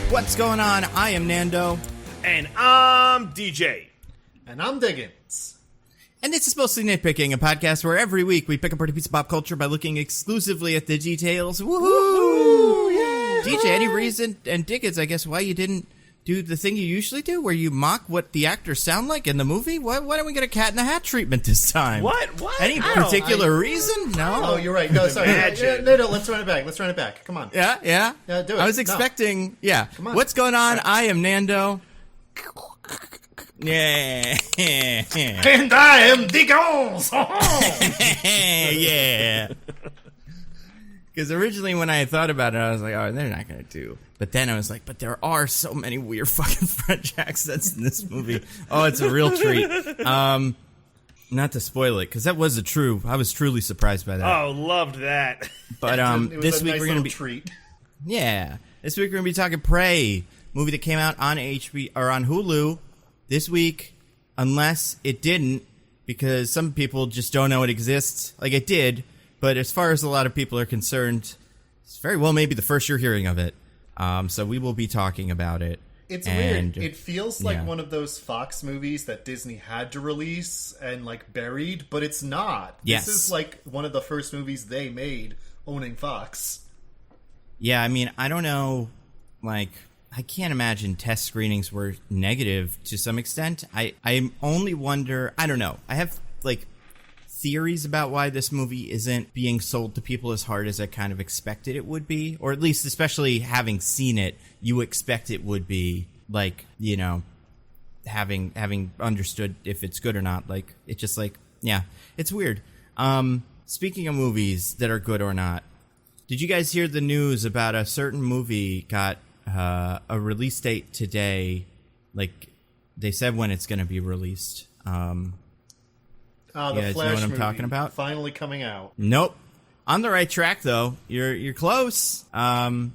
What's going on? I am Nando. And I'm DJ. And I'm Diggins. And this is Mostly Nitpicking, a podcast where every week we pick apart a piece of pop culture by looking exclusively at the details. Woohoo! Yeah. DJ, any reason, and Diggins, I guess, why you didn't do the thing you usually do, where you mock what the actors sound like in the movie? Why don't we get a Cat in the Hat treatment this time? What? Any particular reason? No. Oh, you're right. No, sorry. No, let's run it back. Come on. Yeah? Yeah, do it. I was expecting, Come on. What's going on? I am Nando. Yeah. And I am Diggins. Yeah. Because originally when I thought about it, I was like, oh, they're not going to do. But then I was like, but there are so many weird fucking French accents in this movie. Oh, it's a real treat. Not to spoil it, because I was truly surprised by that. Oh, loved that. But this week we're going to be... treat. Yeah. This week we're going to be talking Prey, movie that came out on on Hulu this week, unless it didn't, because some people just don't know it exists. Like, it did, but as far as a lot of people are concerned, it's very well maybe the first you're hearing of it. So we will be talking about it. It's weird. It feels like one of those Fox movies that Disney had to release and, like, buried, but it's not. Yes. This is, like, one of the first movies they made owning Fox. Yeah, I mean, I don't know, like... I can't imagine test screenings were negative to some extent. I only wonder, I don't know. I have, like, theories about why this movie isn't being sold to people as hard as I kind of expected it would be. Or at least, especially having seen it, you expect it would be, like, you know, having understood if it's good or not. Like, it's just like, yeah, it's weird. Speaking of movies that are good or not, did you guys hear the news about a certain movie got... a release date today, like they said when it's going to be released. The Flash Flash know what I'm movie talking about? finally coming out. Nope. On the right track though. You're close. No,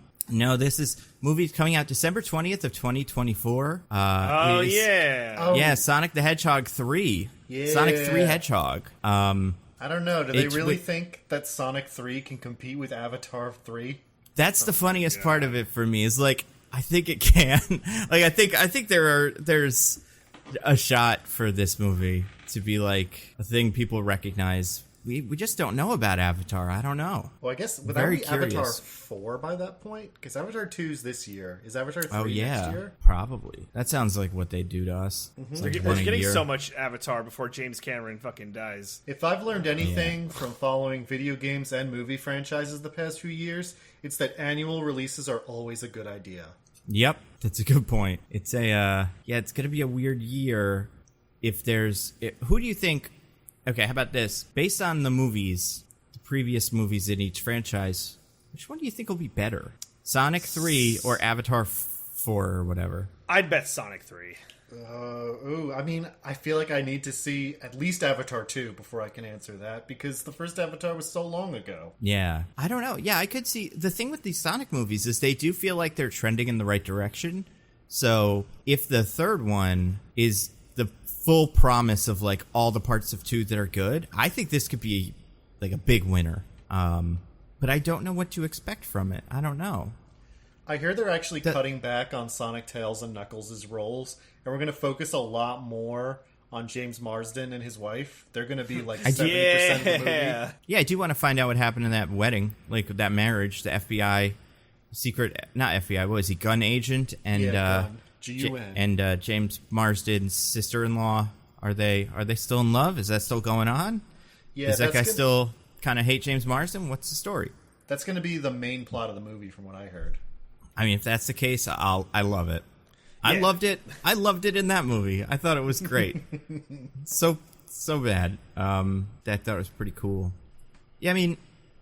this is movie's coming out December 20th of 2024. Yeah, Sonic the Hedgehog 3. Yeah. Sonic 3 Hedgehog. I don't know. Do they really think that Sonic 3 can compete with Avatar 3? That's the funniest part of it for me is like I think it can. Like I think there's a shot for this movie to be like a thing people recognize. We just don't know about Avatar. I don't know. Well, I guess would that be Avatar 4 by that point? Because Avatar 2's this year. Is Avatar 3 next year? Probably. That sounds like what they do to us. Mm-hmm. Like we're getting so much Avatar before James Cameron fucking dies. If I've learned anything from following video games and movie franchises the past few years, it's that annual releases are always a good idea. Yep, that's a good point. It's it's going to be a weird year if there's... Who do you think... Okay, how about this? Based on the movies, the previous movies in each franchise, which one do you think will be better? Sonic 3 or Avatar 4 or whatever? I'd bet Sonic 3. I mean, I feel like I need to see at least Avatar 2 before I can answer that, because the first Avatar was so long ago. Yeah. I don't know. Yeah, I could see... The thing with these Sonic movies is they do feel like they're trending in the right direction. So if the third one is the full promise of, like, all the parts of 2 that are good, I think this could be, like, a big winner. But I don't know what to expect from it. I don't know. I hear they're actually cutting back on Sonic, Tails, and Knuckles' roles, and we're going to focus a lot more on James Marsden and his wife. They're going to be like 70% of the movie. Yeah, I do want to find out what happened in that wedding, like that marriage, the FBI secret, not FBI, what was he, gun agent, and G-U-N. And James Marsden's sister-in-law. Are they still in love? Is that still going on? Yeah, does that guy still kind of hate James Marsden? What's the story? That's going to be the main plot of the movie, from what I heard. I mean, if that's the case, I love it. I loved it. I loved it in that movie. I thought it was great. so bad. I thought it was pretty cool. Yeah, I mean,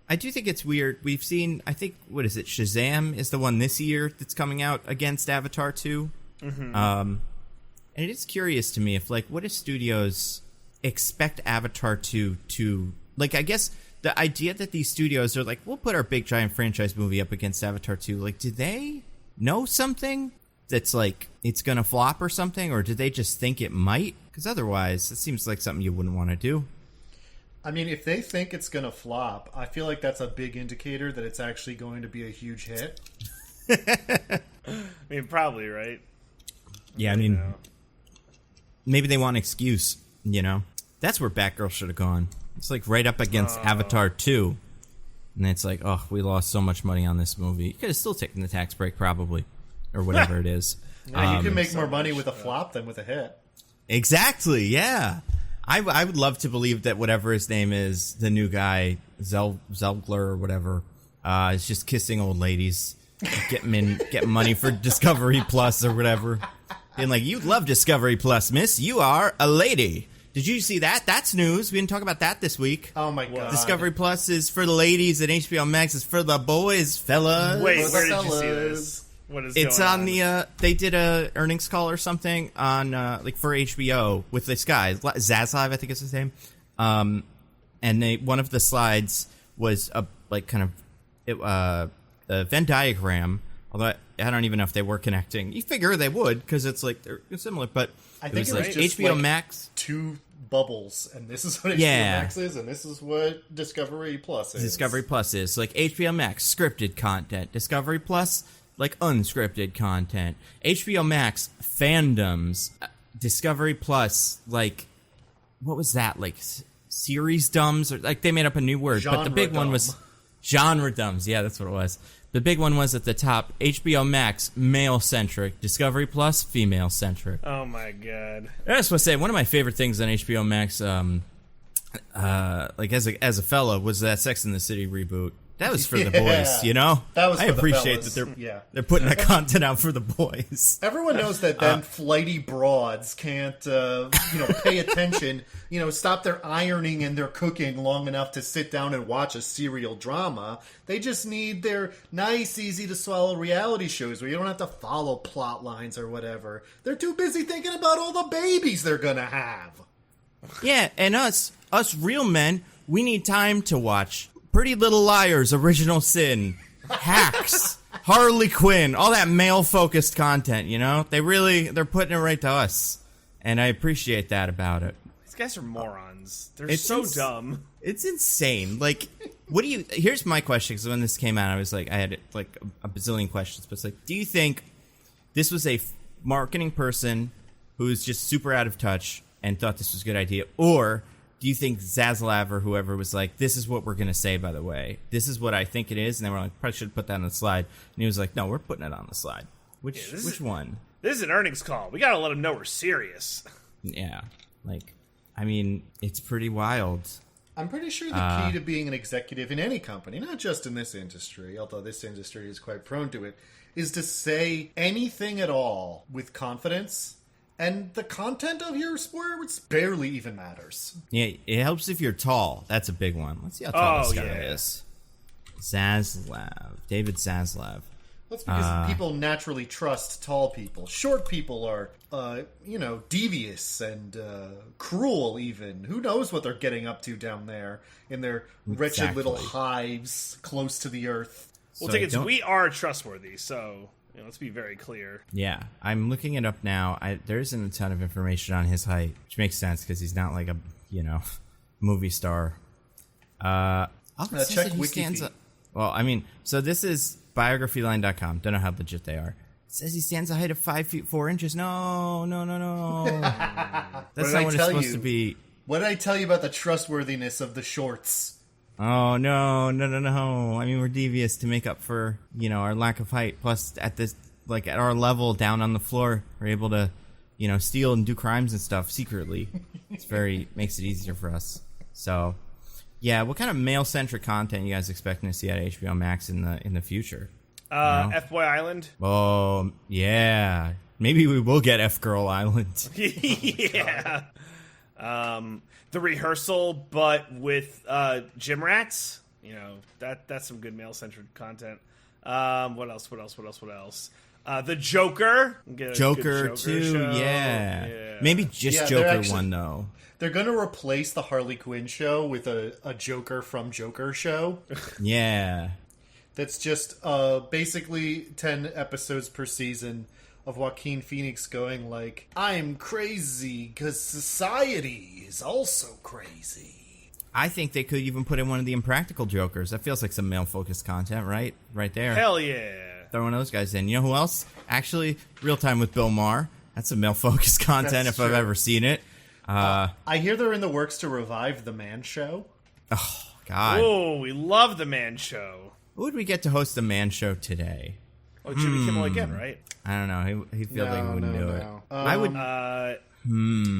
I do think it's weird. We've seen, I think, what is it? Shazam is the one this year that's coming out against Avatar 2. Mm-hmm. And it is curious to me if, like, what if studios expect Avatar 2 to, like, I guess the idea that these studios are like, we'll put our big giant franchise movie up against Avatar 2, like, do they know something that's like it's gonna flop or something, or do they just think it might? Because otherwise, it seems like something you wouldn't want to do. I mean, if they think it's gonna flop, I feel like that's a big indicator that it's actually going to be a huge hit. I mean, probably, right? Yeah, I mean, maybe they want an excuse, you know? That's where Batgirl should have gone. It's like right up against Avatar 2. And it's like, oh, we lost so much money on this movie. You could have still taken the tax break, probably. Or whatever it is. Yeah, you can make more money with a flop than with a hit. Exactly, yeah. I would love to believe that whatever his name is, the new guy, Zelgler or whatever, is just kissing old ladies, getting money for Discovery Plus or whatever. Being like, you love Discovery Plus, miss. You are a lady. Did you see that? That's news. We didn't talk about that this week. Oh, my God. Discovery Plus is for the ladies and HBO Max is for the boys, fellas. Wait, where did you see this? What is It's going on the, they did a earnings call or something on, like, for HBO with this guy, Zaslav, I think is his name. And one of the slides was a Venn diagram, although I don't even know if they were connecting. You figure they would, because it's like, they're similar, but I think it was like just HBO like Max. Two bubbles, and this is what HBO Yeah. Max is, and this is what Discovery Plus is. Discovery Plus is like HBO Max scripted content, Discovery Plus like unscripted content, HBO Max fandoms, Discovery Plus like what was that like series dumbs or like they made up a new word, but the big one was genre dumbs. Yeah, that's what it was. The big one was at the top: HBO Max male centric, Discovery Plus female centric. Oh my God! I just want to say one of my favorite things on HBO Max, like as a fella, was that Sex and the City reboot. That was for the boys, you know. That was. I for the appreciate fellas. that they're putting that content out for the boys. Everyone knows that them flighty broads can't, pay attention. Stop their ironing and their cooking long enough to sit down and watch a serial drama. They just need their nice, easy to swallow reality shows where you don't have to follow plot lines or whatever. They're too busy thinking about all the babies they're gonna have. Yeah, and us real men, we need time to watch Pretty Little Liars, Original Sin, Hacks, Harley Quinn, all that male-focused content, you know? They're putting it right to us, and I appreciate that about it. These guys are morons. They're so dumb. It's insane. Like, here's my question, because when this came out, I had like a bazillion questions, but it's like, do you think this was a marketing person who's just super out of touch and thought this was a good idea, or do you think Zaslav or whoever was like, this is what we're going to say, by the way. This is what I think it is. And they were like, probably should put that on the slide. And he was like, no, we're putting it on the slide. Which one? This is an earnings call. We got to let them know we're serious. Yeah. Like, I mean, it's pretty wild. I'm pretty sure the key to being an executive in any company, not just in this industry, although this industry is quite prone to it, is to say anything at all with confidence. And the content of your words barely even matters. Yeah, it helps if you're tall. That's a big one. Let's see how tall this guy is. Zaslav. David Zaslav. That's because people naturally trust tall people. Short people are, devious and cruel even. Who knows what they're getting up to down there in their wretched little hives close to the earth. Well, Diggins, we are trustworthy, so let's be very clear. Yeah, I'm looking it up now. There isn't a ton of information on his height, which makes sense because he's not like a, movie star. Check Wikifeed. Well, I mean, so this is biographyline.com. Don't know how legit they are. It says he stands a height of 5 feet 4 inches. No. That's not what it's supposed to be. What did I tell you about the trustworthiness of the shorts? Oh, no. I mean, we're devious to make up for, our lack of height. Plus, at our level down on the floor, we're able to, steal and do crimes and stuff secretly. Makes it easier for us. So, yeah, what kind of male-centric content you guys expecting to see at HBO Max in the future? F-Boy Island? Oh, yeah. Maybe we will get F-Girl Island. Yeah. The Rehearsal, but with gym rats. That's some good male-centered content. What else? The Joker. Joker too, show. Yeah. Maybe just Joker one, though. They're going to replace the Harley Quinn show with a Joker from Joker show. Yeah. That's just basically 10 episodes per season of Joaquin Phoenix going like, I'm crazy because society is also crazy. I think they could even put in one of the Impractical Jokers. That feels like some male-focused content, right? Right there. Hell yeah. throw one of those guys in. You know who else? Actually, Real Time with Bill Maher. That's some male-focused content That's if I've true. ever seen it. I hear they're in the works to revive The Man Show. Oh, God. Oh, we love the Man Show. Who would we get to host the Man Show today? Oh, Jimmy Kimmel again, right? I don't know. He feels like he wouldn't do it. I would.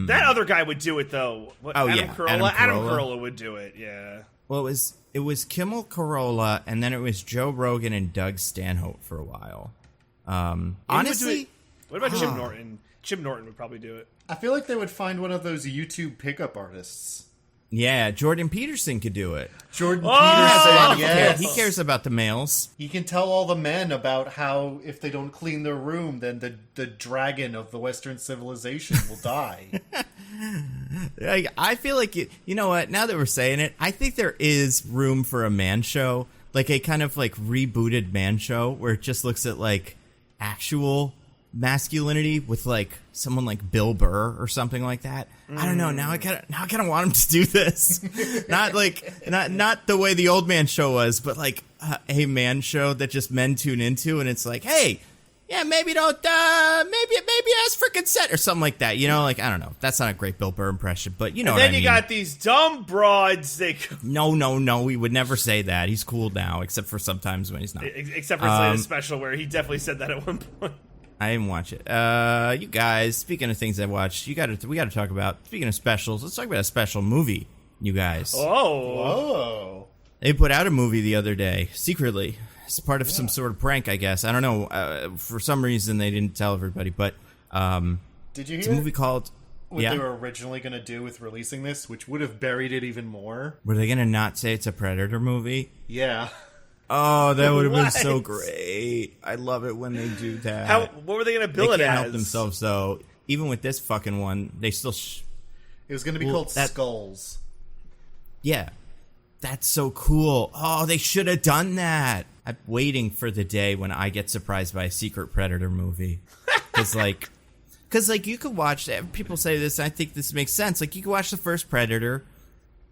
That other guy would do it though. What, Oh, Adam yeah, Carolla. Adam Adam Carolla. Carolla would do it. Yeah. Well, it was Kimmel, Carolla, and then it was Joe Rogan and Doug Stanhope for a while. Honestly, What about Jim Norton? Jim Norton would probably do it. I feel like they would find one of those YouTube pickup artists. yeah, Jordan Peterson could do it. Jordan He has a lot Peterson, of care. yes. He cares about the males. He can tell all the men about how if they don't clean their room, then the dragon of the Western civilization will die. I feel like you know what? Now that we're saying it, I think there is room for a man show, like a kind of like rebooted man show where it just looks at like actual masculinity with like someone like Bill Burr or something like that. I don't know. Now I kind of want him to do this. not the way the old man show was, but like a man show that just men tune into, and it's like, hey, yeah, maybe don't, maybe ask for consent or something like that. You know, like I don't know. That's not a great Bill Burr impression, but you know. And what then I you mean. got these dumb broads. No. We would never say that. He's cool now, except for sometimes when he's not. Except for his latest special, where he definitely said that at one point. I didn't watch it. You guys, speaking of things I watched, we got to talk about. Speaking of specials, let's talk about a special movie. You guys, Oh. they put out a movie the other day secretly. It's part of some sort of prank, I guess. I don't know. For some reason, they didn't tell everybody, but Did you it's hear a movie called. what they were originally going to do with releasing this, which would have buried it even more? Were they gonna not say it's a Predator movie? Yeah. Oh, that would have been so What? great. I love it when they do that. What were they going to They bill it can't as? help themselves, though. Even with this fucking one, they still. It was going to be Well, called that- Skulls. Yeah. That's so cool. Oh, they should have done that. I'm waiting for the day when I get surprised by a secret Predator movie. Because, you could watch, people say this, and I think this makes sense. Like, you could watch the first Predator,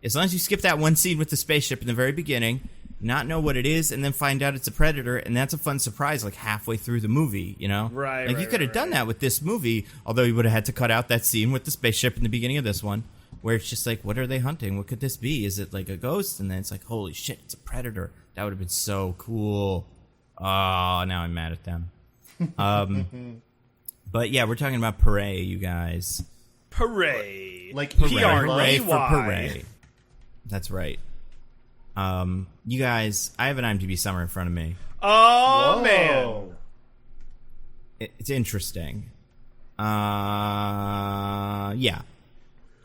as long as you skip that one scene with the spaceship in the very beginning, not know what it is, and then find out it's a Predator, and that's a fun surprise, like, halfway through the movie, you know? Right, Like, you could have done that with this movie, although you would have had to cut out that scene with the spaceship in the beginning of this one, where it's just like, what are they hunting? What could this be? Is it like a ghost? And then it's like, holy shit, it's a Predator. That would have been so cool. Oh, now I'm mad at them. But yeah, we're talking about Parade, you guys. Parade. Like Hooray for PREY. Parade. That's right. You guys, I have an IMDb summary in front of me. Oh, Whoa. man. It's interesting. Yeah.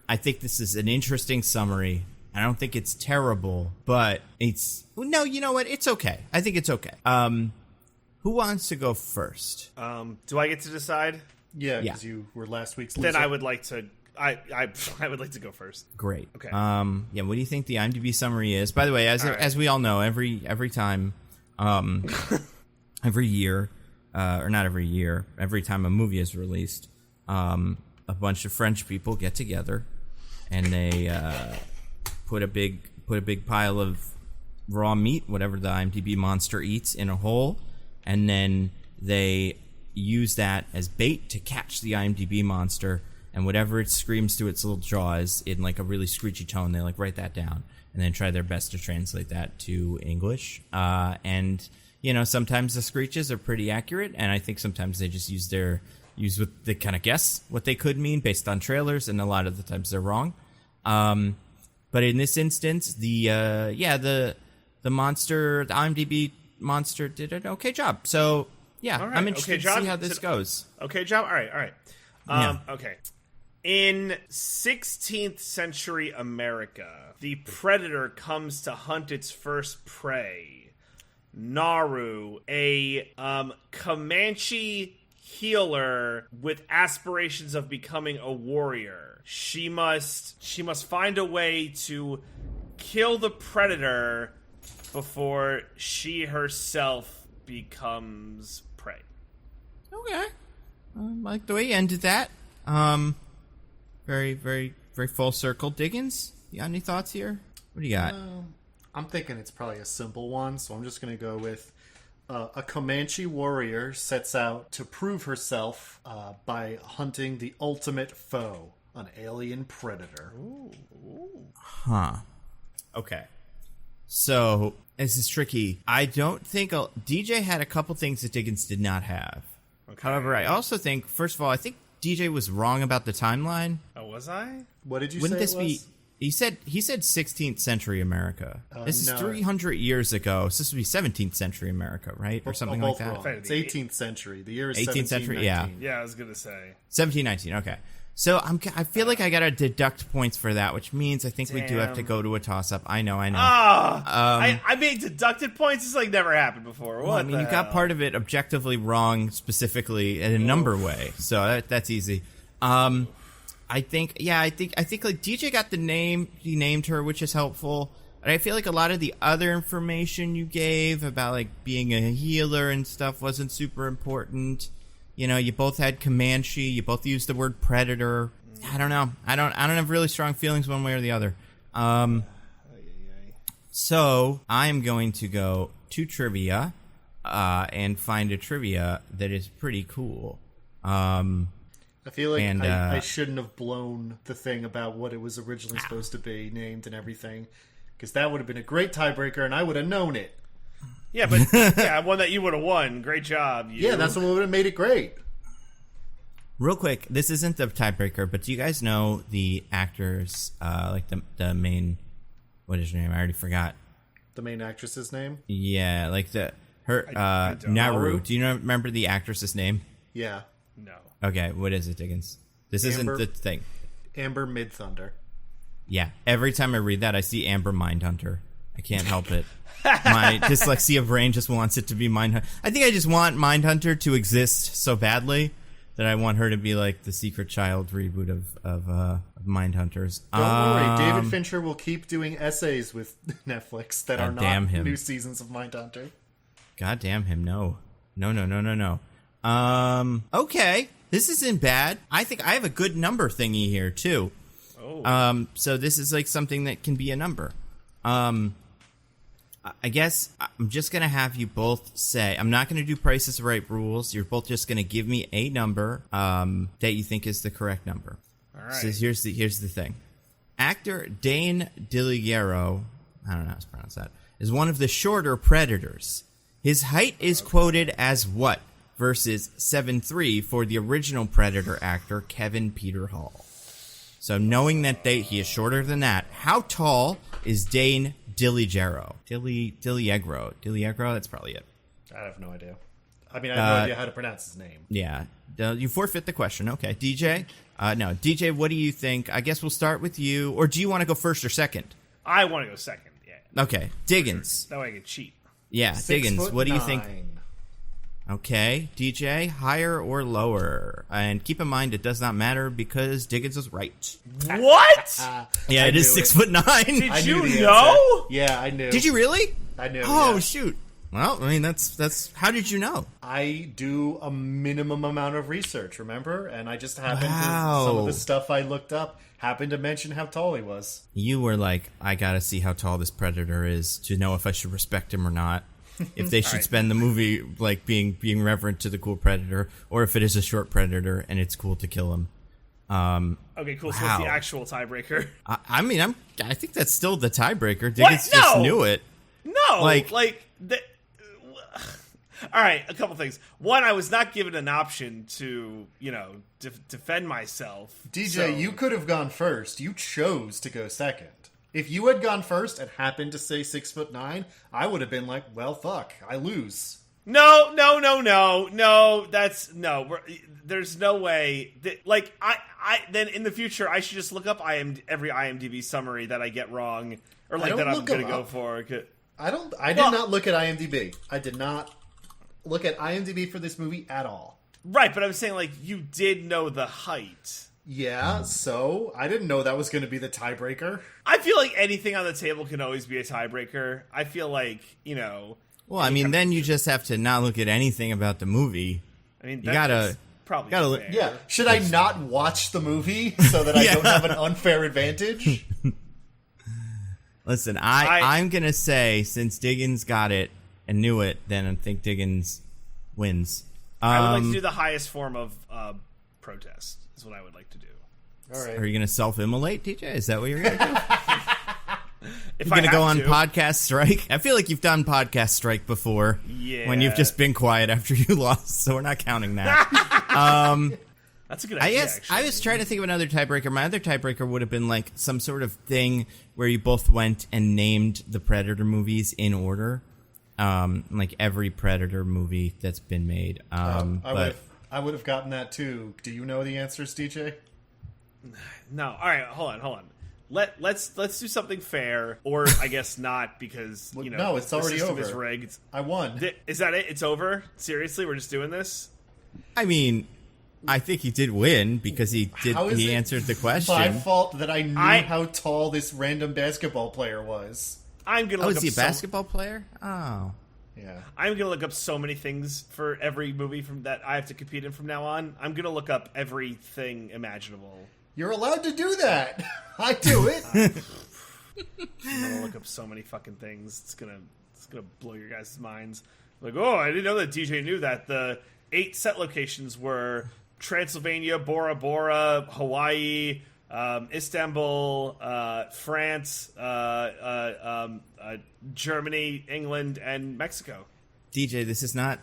I think this is an interesting summary. I don't think it's terrible, but it's... No, you know what? It's okay. I think it's okay. Who wants to go first? Do I get to decide? Yeah, Yeah. because you were last week's Then loser. I would like to. I would like to go first. Great. Okay. Yeah, what do you think the IMDb summary is? By the way, as All right. as we all know, every time, every year, or not every year, every time a movie is released, a bunch of French people get together and they put a big pile of raw meat, whatever the IMDb monster eats, in a hole, and then they use that as bait to catch the IMDb monster. And whatever it screams through its little jaws in like a really screechy tone, they like write that down and then try their best to translate that to English. And you know, sometimes the screeches are pretty accurate, and I think sometimes they just use what they kind of guess what they could mean based on trailers, and a lot of the times they're wrong. But in this instance, the monster, the IMDb monster, did an okay job. So yeah, All right, I'm interested okay to job. see how this goes. Okay, job. All right. Yeah. Okay. In 16th century America, the predator comes to hunt its first prey. Naru, a Comanche healer with aspirations of becoming a warrior. She must find a way to kill the predator before she herself becomes prey. Okay. Like the way you ended that. Very, very, very full circle. Diggins, you got any thoughts here? What do you got? I'm thinking it's probably a simple one, so I'm just going to go with A Comanche warrior sets out to prove herself by hunting the ultimate foe, an alien predator. Huh. Okay. So, this is tricky. I don't think... DJ had a couple things that Diggins did not have. Okay. However, I also think, first of all, I think DJ was wrong about the timeline. Oh, was I? What did you Wouldn't say this it was? He said 16th century America. This is 300 years ago. So this would be 17th century America, right? Or something like that. Wrong. It's 18th century. The year is 18th century, yeah. Yeah, I was going to say. 1719, okay. So I feel like I got to deduct points for that, which means I think we do have to go to a toss-up. I know. I made deducted points. This never happened before. What you got part of it objectively wrong, specifically in a number way. So that's easy. I think like DJ got the name, he named her, which is helpful. And I feel like a lot of the other information you gave about like being a healer and stuff wasn't super important. You know, you both had Comanche, you both used the word predator. I don't know. I don't have really strong feelings one way or the other. So I'm going to go to trivia and find a trivia that is pretty cool. I feel like I shouldn't have blown the thing about what it was originally supposed to be named and everything, because that would have been a great tiebreaker and I would have known it. Yeah, but one that you would have won. Great job. Yeah, that's what would have made it great. Real quick, this isn't the tiebreaker, but do you guys know the actors, like the main, what is her name? I already forgot. The main actress's name? Yeah, like her Naru. Do you remember the actress's name? Yeah. No. Okay, what is it, Diggins? This isn't the thing. Amber Midthunder. Yeah, every time I read that, I see Amber Mindhunter. I can't help it. My dyslexia brain just wants it to be Mindhunter. I think I just want Mindhunter to exist so badly that I want her to be like the Secret Child reboot of Mindhunters. Don't worry, David Fincher will keep doing essays with Netflix that are not new seasons of Mindhunter. God damn him, no. No. Okay, this isn't bad. I think I have a good number thingy here, too. Oh. So this is like something that can be a number. I guess I'm just going to have you both say, I'm not going to do Price is Right rules. You're both just going to give me a number that you think is the correct number. All right. So here's the thing. Actor Dane DeLiero, I don't know how to pronounce that, is one of the shorter predators. His height is quoted as what versus 7'3" for the original Predator actor Kevin Peter Hall. So knowing that he is shorter than that, how tall is Dane DeLiero? DeLiero, that's probably it. I have no idea. I mean, I have no idea how to pronounce his name. Yeah. You forfeit the question. Okay. DJ? No. DJ, what do you think? I guess we'll start with you. Or do you want to go first or second? I want to go second, yeah. Okay. Diggins. That way I can cheat. Yeah, Diggins, what do you think? Okay. DJ, higher or lower? And keep in mind, it does not matter because Diggins is right. What? Yeah, it is 6'9". Did you know? Yeah, I knew. Did you really? I knew. Oh, yeah. Shoot. Well, I mean, that's. How did you know? I do a minimum amount of research, remember? And I just happened to, some of the stuff I looked up happened to mention how tall he was. You were like, I gotta see how tall this predator is to know if I should respect him or not. If they should spend the movie like being reverent to the cool predator, or if it is a short predator and it's cool to kill him. Okay, cool. So it's the actual tiebreaker. I mean, I think that's still the tiebreaker. Diggins just knew it. No, all right, a couple things. One, I was not given an option to, defend myself. DJ, you could have gone first. You chose to go second. If you had gone first and happened to say 6'9", I would have been like, well, fuck, I lose. No. There's no way. Then in the future, I should just look up every IMDb summary that I get wrong or that I'm going to go for. I did not look at IMDb. I did not look at IMDb for this movie at all. Right, but I'm saying you did know the height. Yeah, so I didn't know that was going to be the tiebreaker. I feel like anything on the table can always be a tiebreaker. I feel like, Well, I mean, then you just have to not look at anything about the movie. I mean, you gotta fair. Yeah, should I not watch the movie so that I don't have an unfair advantage? Listen, I'm going to say, since Diggins got it, and knew it, then I think Diggins wins. I would like to do the highest form of protest. Is what I would like to do. All right. Are you going to self-immolate, DJ? Is that what you're going to do? If You're going to go on podcast strike? I feel like you've done podcast strike before. Yeah. When you've just been quiet after you lost, so we're not counting that. That's a good idea, I was trying to think of another tiebreaker. My other tiebreaker would have been like some sort of thing where you both went and named the Predator movies in order. Like every Predator movie that's been made. I would have gotten that too. Do you know the answers, DJ? No. All right, hold on. Let's do something fair, or I guess not, because no, it's already the system over. is rigged. I won. Is that it? It's over? Seriously, we're just doing this? I mean, I think he did win because he answered the question. My fault that I knew how tall this random basketball player was. I'm gonna look is he a basketball player? Oh. Yeah. I'm gonna look up so many things for every movie from that I have to compete in from now on. I'm gonna look up everything imaginable. You're allowed to do that. I do it. I'm gonna look up so many fucking things. It's gonna blow your guys' minds. Like, oh, I didn't know that DJ knew that the 8 set locations were Transylvania, Bora Bora, Hawaii, Istanbul, France, Germany, England, and Mexico. DJ, this is not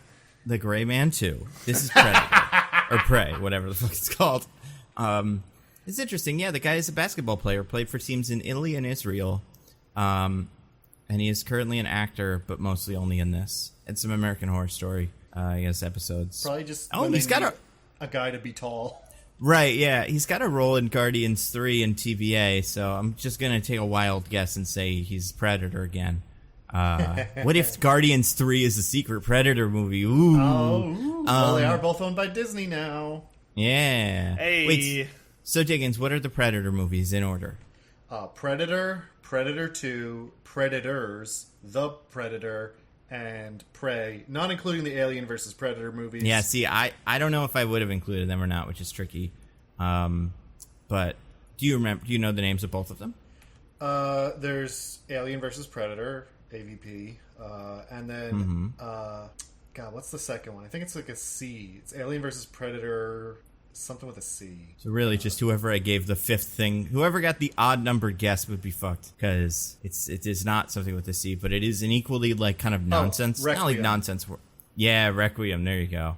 The Gray Man 2. This is Predator. Or Prey, whatever the fuck it's called. It's interesting. Yeah, the guy is a basketball player, played for teams in Italy and Israel. And he is currently an actor, but mostly only in this. And some American Horror Story, I guess, episodes. Probably just he's got a guy to be tall. Right, yeah. He's got a role in Guardians 3 and TVA, so I'm just going to take a wild guess and say he's Predator again. What if Guardians 3 is a secret Predator movie? Ooh. Well, they are both owned by Disney now. Yeah. Hey. Wait, so Diggins, what are the Predator movies in order? Predator, Predator 2, Predators, The Predator, and Prey, not including the Alien versus Predator movies. Yeah, see, I don't know if I would have included them or not, which is tricky. But do you know the names of both of them? There's Alien versus Predator, AVP, and then God, what's the second one? I think it's like a C. It's Alien versus Predator, something with a C. So really, just whoever I gave the fifth thing, whoever got the odd numbered guess would be fucked, because it is not something with a C, but it is an equally like kind of nonsense, not like nonsense. Yeah, Requiem. There you go.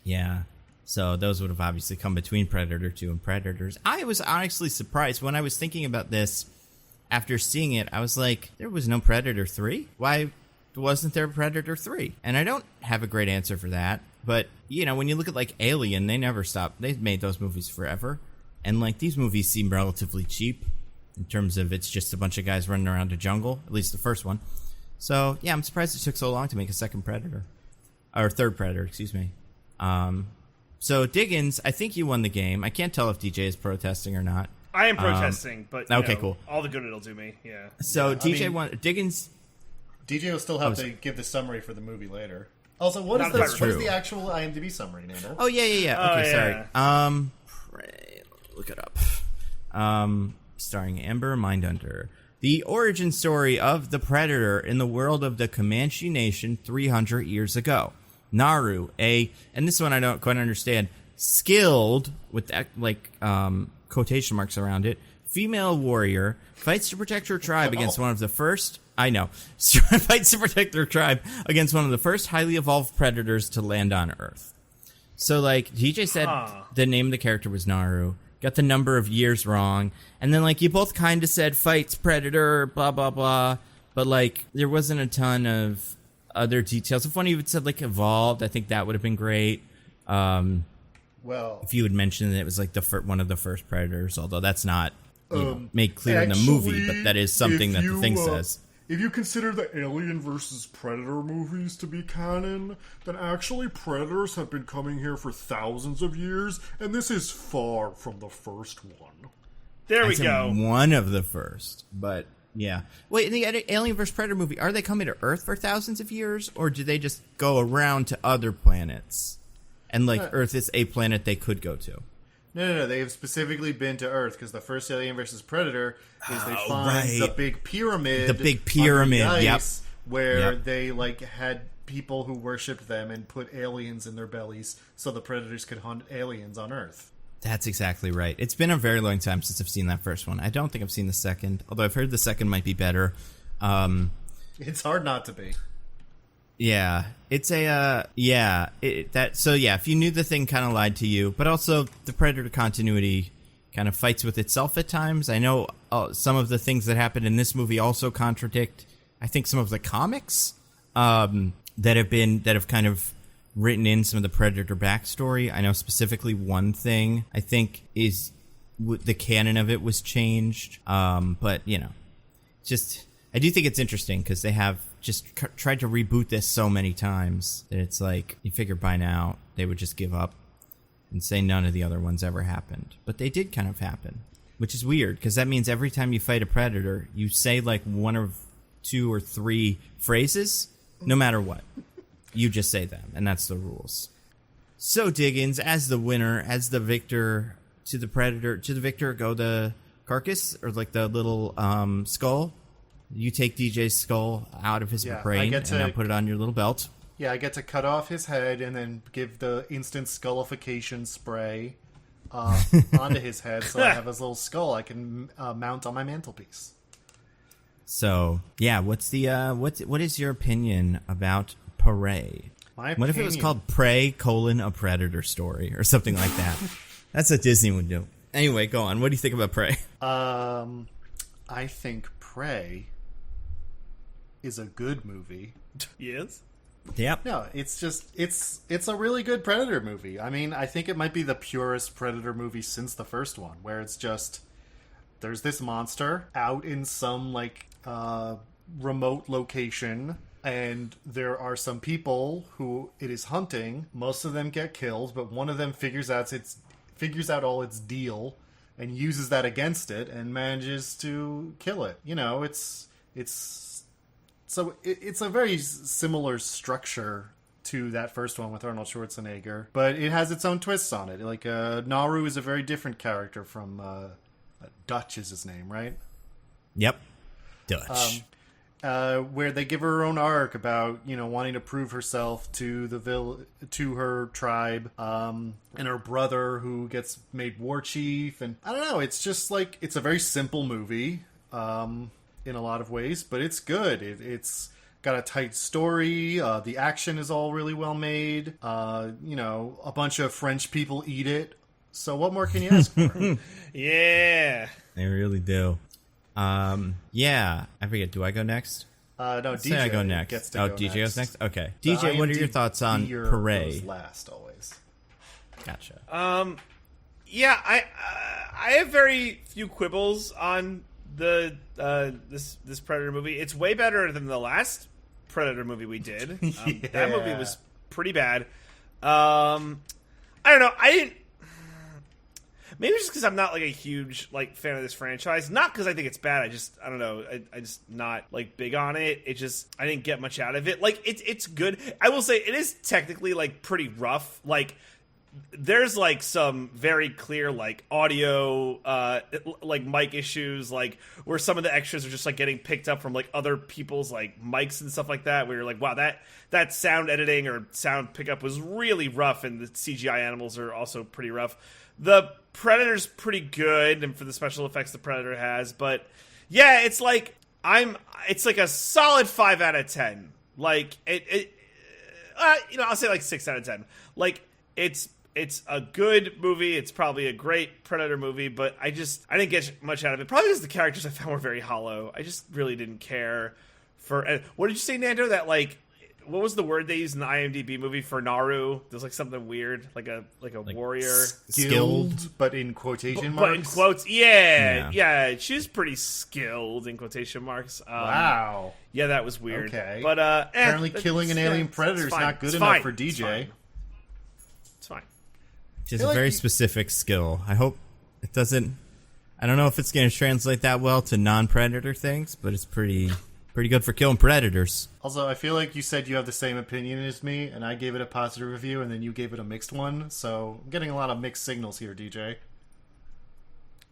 Yeah. So those would have obviously come between Predator 2 and Predators. I was honestly surprised when I was thinking about this after seeing it. I was like, there was no Predator 3? Why wasn't there Predator 3? And I don't have a great answer for that. But, you know, when you look at, like, Alien, they never stopped. They've made those movies forever. And, like, these movies seem relatively cheap in terms of it's just a bunch of guys running around a jungle, at least the first one. So, yeah, I'm surprised it took so long to make a second Predator. Or third Predator, excuse me. So, Diggins, I think you won the game. I can't tell if DJ is protesting or not. I am protesting, but okay, cool. All the good it'll do me, yeah. So, DJ won. Diggins... DJ will still have to give the summary for the movie later. Also, what is the actual IMDb summary, Nando? Oh, yeah. Okay, sorry. Look it up. Starring Amber Mindhunter. The origin story of the Predator in the world of the Comanche Nation 300 years ago. Naru, and this one I don't quite understand, skilled, with that, like, quotation marks around it, female warrior, fights to protect her tribe against one of the first... I know. Fights to protect their tribe against one of the first highly evolved predators to land on Earth. So, like, DJ said the name of the character was Naru, got the number of years wrong, and then, like, you both kind of said fights predator, blah, blah, blah, but, like, there wasn't a ton of other details. If one of you had said, like, evolved, I think that would have been great. Well, if you had mentioned that it was, like, one of the first predators, although that's not made clear in the movie, but that is something that the thing says. If you consider the Alien vs. Predator movies to be canon, then actually predators have been coming here for thousands of years, and this is far from the first one. There we go. One of the first, but yeah. Wait, in the Alien vs. Predator movie, are they coming to Earth for thousands of years, or do they just go around to other planets? And, like, Earth is a planet they could go to. No. They have specifically been to Earth because the first Alien versus Predator is they find the big pyramid. The big pyramid, under the yep. ice, where they like had people who worshipped them and put aliens in their bellies so the predators could hunt aliens on Earth. That's exactly right. It's been a very long time since I've seen that first one. I don't think I've seen the second, although I've heard the second might be better. It's hard not to be. Yeah, it's a if you knew the thing kind of lied to you, but also the Predator continuity kind of fights with itself at times. I know some of the things that happen in this movie also contradict, I think, some of the comics that have kind of written in some of the Predator backstory. I know specifically one thing I think is the canon of it was changed, but just I do think it's interesting because they have just tried to reboot this so many times that it's like you figure by now they would just give up and say none of the other ones ever happened. But they did kind of happen, which is weird because that means every time you fight a predator, you say like one or two or three phrases, no matter what. You just say them, and that's the rules. So Diggins, as the winner, as the victor, to the victor go the carcass or like the little skull. You take DJ's skull out of his brain and now put it on your little belt. Yeah, I get to cut off his head and then give the instant skullification spray onto his head, so I have his little skull I can mount on my mantelpiece. So, yeah, what is your opinion about Prey? What if it was called Prey: A Predator Story or something like that? That's what Disney would do. Anyway, go on. What do you think about Prey? I think Prey is a good movie. Yes. Yep. No, it's a really good Predator movie. I mean, I think it might be the purest Predator movie since the first one, where it's just there's this monster out in some like remote location, and there are some people who it is hunting. Most of them get killed, but one of them figures out all its deal and uses that against it and manages to kill it. It's a very similar structure to that first one with Arnold Schwarzenegger, but it has its own twists on it. Like Naru is a very different character from Dutch is his name, right? Yep, Dutch. Where they give her own arc about wanting to prove herself to her tribe, and her brother who gets made war chief, and I don't know. It's just like it's a very simple movie. In a lot of ways, but it's good. It's got a tight story. The action is all really well made. A bunch of French people eat it. So what more can you ask for? Yeah. They really do. Yeah. I forget. Do I go next? No, DJ I go next. Gets to go DJ goes next? Okay. The DJ, what are your thoughts on Prey? Goes last, always. Gotcha. Yeah, I have very few quibbles on this Predator movie. It's way better than the last Predator movie we did. That movie was pretty bad. I don't know. Maybe just because I'm not like a huge like fan of this franchise. Not because I think it's bad. I don't know. I just not like big on it. I didn't get much out of it. Like it's good. I will say it is technically like pretty rough. Like there's like some very clear like audio like mic issues, like where some of the extras are just like getting picked up from like other people's like mics and stuff like that, where you're like, wow, that sound editing or sound pickup was really rough, and the CGI animals are also pretty rough. The Predator's pretty good, and for the special effects the Predator has, but yeah, it's like it's like a solid 5 out of 10. Like I'll say like 6 out of 10. Like it's a good movie. It's probably a great Predator movie, but I didn't get much out of it. Probably because the characters I found were very hollow. I just really didn't care for. What did you say, Nando? That like, what was the word they used in the IMDb movie for Naru? There's like something weird, like a warrior, skilled, but in quotation marks. But in quotes, yeah, she's pretty skilled in quotation marks. Wow. Yeah, that was weird. Okay, but apparently killing an alien predator is not good enough for DJ. It's fine. Just a very specific skill. I hope it doesn't. I don't know if it's going to translate that well to non-predator things, but it's pretty good for killing predators. Also, I feel like you said you have the same opinion as me, and I gave it a positive review, and then you gave it a mixed one. So I'm getting a lot of mixed signals here, DJ.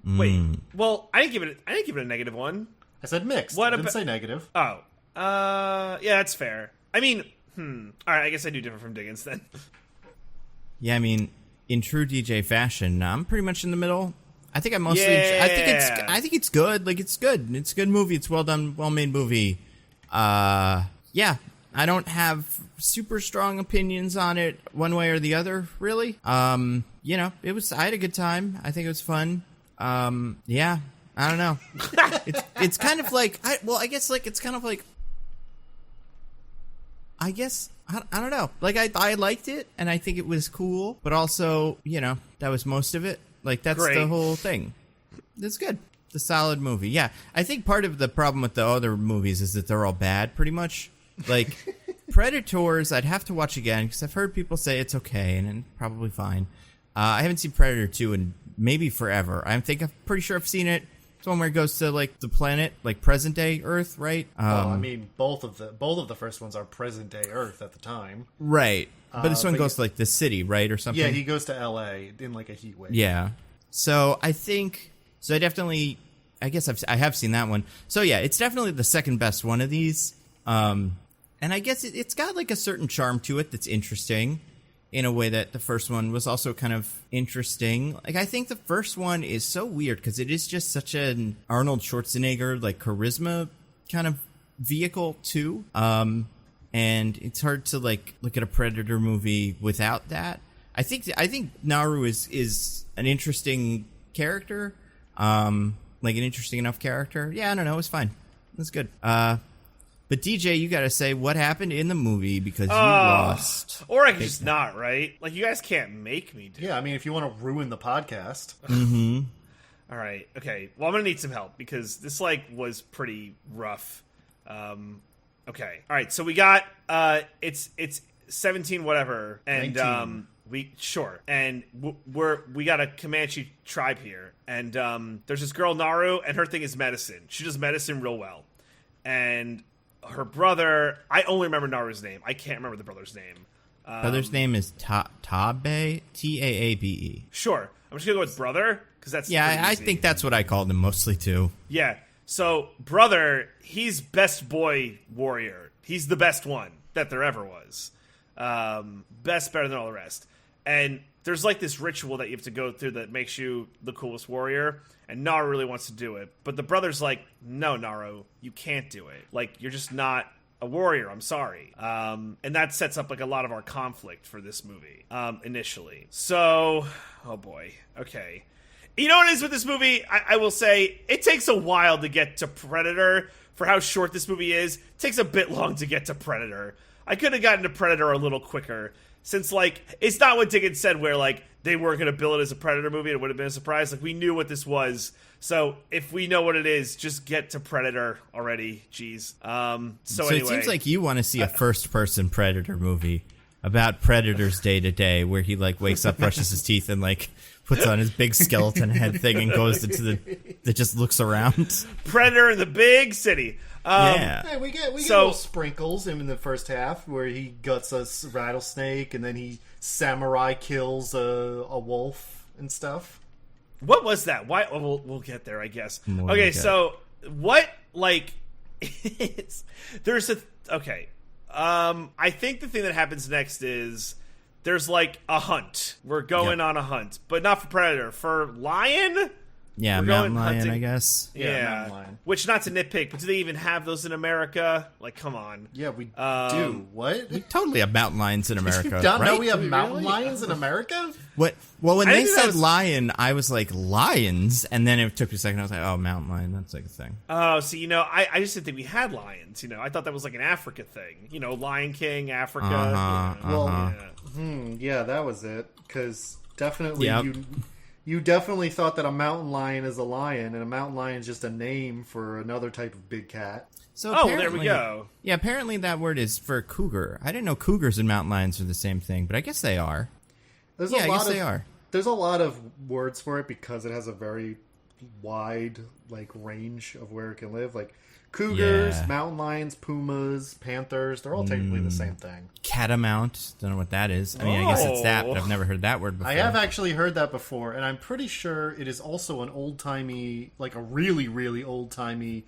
Wait, well, I didn't give it a negative one. I said mixed. What I didn't say negative. Oh, Yeah, that's fair. I mean, all right, I guess I do differ from Diggins then. Yeah, I mean, in true DJ fashion, I'm pretty much in the middle. I think I think it's good. Like, it's good. It's a good movie. It's well done, well made movie. Yeah, I don't have super strong opinions on it one way or the other, really. I had a good time. I think it was fun. Yeah, I don't know. It's kind of like, I don't know. Like, I liked it, and I think it was cool, but also, that was most of it. Like, that's Great. the whole thing. It's good. It's a solid movie. Yeah, I think part of the problem with the other movies is that they're all bad, pretty much. Like, Predators, I'd have to watch again, because I've heard people say it's okay, and probably fine. I haven't seen Predator 2 in maybe forever. I'm pretty sure I've seen it. It's one where it goes to, like, the planet, like, present-day Earth, right? Well, I mean, both of the first ones are present-day Earth at the time. Right. But this one goes to, like, the city, right, or something? Yeah, he goes to L.A. in, like, a heat wave. Yeah. So I definitely, I guess I have seen that one. So yeah, it's definitely the second best one of these. And I guess it's got, like, a certain charm to it that's interesting in a way that the first one was also kind of interesting. Like, I think the first one is so weird because it is just such an Arnold Schwarzenegger, like, charisma kind of vehicle too. And it's hard to, like, look at a Predator movie without that. I think Naru is an interesting character, like an interesting enough character. Yeah, I don't know, it was fine. It was good. But DJ, you got to say what happened in the movie because you lost. Or I can just not, right? Like, you guys can't make me do. Yeah, I mean, if you want to ruin the podcast. Mm-hmm. All right, okay. Well, I'm gonna need some help because this, like, was pretty rough. Okay, all right. So we got it's 17 whatever, and 19. We got a Comanche tribe here, and there's this girl Naru, and her thing is medicine. She does medicine real well, and her brother, I only remember Naru's name. I can't remember the brother's name. Brother's name is Taabe, Taabe. Sure, I'm just gonna go with brother because that's I easy. think that's what I called him mostly too. Yeah. So brother, he's best boy warrior. He's the best one that there ever was. Best, better than all the rest. And there's, like, this ritual that you have to go through that makes you the coolest warrior, and Naru really wants to do it. But the brother's like, no, Naru, you can't do it. Like, you're just not a warrior, I'm sorry. And that sets up, like, a lot of our conflict for this movie, initially. So, oh boy, okay. You know what it is with this movie? I will say, it takes a while to get to Predator. For how short this movie is, it takes a bit long to get to Predator. I could have gotten to Predator a little quicker. Since, like, it's not what Diggins said where, like, they weren't going to bill it as a Predator movie. It would have been a surprise. Like, we knew what this was. So, if we know what it is, just get to Predator already. Jeez. So anyway. It seems like you want to see a first-person Predator movie about Predator's day-to-day where he, like, wakes up, brushes his teeth, and, like, puts on his big skeleton head thing and goes into that just looks around. Predator in the big city. Yeah. Hey, we get little sprinkles in the first half where he guts a rattlesnake and then he samurai kills a wolf and stuff. What was that? Why? Oh, we'll get there, I guess. Okay, so what, like, there's a, okay. I think the thing that happens next is there's, like, a hunt. We're going on a hunt, but not for Predator, for lion? Yeah, mountain lion, hunting. I guess. Yeah, mountain lion. Which, not to nitpick, but do they even have those in America? Like, come on. Yeah, we do. What? We totally have mountain lions in America. You don't right? know we have mountain lions in America? What? Well, when they said lion, I was like, lions? And then it took me a second. I was like, oh, mountain lion. That's like a thing. Oh, so, I just didn't think we had lions. I thought that was like an Africa thing. Lion King, Africa. Yeah, that was it. Because definitely you definitely thought that a mountain lion is a lion, and a mountain lion is just a name for another type of big cat. So there we go. Yeah, apparently that word is for cougar. I didn't know cougars and mountain lions are the same thing, but I guess they are. I guess they are. There's a lot of words for it because it has a very wide, like, range of where it can live. Like, cougars, mountain lions, pumas, panthers, they're all technically the same thing. Catamount, don't know what that is. I mean, I guess it's that, but I've never heard that word before. I have actually heard that before, and I'm pretty sure it is also an old-timey, like a really, really old-timey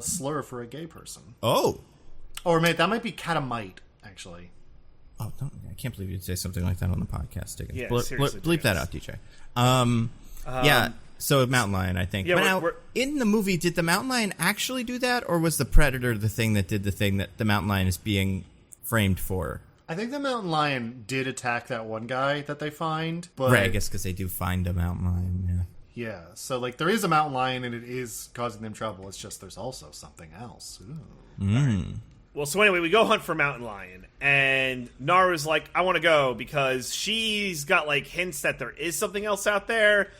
slur for a gay person. Oh. Or that might be catamite, actually. Oh, I can't believe you'd say something like that on the podcast. Diggins. Yeah, Bleep seriously, that Diggins. out, DJ. Yeah, so Mountain Lion, I think. Yeah, but now, in the movie, did the Mountain Lion actually do that, or was the Predator the thing that did the thing that the Mountain Lion is being framed for? I think the mountain lion did attack that one guy that they find. But Right, I guess because they do find a mountain lion, yeah. yeah, so like there is a mountain lion and it is causing them trouble. It's just there's also something else. Ooh. Well, so anyway, we go hunt for mountain lion, and Naru's like, I want to go, because she's got like hints that there is something else out there,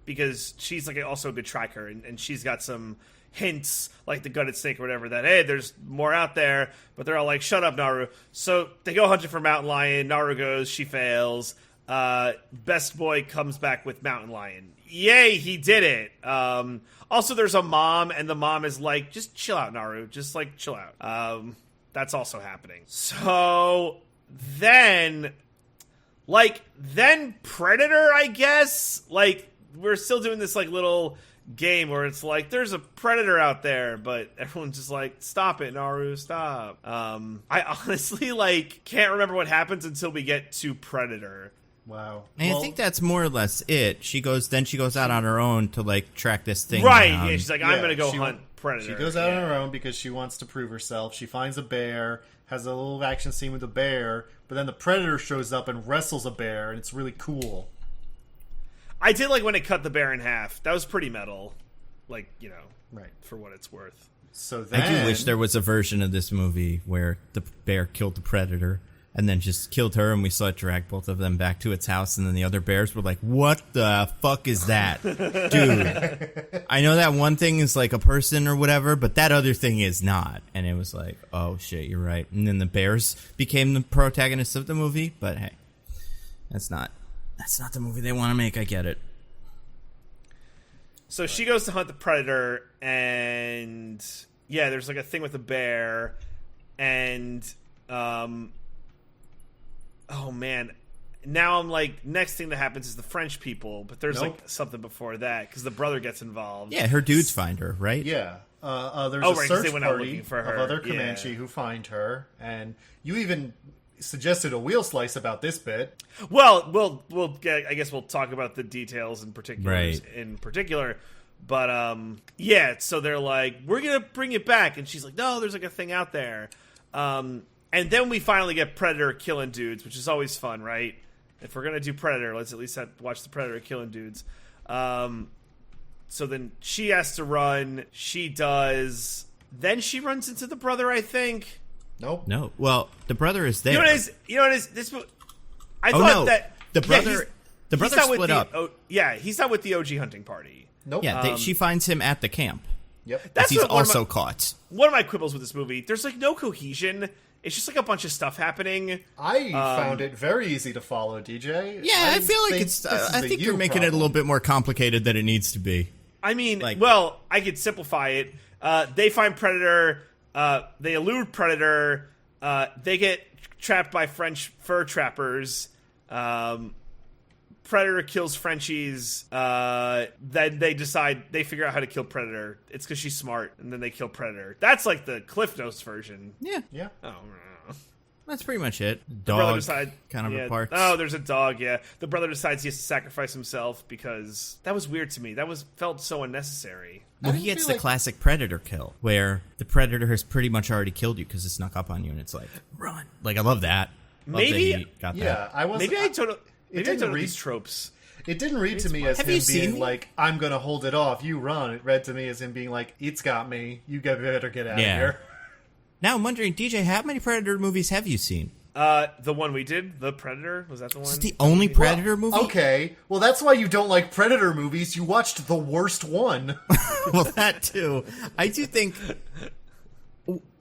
because she's like also a good tracker, and she's got some hints, like the gutted snake or whatever, that, hey, there's more out there, but they're all like, shut up, Naru. So they go hunting for mountain lion. Naru goes, she fails. Best boy comes back with mountain lion. Yay, he did it. Also, there's a mom, and the mom is like, just chill out, Naru. Just, like, chill out. That's also happening. So, then Predator, I guess? Like, we're still doing this, like, little game where it's like, there's a Predator out there, but everyone's just like, stop it, Naru, stop. I honestly, like, can't remember what happens until we get to Predator. Wow. And I think that's more or less it. She goes out on her own to like track this thing right, down. yeah, she's like, I'm gonna go hunt Predator. She goes out on her own because she wants to prove herself. She finds a bear, has a little action scene with the bear, but then the Predator shows up and wrestles a bear, and it's really cool. I did like when it cut the bear in half. That was pretty metal. Like, you know, right, for what it's worth. So then, I do wish there was a version of this movie where the bear killed the Predator and then just killed her, and we saw it drag both of them back to its house, and then the other bears were like, what the fuck is that? Dude, I know that one thing is like a person or whatever, but that other thing is not. And it was like, oh shit, you're right. And then the bears became the protagonists of the movie, but hey, that's not the movie they want to make. I get it. So she goes to hunt the Predator, and yeah, there's like a thing with the bear, and oh man, now I'm like, next thing that happens is the French people, but there's like something before that because the brother gets involved. Yeah, her dudes find her, right? Yeah. There's Oh, a right, 'cause search they went out party looking for her. of other Comanche who find her, and you even suggested a wheel slice about this bit. Well, we'll get, I guess we'll talk about the details in particular. Right. In particular, but yeah. So they're like, we're gonna bring it back, and she's like, no, there's like a thing out there. And then we finally get Predator killing dudes, which is always fun, right? If we're gonna do Predator, let's at least watch the Predator killing dudes. So then she has to run. She does. Then she runs into the brother, I think. Nope. No. Well, the brother is there. You know what it is? This. I thought no. that The brother. The brother he's not split up. Yeah, he's not with the OG hunting party. Nope. Yeah, she finds him at the camp. Yep. That's He's what one of also my- caught. One of my quibbles with this movie, there's like no cohesion. It's just like a bunch of stuff happening. I found it very easy to follow, DJ. Yeah, I feel like it's. I think you're making it a little bit more complicated than it needs to be. I mean, Like- well, I could simplify it. They find Predator. They elude Predator. They get trapped by French fur trappers. Predator kills Frenchies. Then they figure out how to kill Predator. It's because she's smart, and then they kill Predator. That's like the Cliff Notes version. Yeah, Yeah. Oh, that's pretty much it. brother Dog decide, kind of yeah. reparts. Oh, there's a dog. Yeah, the brother decides he has to sacrifice himself because that was weird to me. That felt so unnecessary. Well, I he gets feel the like- classic Predator kill, where the Predator has pretty much already killed you because it snuck up on you, and it's like, run. Like, I love that. Love Maybe- that he got Yeah, that. I was. Maybe I totally didn't read- these tropes. It didn't read to me as Have him you seen being it? like, "I'm gonna hold it off. You run." It read to me as him being like, "It's got me. You better get out Yeah. of here." Now, I'm wondering, DJ, how many Predator movies have you seen? The one we did, The Predator, was that the one? Is it the only Predator movie? Okay, well that's why you don't like Predator movies. You watched the worst one. Well, that too. I do think,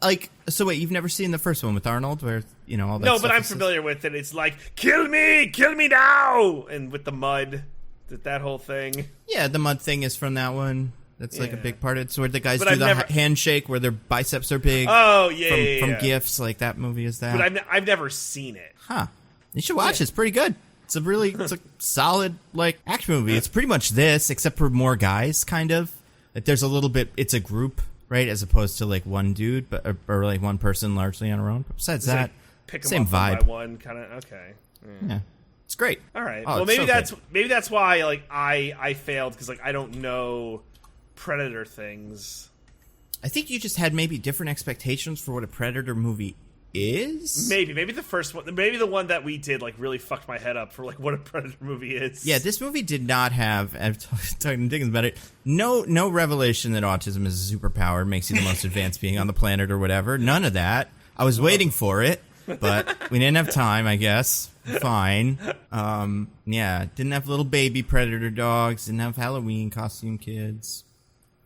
like, so wait, you've never seen the first one with Arnold, where all that. No, stuff but I'm is- familiar with it. It's like, kill me now, and with the mud, that whole thing. Yeah, the mud thing is from that one. That's like a Yeah. big part of it. So where the guys But do I've the never- handshake, where their biceps are big. Oh yeah, from yeah. gifts, like that movie is that. But I've never seen it. Huh. You should watch it. It's pretty good. It's a solid, like, action movie. It's pretty much this, except for more guys, kind of. Like there's a little bit. It's a group, right, as opposed to like one dude, but or like one person largely on her own. But besides that, pick 'em same up vibe. One by one, kind of. Okay. Yeah, it's great. All right. Oh, Well, it's maybe that's why like I failed because like I don't know Predator things. I think you just had maybe different expectations for what a Predator movie is. Maybe the first one, maybe the one that we did like really fucked my head up for like what a Predator movie is. Yeah, this movie did not have. I'm talking to Diggins about it. No revelation that autism is a superpower, makes you the most advanced being on the planet or whatever. None of that. I was waiting for it, but we didn't have time. I guess. Fine. Yeah, didn't have little baby Predator dogs. Didn't have Halloween costume kids.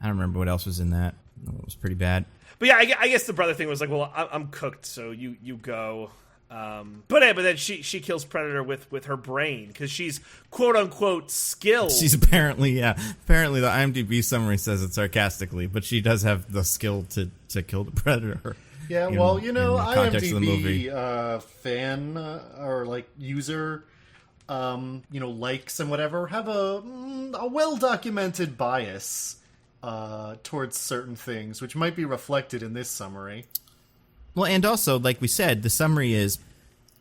I don't remember what else was in that. It was pretty bad. But yeah, I guess the brother thing was like, well, I'm cooked, so you go. But then she kills Predator with her brain because she's quote unquote skilled. She's apparently the IMDb summary says it sarcastically, but she does have the skill to kill the Predator. Yeah, in the context of the movie. IMDb fan or like user, likes and whatever have a well documented bias towards certain things, which might be reflected in this summary. Well, and also, like we said, the summary is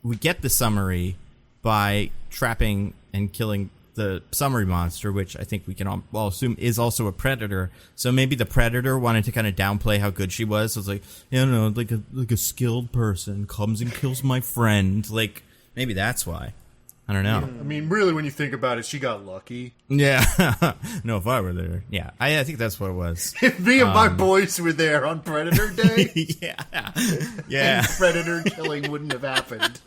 we get the summary by trapping and killing the summary monster, which I think we can all assume is also a predator. So maybe the predator wanted to kind of downplay how good she was. So it's like, like a skilled person comes and kills my friend. Like maybe that's why. I don't know. I mean, really, when you think about it, she got lucky. Yeah. No, if I were there. Yeah. I think that's what it was. If me and my boys were there on Predator Day, yeah. Yeah. Predator killing wouldn't have happened.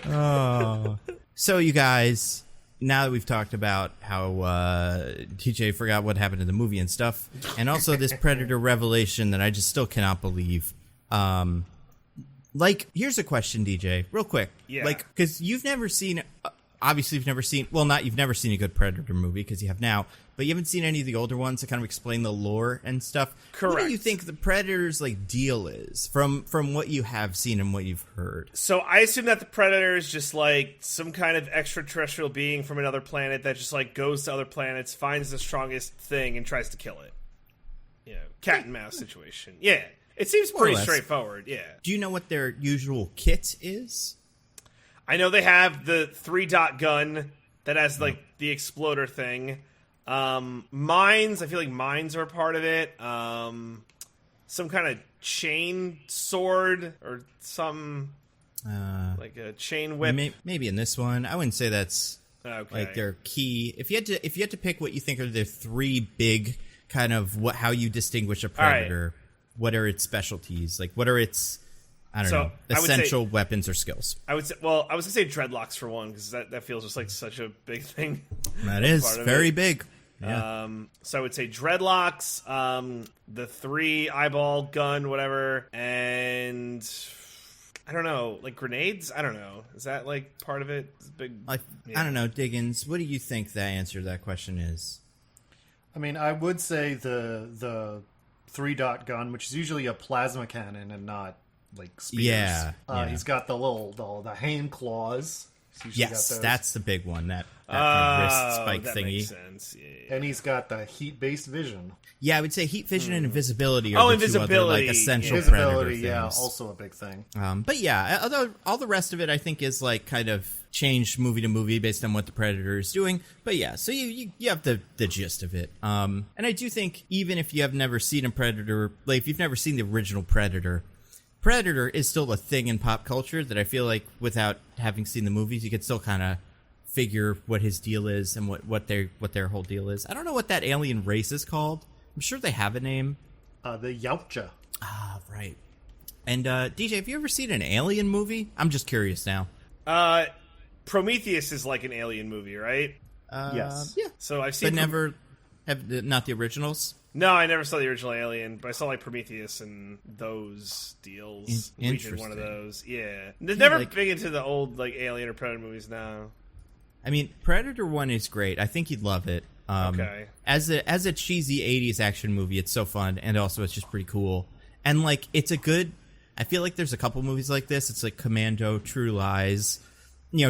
Oh. So, you guys, now that we've talked about how TJ forgot what happened in the movie and stuff, and also this Predator revelation that I just still cannot believe. Here's a question, DJ, real quick. Yeah. Because you've never seen, obviously you've never seen a good Predator movie, because you have now, but you haven't seen any of the older ones that kind of explain the lore and stuff. Correct. What do you think the Predator's, deal is, from what you have seen and what you've heard? So I assume that the Predator is just, some kind of extraterrestrial being from another planet that just, goes to other planets, finds the strongest thing, and tries to kill it. Cat and mouse situation. Yeah. It seems pretty straightforward, yeah. Do you know what their usual kit is? I know they have the 3-dot gun that has, the exploder thing. Mines, I feel like mines are a part of it. Some kind of chain sword or some, like a chain whip. Maybe in this one. I wouldn't say that's, their key. If you had to pick what you think are the three big kind of how you distinguish a Predator, what are its specialties? What are its, essential weapons or skills? I was going to say dreadlocks for one, because that feels just such a big thing. That is very big. Yeah. So I would say dreadlocks, the 3 eyeball gun, whatever, and I don't know, grenades? I don't know. Is that part of it? It's big. I don't know, Diggins. What do you think the answer to that question is? I mean, I would say the 3-dot gun, which is usually a plasma cannon and not spears. Yeah. He's got the hand claws. Yes, that's the big one. That kind of wrist spike that thingy. Makes sense. Yeah. And he's got the heat-based vision. Yeah, I would say heat vision and invisibility are the invisibility. two other essential Invisibility, Predator things. yeah, also a big thing. But yeah, although all the rest of it I think is kind of changed movie to movie based on what the Predator is doing. But yeah, so you have the gist of it. And I do think even if you have never seen a Predator, if you've never seen the original Predator is still a thing in pop culture that I feel like without having seen the movies, you could still kind of figure what his deal is and what their whole deal is. I don't know what that alien race is called. I'm sure they have a name. The Yautja. Ah, right. And DJ, have you ever seen an alien movie? I'm just curious now. Prometheus is an alien movie, right? Yes. Yeah. So I've seen, but never have not the originals. No, I never saw the original Alien, but I saw Prometheus and those deals. We did one of those. Yeah. They're never big into the old Alien or Predator movies now. I mean, Predator 1 is great. I think you'd love it. Okay. As a cheesy 80s action movie, it's so fun, and also it's just pretty cool. And it's a good, I feel like there's a couple movies like this. It's Commando, True Lies,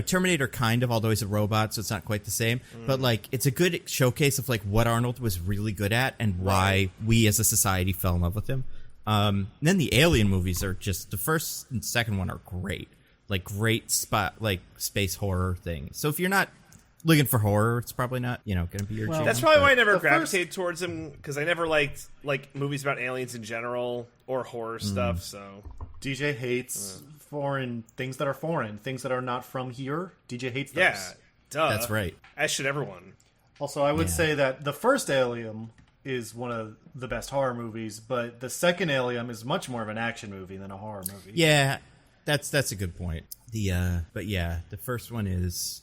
Terminator kind of, although he's a robot, so it's not quite the same. But like, it's a good showcase of like what Arnold was really good at and why we as a society fell in love with him. And then the Alien movies are just, the first and second one are great, like great spot, like space horror thing. So if you're not looking for horror, it's probably not, going to be your jam. That's probably why I never gravitated towards them, because I never liked like movies about aliens in general or horror stuff. So DJ hates foreign things that are foreign, things that are not from here. DJ hates those. yeah, duh. That's right. As should everyone. Also, I would say that the first Alien is one of the best horror movies, but the second Alien is much more of an action movie than a horror movie. Yeah, that's a good point. But yeah, the first one is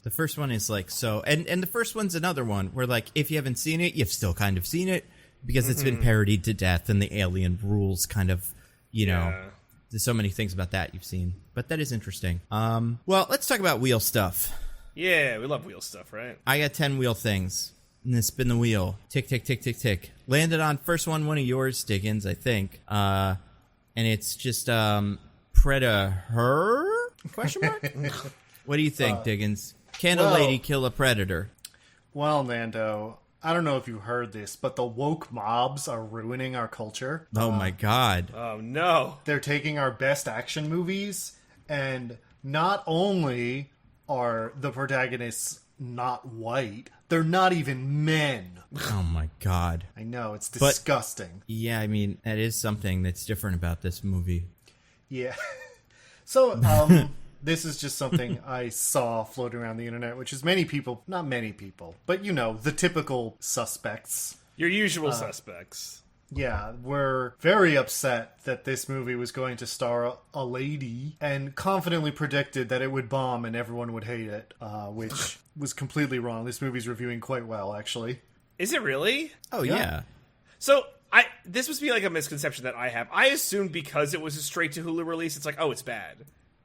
like, so, and the first one's another one where like, if you haven't seen it, you've still kind of seen it because it's been parodied to death, and the alien rules kind of, there's so many things about that you've seen, but that is interesting. Well, let's talk about wheel stuff. Yeah, we love wheel stuff, right? I got 10 wheel things. And then spin the wheel. Tick, tick, tick, tick, tick. Landed on first one of yours, Diggins, I think. And it's just Predator? Question mark? What do you think, Diggins? Can a lady kill a predator? Well, Nando, I don't know if you heard this, but the woke mobs are ruining our culture. Oh my god. Oh no. They're taking our best action movies, and not only are the protagonists not white, they're not even men. Oh my god. I know, it's disgusting. Yeah, I mean, that is something that's different about this movie. Yeah. So, this is just something I saw floating around the internet, which is many people, not many people, but the typical suspects. Your usual suspects. Yeah, were very upset that this movie was going to star a lady, and confidently predicted that it would bomb and everyone would hate it, which was completely wrong. This movie's reviewing quite well, actually. Is it really? Oh, yeah. So, this must be like a misconception that I have. I assumed because it was a straight-to-Hulu release, it's like, oh, it's bad.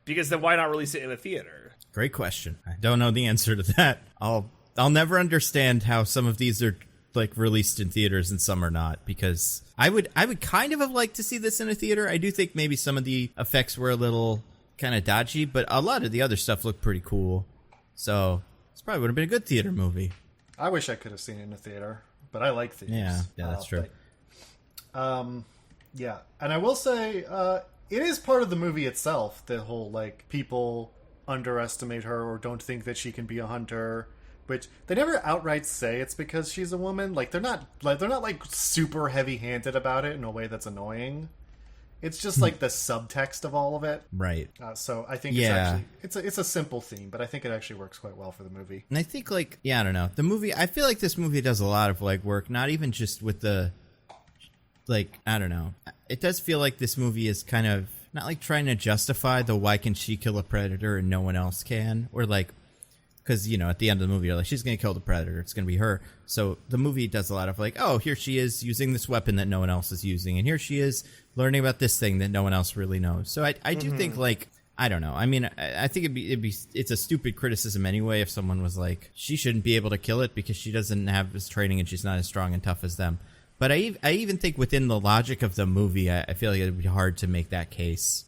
Because then why not release it in a theater? Great question. I don't know the answer to that. I'll never understand how some of these are like released in theaters and some are not, because I would kind of have liked to see this in a theater. I do think maybe some of the effects were a little kind of dodgy, but a lot of the other stuff looked pretty cool. So this probably would have been a good theater movie. I wish I could have seen it in a theater, but I like theaters. Yeah, that's true. Yeah, and I will say, it is part of the movie itself, the whole, like, people underestimate her or don't think that she can be a hunter, which they never outright say it's because she's a woman. Like, they're not super heavy-handed about it in a way that's annoying. It's just like the subtext of all of it. Right. So I think it's a simple theme, but I think it actually works quite well for the movie. And I think, like, I don't know. The movie, I feel like this movie does a lot of, like, work, not even just with the, like, I don't know. It does feel like this movie is kind of not like trying to justify the why can she kill a predator and no one else can, or like, because at the end of the movie you're like, she's gonna kill the predator, it's gonna be her. So the movie does a lot of like, oh, here she is using this weapon that no one else is using, and here she is learning about this thing that no one else really knows. So I do think, like, I don't know. I mean, I think it's a stupid criticism anyway if someone was like, she shouldn't be able to kill it because she doesn't have this training and she's not as strong and tough as them. But I even think within the logic of the movie, I feel like it would be hard to make that case.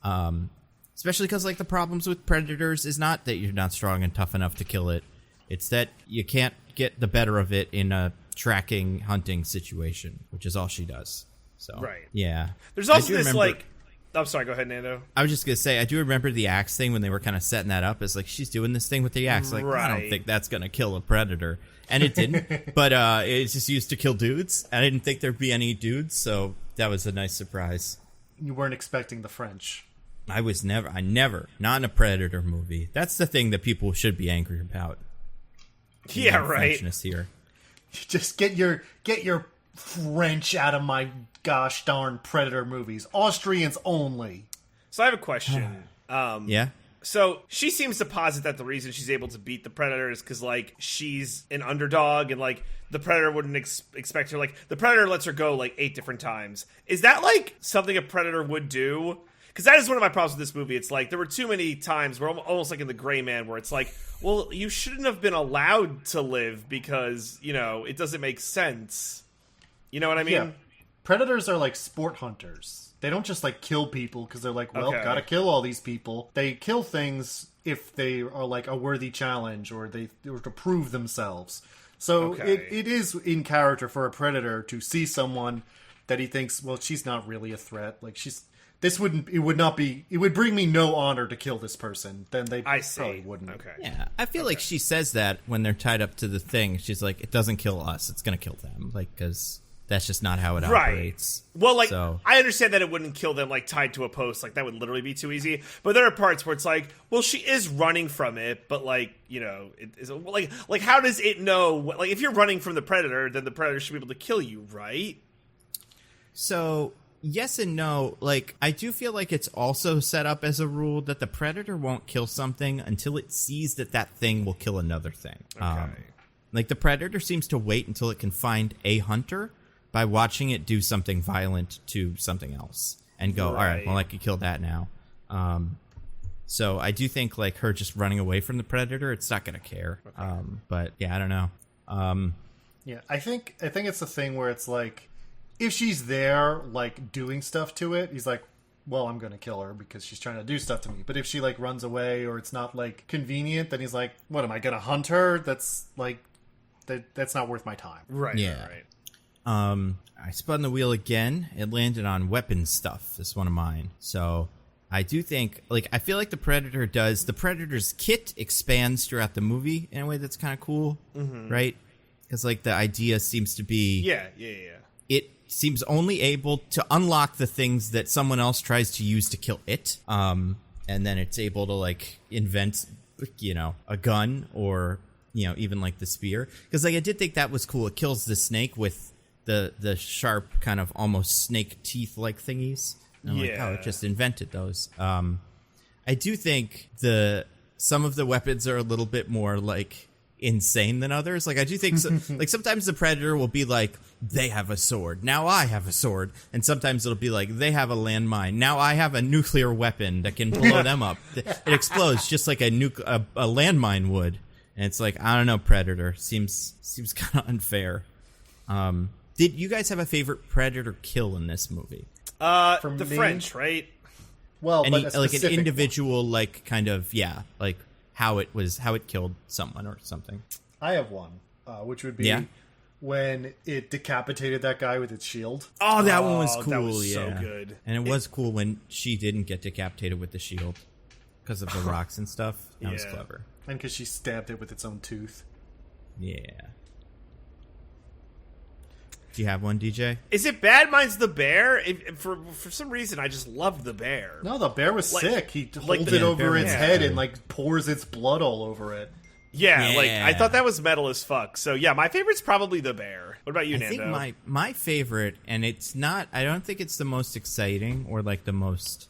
Especially because, like, the problems with predators is not that you're not strong and tough enough to kill it. It's that you can't get the better of it in a tracking, hunting situation, which is all she does. So, right. Yeah. There's also this, like... I'm sorry, go ahead, Nando. I was just going to say, I do remember the axe thing when they were kind of setting that up. It's like, she's doing this thing with the axe. Like, I don't think that's going to kill a predator. And it didn't, but it's just used to kill dudes. I didn't think there'd be any dudes, so that was a nice surprise. You weren't expecting the French. I never, not in a Predator movie. That's the thing that people should be angry about. Yeah, right. Frenchness here. Just get your French out of my gosh darn Predator movies. Austrians only. So I have a question. Yeah? So she seems to posit that the reason she's able to beat the Predator is because, like, she's an underdog and, like, the Predator wouldn't expect her. Like, the Predator lets her go, like, 8 different times. Is that, like, something a Predator would do? Because that is one of my problems with this movie. It's like, there were too many times where, almost like in The Gray Man, where it's like, well, you shouldn't have been allowed to live because, it doesn't make sense. You know what I mean? predators are like sport hunters. They don't just like kill people because they're like, well, Okay. gotta kill all these people. They kill things if they are like a worthy challenge or to prove themselves. So Okay. it is in character for a predator to see someone that he thinks, well, she's not really a threat. Like it would bring me no honor to kill this person. Then they I see. probably wouldn't. Okay. Yeah, I feel like she says that when they're tied up to the thing. She's like, it doesn't kill us, it's gonna kill them. Like, because that's just not how it operates. Well, like, So- I understand that it wouldn't kill them, like, tied to a post. Like, that would literally be too easy. But there are parts where it's like, well, she is running from it, but, like, you know, it is like, how does it know? Like, if you're running from the predator, then the predator should be able to kill you, right? So, yes and no. Like, I do feel like it's also set up as a rule that the predator won't kill something until it sees that thing will kill another thing. Okay. Like, the predator seems to wait until it can find a hunter by watching it do something violent to something else and go, all right, well, I can kill that now. So I do think, like, her just running away from the predator, it's not going to care. Okay. But, yeah, I don't know. Yeah, I think it's the thing where it's like, if she's there, like, doing stuff to it, he's like, well, I'm going to kill her because she's trying to do stuff to me. But if she, like, runs away or it's not, like, convenient, then he's like, what, am I going to hunt her? That's, like, that's not worth my time. Right. Yeah. Right. I spun the wheel again. It landed on weapon stuff. This is one of mine. So I do think, like, I feel like the Predator's kit expands throughout the movie in a way that's kind of cool, right? Because, like, the idea seems to be... Yeah. It seems only able to unlock the things that someone else tries to use to kill it. And then it's able to, like, invent, you know, a gun or, you know, even, like, the spear. Because, like, I did think that was cool. It kills the snake with the sharp kind of almost snake teeth-like thingies. And I'm like, oh, it just invented those. I do think some of the weapons are a little bit more, like, insane than others. Like, I do think like sometimes the predator will be like, they have a sword, now I have a sword, and sometimes it'll be like, they have a landmine, now I have a nuclear weapon that can blow them up. It explodes just like a landmine would, and it's like, I don't know, predator seems kind of unfair. Did you guys have a favorite predator kill in this movie? The French, right? Well, Any, but a like an specific individual, like, kind of, yeah, like how it killed someone or something. I have one, which would be when it decapitated that guy with its shield. Oh, that one was cool. That was yeah. so good. And it was cool when she didn't get decapitated with the shield because of the rocks and stuff. That was clever. And because she stabbed it with its own tooth. Yeah. Do you have one, DJ? Is it bad? Mine's the bear. For some reason, I just loved the bear. No, the bear was sick. He holds the it over bear its was head cool. and, like, pours its blood all over it. Yeah, like, Yeah. I thought that was metal as fuck. So, yeah, my favorite's probably the bear. What about you, I Nando? think my favorite, and it's not, I don't think it's the most exciting or, like, the most,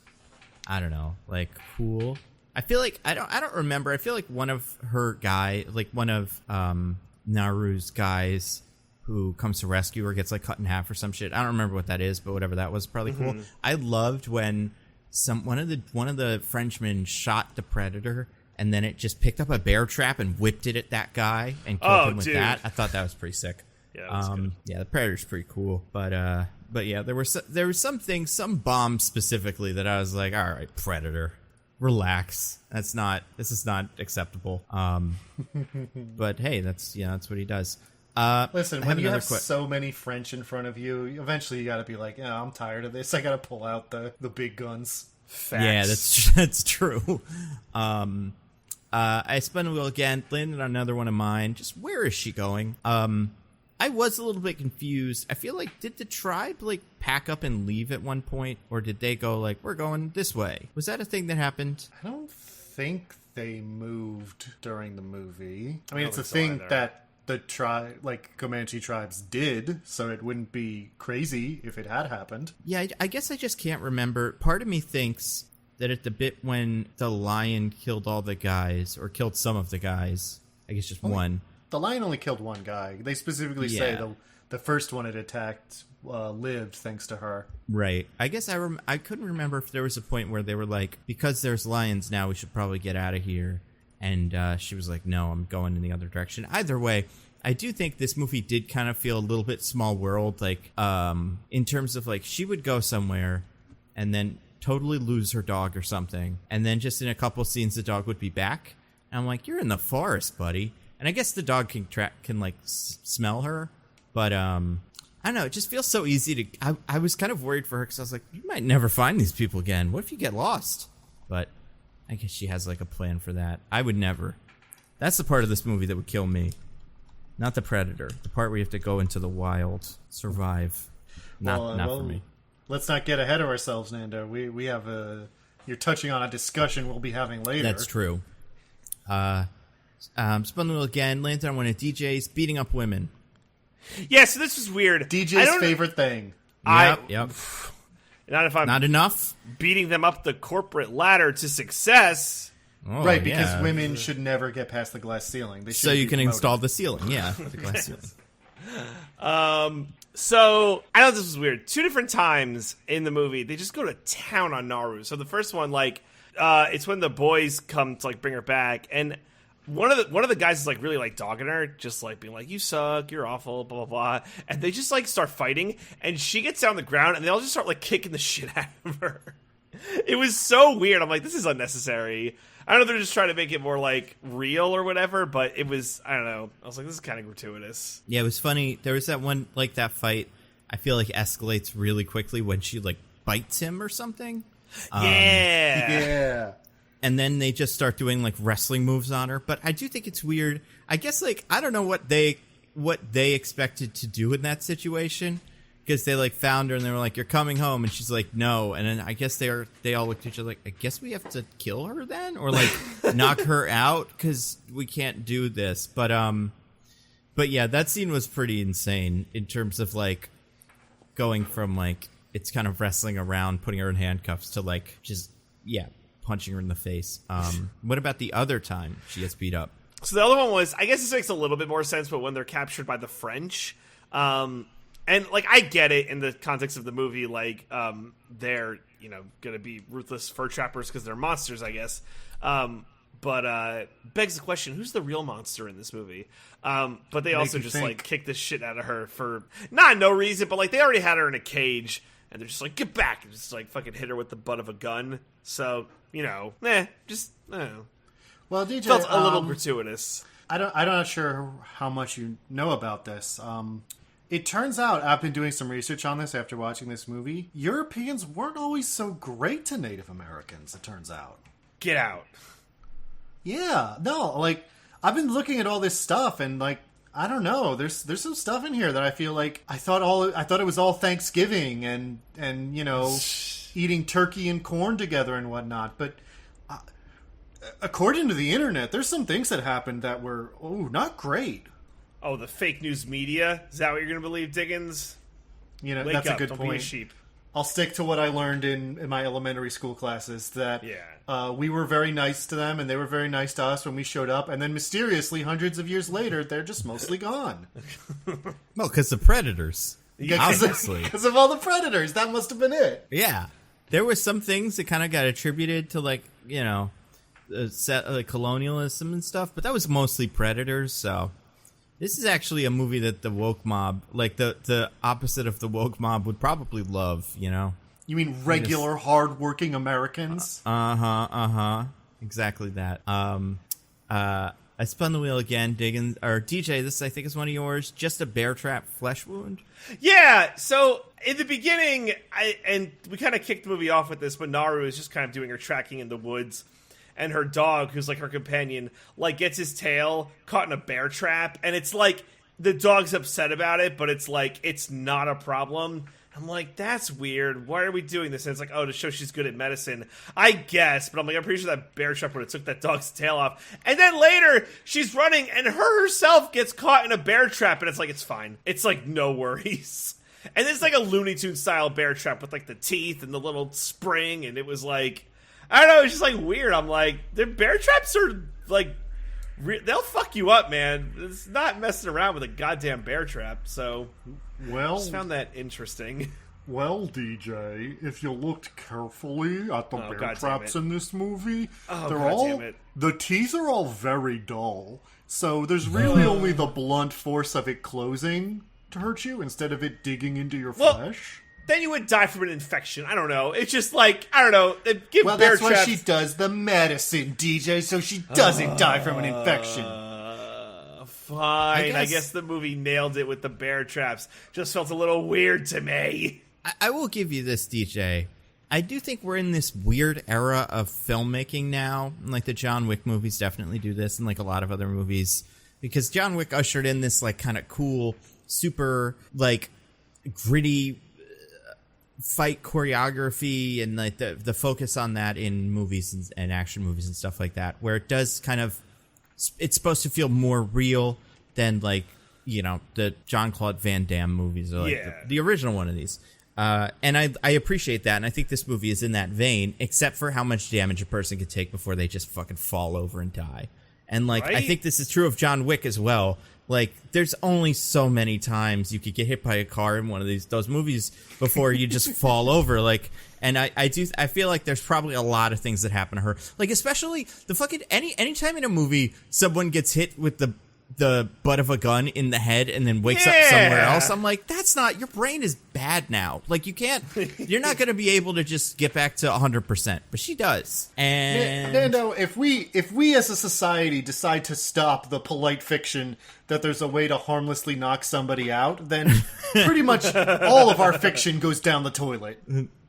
I don't know, like, cool. I feel like, I don't remember. I feel like one of Naru's guys who comes to rescue her gets, like, cut in half or some shit. I don't remember what that is, but whatever that was, probably cool. I loved when one of the Frenchmen shot the predator, and then it just picked up a bear trap and whipped it at that guy and killed him with that. I thought that was pretty sick. Yeah, that was good. Yeah, the predator's pretty cool, but yeah, there was some things, some bombs specifically that I was like, all right, predator, relax. This is not acceptable. But hey, that's what he does. Listen, when you have so many French in front of you, eventually you gotta be like, yeah, I'm tired of this. I gotta pull out the big guns. Facts. Yeah, that's true. I spun the wheel again, landed on another one of mine. Just where is she going? I was a little bit confused. I feel like, did the tribe, like, pack up and leave at one point? Or did they go, like, we're going this way? Was that a thing that happened? I don't think they moved during the movie. I mean, it's a so thing either. that the Comanche tribes did, so it wouldn't be crazy if it had happened. Yeah, I guess I just can't remember. Part of me thinks that at the bit when the lion killed all the guys, or killed some of the guys, I guess just one. The lion only killed one guy. They specifically say Yeah. the first one it attacked lived thanks to her. Right. I guess I couldn't remember if there was a point where they were like, because there's lions now, we should probably get out of here. And she was like, no, I'm going in the other direction. Either way, I do think this movie did kind of feel a little bit small world, like in terms of like she would go somewhere and then totally lose her dog or something, and then just in a couple scenes the dog would be back. And I'm like, you're in the forest, buddy. And I guess the dog can like smell her, but I don't know. It just feels so easy to. I was kind of worried for her because I was like, you might never find these people again. What if you get lost? But I guess she has like a plan for that. I would never. That's the part of this movie that would kill me. Not the predator. The part where you have to go into the wild, survive. Not for me. Let's not get ahead of ourselves, Nando. We have you're touching on a discussion we'll be having later. That's true. Spun the wheel again. Lands on one of DJ's beating up women. Yeah, so this was weird. DJ's favorite thing. Yep. Not enough. Beating them up the corporate ladder to success. Oh, right, because women should never get past the glass ceiling. So you can install the ceiling, the glass ceiling. So I know this was weird. 2 different times in the movie, they just go to town on Naru. So the first one, like, it's when the boys come to like bring her back, and one of the guys is like really like dogging her, just like being like, "You suck, you're awful," blah blah blah, and they just like start fighting, and she gets down on the ground, and they all just start like kicking the shit out of her. It was so weird. I'm like, this is unnecessary. I don't know if they're just trying to make it more, like, real or whatever, but it was, I don't know. I was like, this is kind of gratuitous. Yeah, it was funny. There was that one, like, that fight, I feel like escalates really quickly when she, like, bites him or something. Yeah. And then they just start doing, like, wrestling moves on her. But I do think it's weird. I guess, like, I don't know what they expected to do in that situation. Because they like found her and they were like, "You're coming home," and she's like, "No." And then I guess they all looked at each other like, "I guess we have to kill her then, or like knock her out because we can't do this." But yeah, that scene was pretty insane in terms of like going from like it's kind of wrestling around, putting her in handcuffs to like just punching her in the face. What about the other time she gets beat up? So the other one was, I guess this makes a little bit more sense, but when they're captured by the French. And, like, I get it in the context of the movie, like, they're, going to be ruthless fur trappers because they're monsters, I guess. But begs the question, who's the real monster in this movie? But they also just, like, kick the shit out of her for not no reason, but, like, they already had her in a cage, and they're just like, get back, and just, like, fucking hit her with the butt of a gun. So, I don't know. Well, DJ... Felt a little gratuitous. I'm not sure how much you know about this. It turns out, I've been doing some research on this after watching this movie, Europeans weren't always so great to Native Americans, it turns out. Get out. Yeah, no, like, I've been looking at all this stuff, and, like, I don't know, there's some stuff in here that I feel like, I thought it was all Thanksgiving, and eating turkey and corn together and whatnot, but according to the internet, there's some things that happened that were, not great. Oh, the fake news media? Is that what you're going to believe, Diggins? Wake up, that's a good don't point. Be a sheep. I'll stick to what I learned in my elementary school classes, that we were very nice to them, and they were very nice to us when we showed up, and then mysteriously, hundreds of years later, they're just mostly gone. Well, because the predators. Obviously. Because of all the predators. That must have been it. Yeah. There were some things that kind of got attributed to, like, colonialism and stuff, but that was mostly predators, so... This is actually a movie that the woke mob, like the opposite of the woke mob, would probably love, You mean regular, hardworking Americans? Exactly that. I spun the wheel again, Diggins, or DJ, this I think is one of yours. Just a bear trap flesh wound? Yeah, so in the beginning, and we kind of kicked the movie off with this, but Naru is just kind of doing her tracking in the woods. And her dog, who's like her companion, like gets his tail caught in a bear trap. And it's like the dog's upset about it, but it's like it's not a problem. I'm like, that's weird. Why are we doing this? And it's like, to show she's good at medicine. I guess. But I'm like, I'm pretty sure that bear trap would have took that dog's tail off. And then later, she's running and her herself gets caught in a bear trap. And it's like, it's fine. It's like, no worries. And it's like a Looney Tunes style bear trap with like the teeth and the little spring. And it was like... I don't know, it's just, like, weird. I'm like, the bear traps are, like, they'll fuck you up, man. It's not messing around with a goddamn bear trap, so... Well... I just found that interesting. Well, DJ, if you looked carefully at the bear God traps damn it. in this movie, Damn it. the teeth are all very dull. So there's really only the blunt force of it closing to hurt you instead of it digging into your flesh. Then you would die from an infection. I don't know. It's just like, I don't know. Give Well, bear that's why traps. she does the medicine, DJ, so she doesn't die from an infection. Fine. I guess the movie nailed it with the bear traps. Just felt a little weird to me. I will give you this, DJ. I do think we're in this weird era of filmmaking now. Like the John Wick movies definitely do this, and like a lot of other movies. Because John Wick ushered in this like kind of cool, super like gritty fight choreography and like the focus on that in movies and action movies and stuff like that, where it does kind of, it's supposed to feel more real than like, you know, the Jean-Claude Van Damme movies or like the original one of these. And I appreciate that, and I think this movie is in that vein, except for how much damage a person could take before they just fucking fall over and die. And like, I think this is true of John Wick as well. Like, there's only so many times you could get hit by a car in one of those movies before you just fall over. Like, and I feel like there's probably a lot of things that happen to her. Like, especially the fucking anytime in a movie someone gets hit with the butt of a gun in the head and then wakes up somewhere else, I'm like, that's not, your brain is bad now. Like, you're not going to be able to just get back to 100%, but she does. And Nando, if we as a society decide to stop the polite fiction that there's a way to harmlessly knock somebody out, then pretty much all of our fiction goes down the toilet.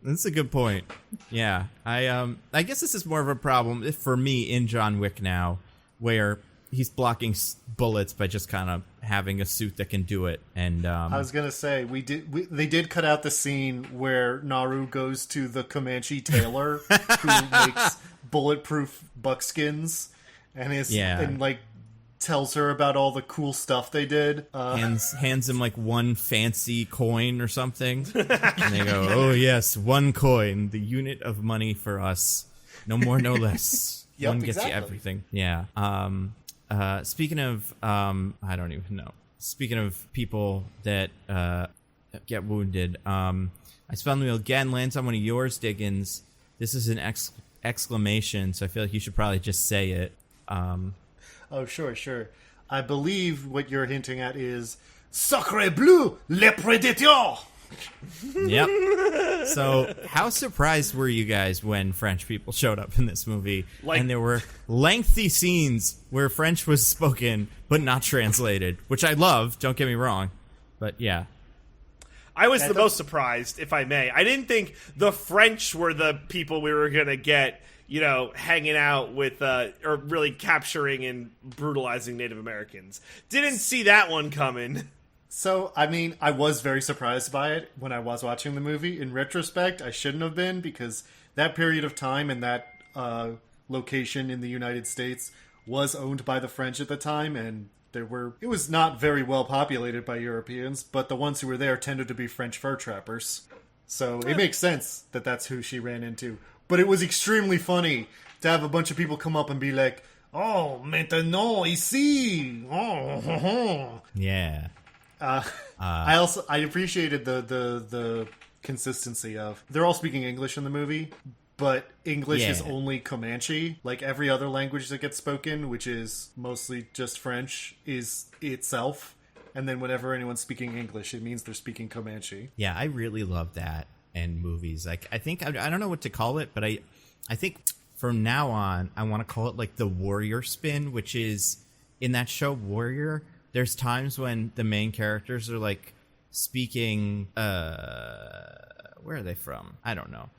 that's a good point. Yeah. I guess this is more of a problem for me in John Wick now, where he's blocking bullets by just kind of having a suit that can do it. And I was gonna say they did cut out the scene where Naru goes to the Comanche tailor who makes bulletproof buckskins and like tells her about all the cool stuff they did. Hands him like one fancy coin or something, and they go, "Oh yes, one coin, the unit of money for us, no more, no less." Yep, one gets exactly. you everything. Yeah. Speaking of, I don't even know. Speaking of people that get wounded, I spun the wheel again, lands on one of yours, Diggins. This is an exclamation, so I feel like you should probably just say it. Oh, sure. I believe what you're hinting at is Sacre bleu, le prédateur! Yep. So, how surprised were you guys when French people showed up in this movie? And there were lengthy scenes where French was spoken but not translated, which I love, don't get me wrong. But yeah. I was the most surprised, if I may. I didn't think the French were the people we were going to get, you know, hanging out with, or really capturing and brutalizing Native Americans. Didn't see that one coming. So, I mean, I was very surprised by it when I was watching the movie. In retrospect, I shouldn't have been, because that period of time and that location in the United States was owned by the French at the time, and it was not very well populated by Europeans, but the ones who were there tended to be French fur trappers. So it makes sense that that's who she ran into. But it was extremely funny to have a bunch of people come up and be like, "Oh, maintenant, ici! Oh, Yeah. I appreciated the consistency of, they're all speaking English in the movie, but English is only Comanche. Like every other language that gets spoken, which is mostly just French, is itself. And then whenever anyone's speaking English, it means they're speaking Comanche. Yeah, I really love that in movies. Like, I think, I don't know what to call it, but I think from now on, I want to call it like the warrior spin, which is in that show Warrior. There's times when the main characters are like speaking, where are they from? I don't know.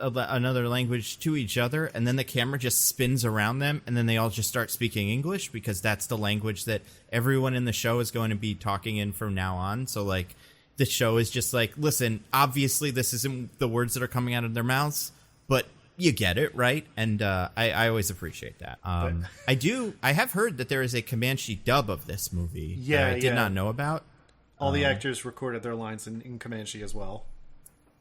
Another language to each other, and then the camera just spins around them, and then they all just start speaking English because that's the language that everyone in the show is going to be talking in from now on. So like the show is just like, listen, obviously this isn't the words that are coming out of their mouths, but you get it, right? And I always appreciate that. I have heard that there is a Comanche dub of this movie that I did not know about. All the actors recorded their lines in Comanche as well.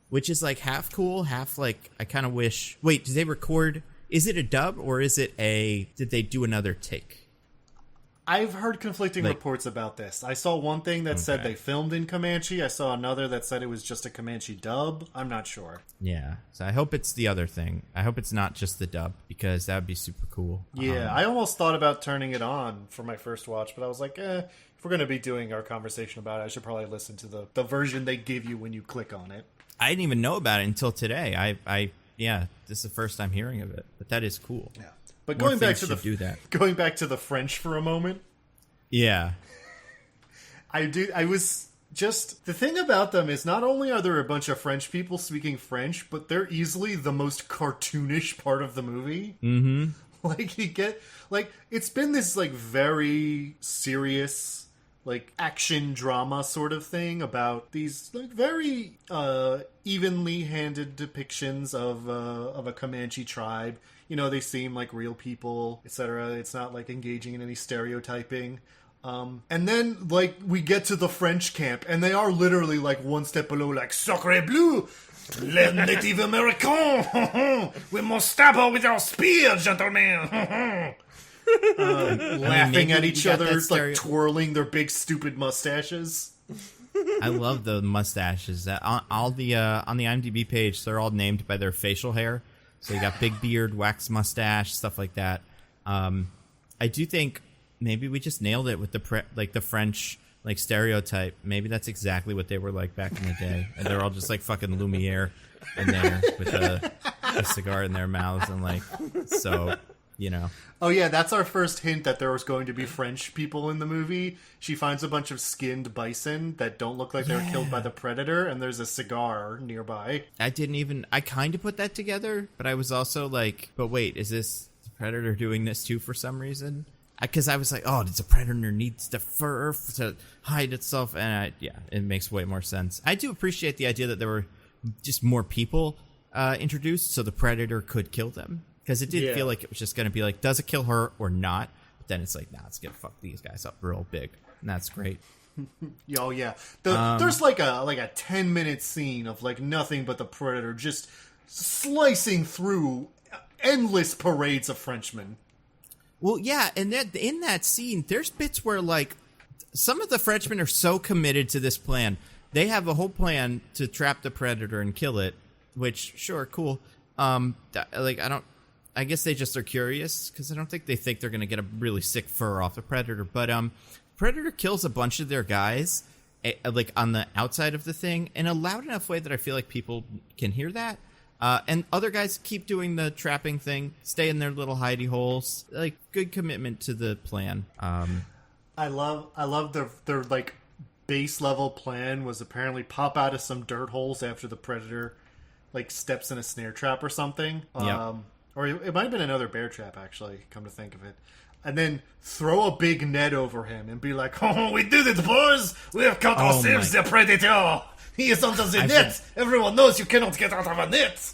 Which is like half cool, half like, I kind of wish... Wait, did they record... Is it a dub or is it did they do another take? I've heard conflicting reports about this. I saw one thing that said they filmed in Comanche. I saw another that said it was just a Comanche dub. I'm not sure. Yeah. So I hope it's the other thing. I hope it's not just the dub, because that would be super cool. Yeah, I almost thought about turning it on for my first watch, but I was like, if we're going to be doing our conversation about it, I should probably listen to the version they give you when you click on it. I didn't even know about it until today. Yeah, this is the first time hearing of it, but that is cool. Yeah. But More going back things to should do that. going back to the French for a moment. Yeah. I was just, the thing about them is not only are there a bunch of French people speaking French, but they're easily the most cartoonish part of the movie. Mm-hmm. Like, you get, like, it's been this, like, very serious, like, action drama sort of thing about these, like, very evenly handed depictions of a Comanche tribe. You know, they seem like real people, etc. It's not, like, engaging in any stereotyping. And then, like, we get to the French camp, and they are literally, like, one step below, like, Sacre Bleu! Les Native Americans! We must stab her with our spear, gentlemen! Laughing at each other, like, twirling their big, stupid mustaches. I love the mustaches. On the IMDb page, they're all named by their facial hair. So you got big beard, wax mustache, stuff like that. I do think maybe we just nailed it with the French like stereotype. Maybe that's exactly what they were like back in the day, and they're all just like fucking Lumiere in there with a cigar in their mouths, and like, so, you know. Oh yeah, that's our first hint that there was going to be French people in the movie. She finds a bunch of skinned bison that don't look like they were killed by the predator, and there's a cigar nearby. I kind of put that together, but I was also like, but wait, is this the predator doing this too for some reason? Because I was like, oh, does a predator needs the fur to hide itself? And it makes way more sense. I do appreciate the idea that there were just more people introduced so the predator could kill them. Because it did feel like it was just going to be like, does it kill her or not? But then it's like, nah, it's going to fuck these guys up real big. And that's great. Oh, yeah. There's like a 10-minute scene of like nothing but the predator just slicing through endless parades of Frenchmen. Well, yeah, and in that scene, there's bits where, like, some of the Frenchmen are so committed to this plan. They have a whole plan to trap the predator and kill it, which, sure, cool. I guess they just are curious, because I don't think they think they're going to get a really sick fur off the predator. But predator kills a bunch of their guys, like, on the outside of the thing, in a loud enough way that I feel like people can hear that. And other guys keep doing the trapping thing, stay in their little hidey holes. Like, good commitment to the plan. I love their like base level plan was apparently pop out of some dirt holes after the predator like steps in a snare trap or something. Yep. Or it might have been another bear trap, actually, come to think of it. And then throw a big net over him and be like, oh, we did it, boys! We have caught ourselves the predator! He is under the net! Everyone knows you cannot get out of a net!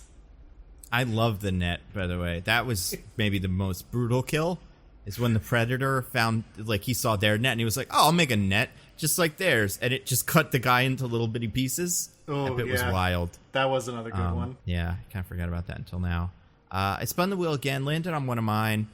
I love the net, by the way. That was maybe the most brutal kill, is when the predator found, like, he saw their net and he was like, oh, I'll make a net just like theirs. And it just cut the guy into little bitty pieces. Oh, that bit was wild. That was another good one. Yeah, I kind of forgot about that until now. I spun the wheel again, landed on one of mine.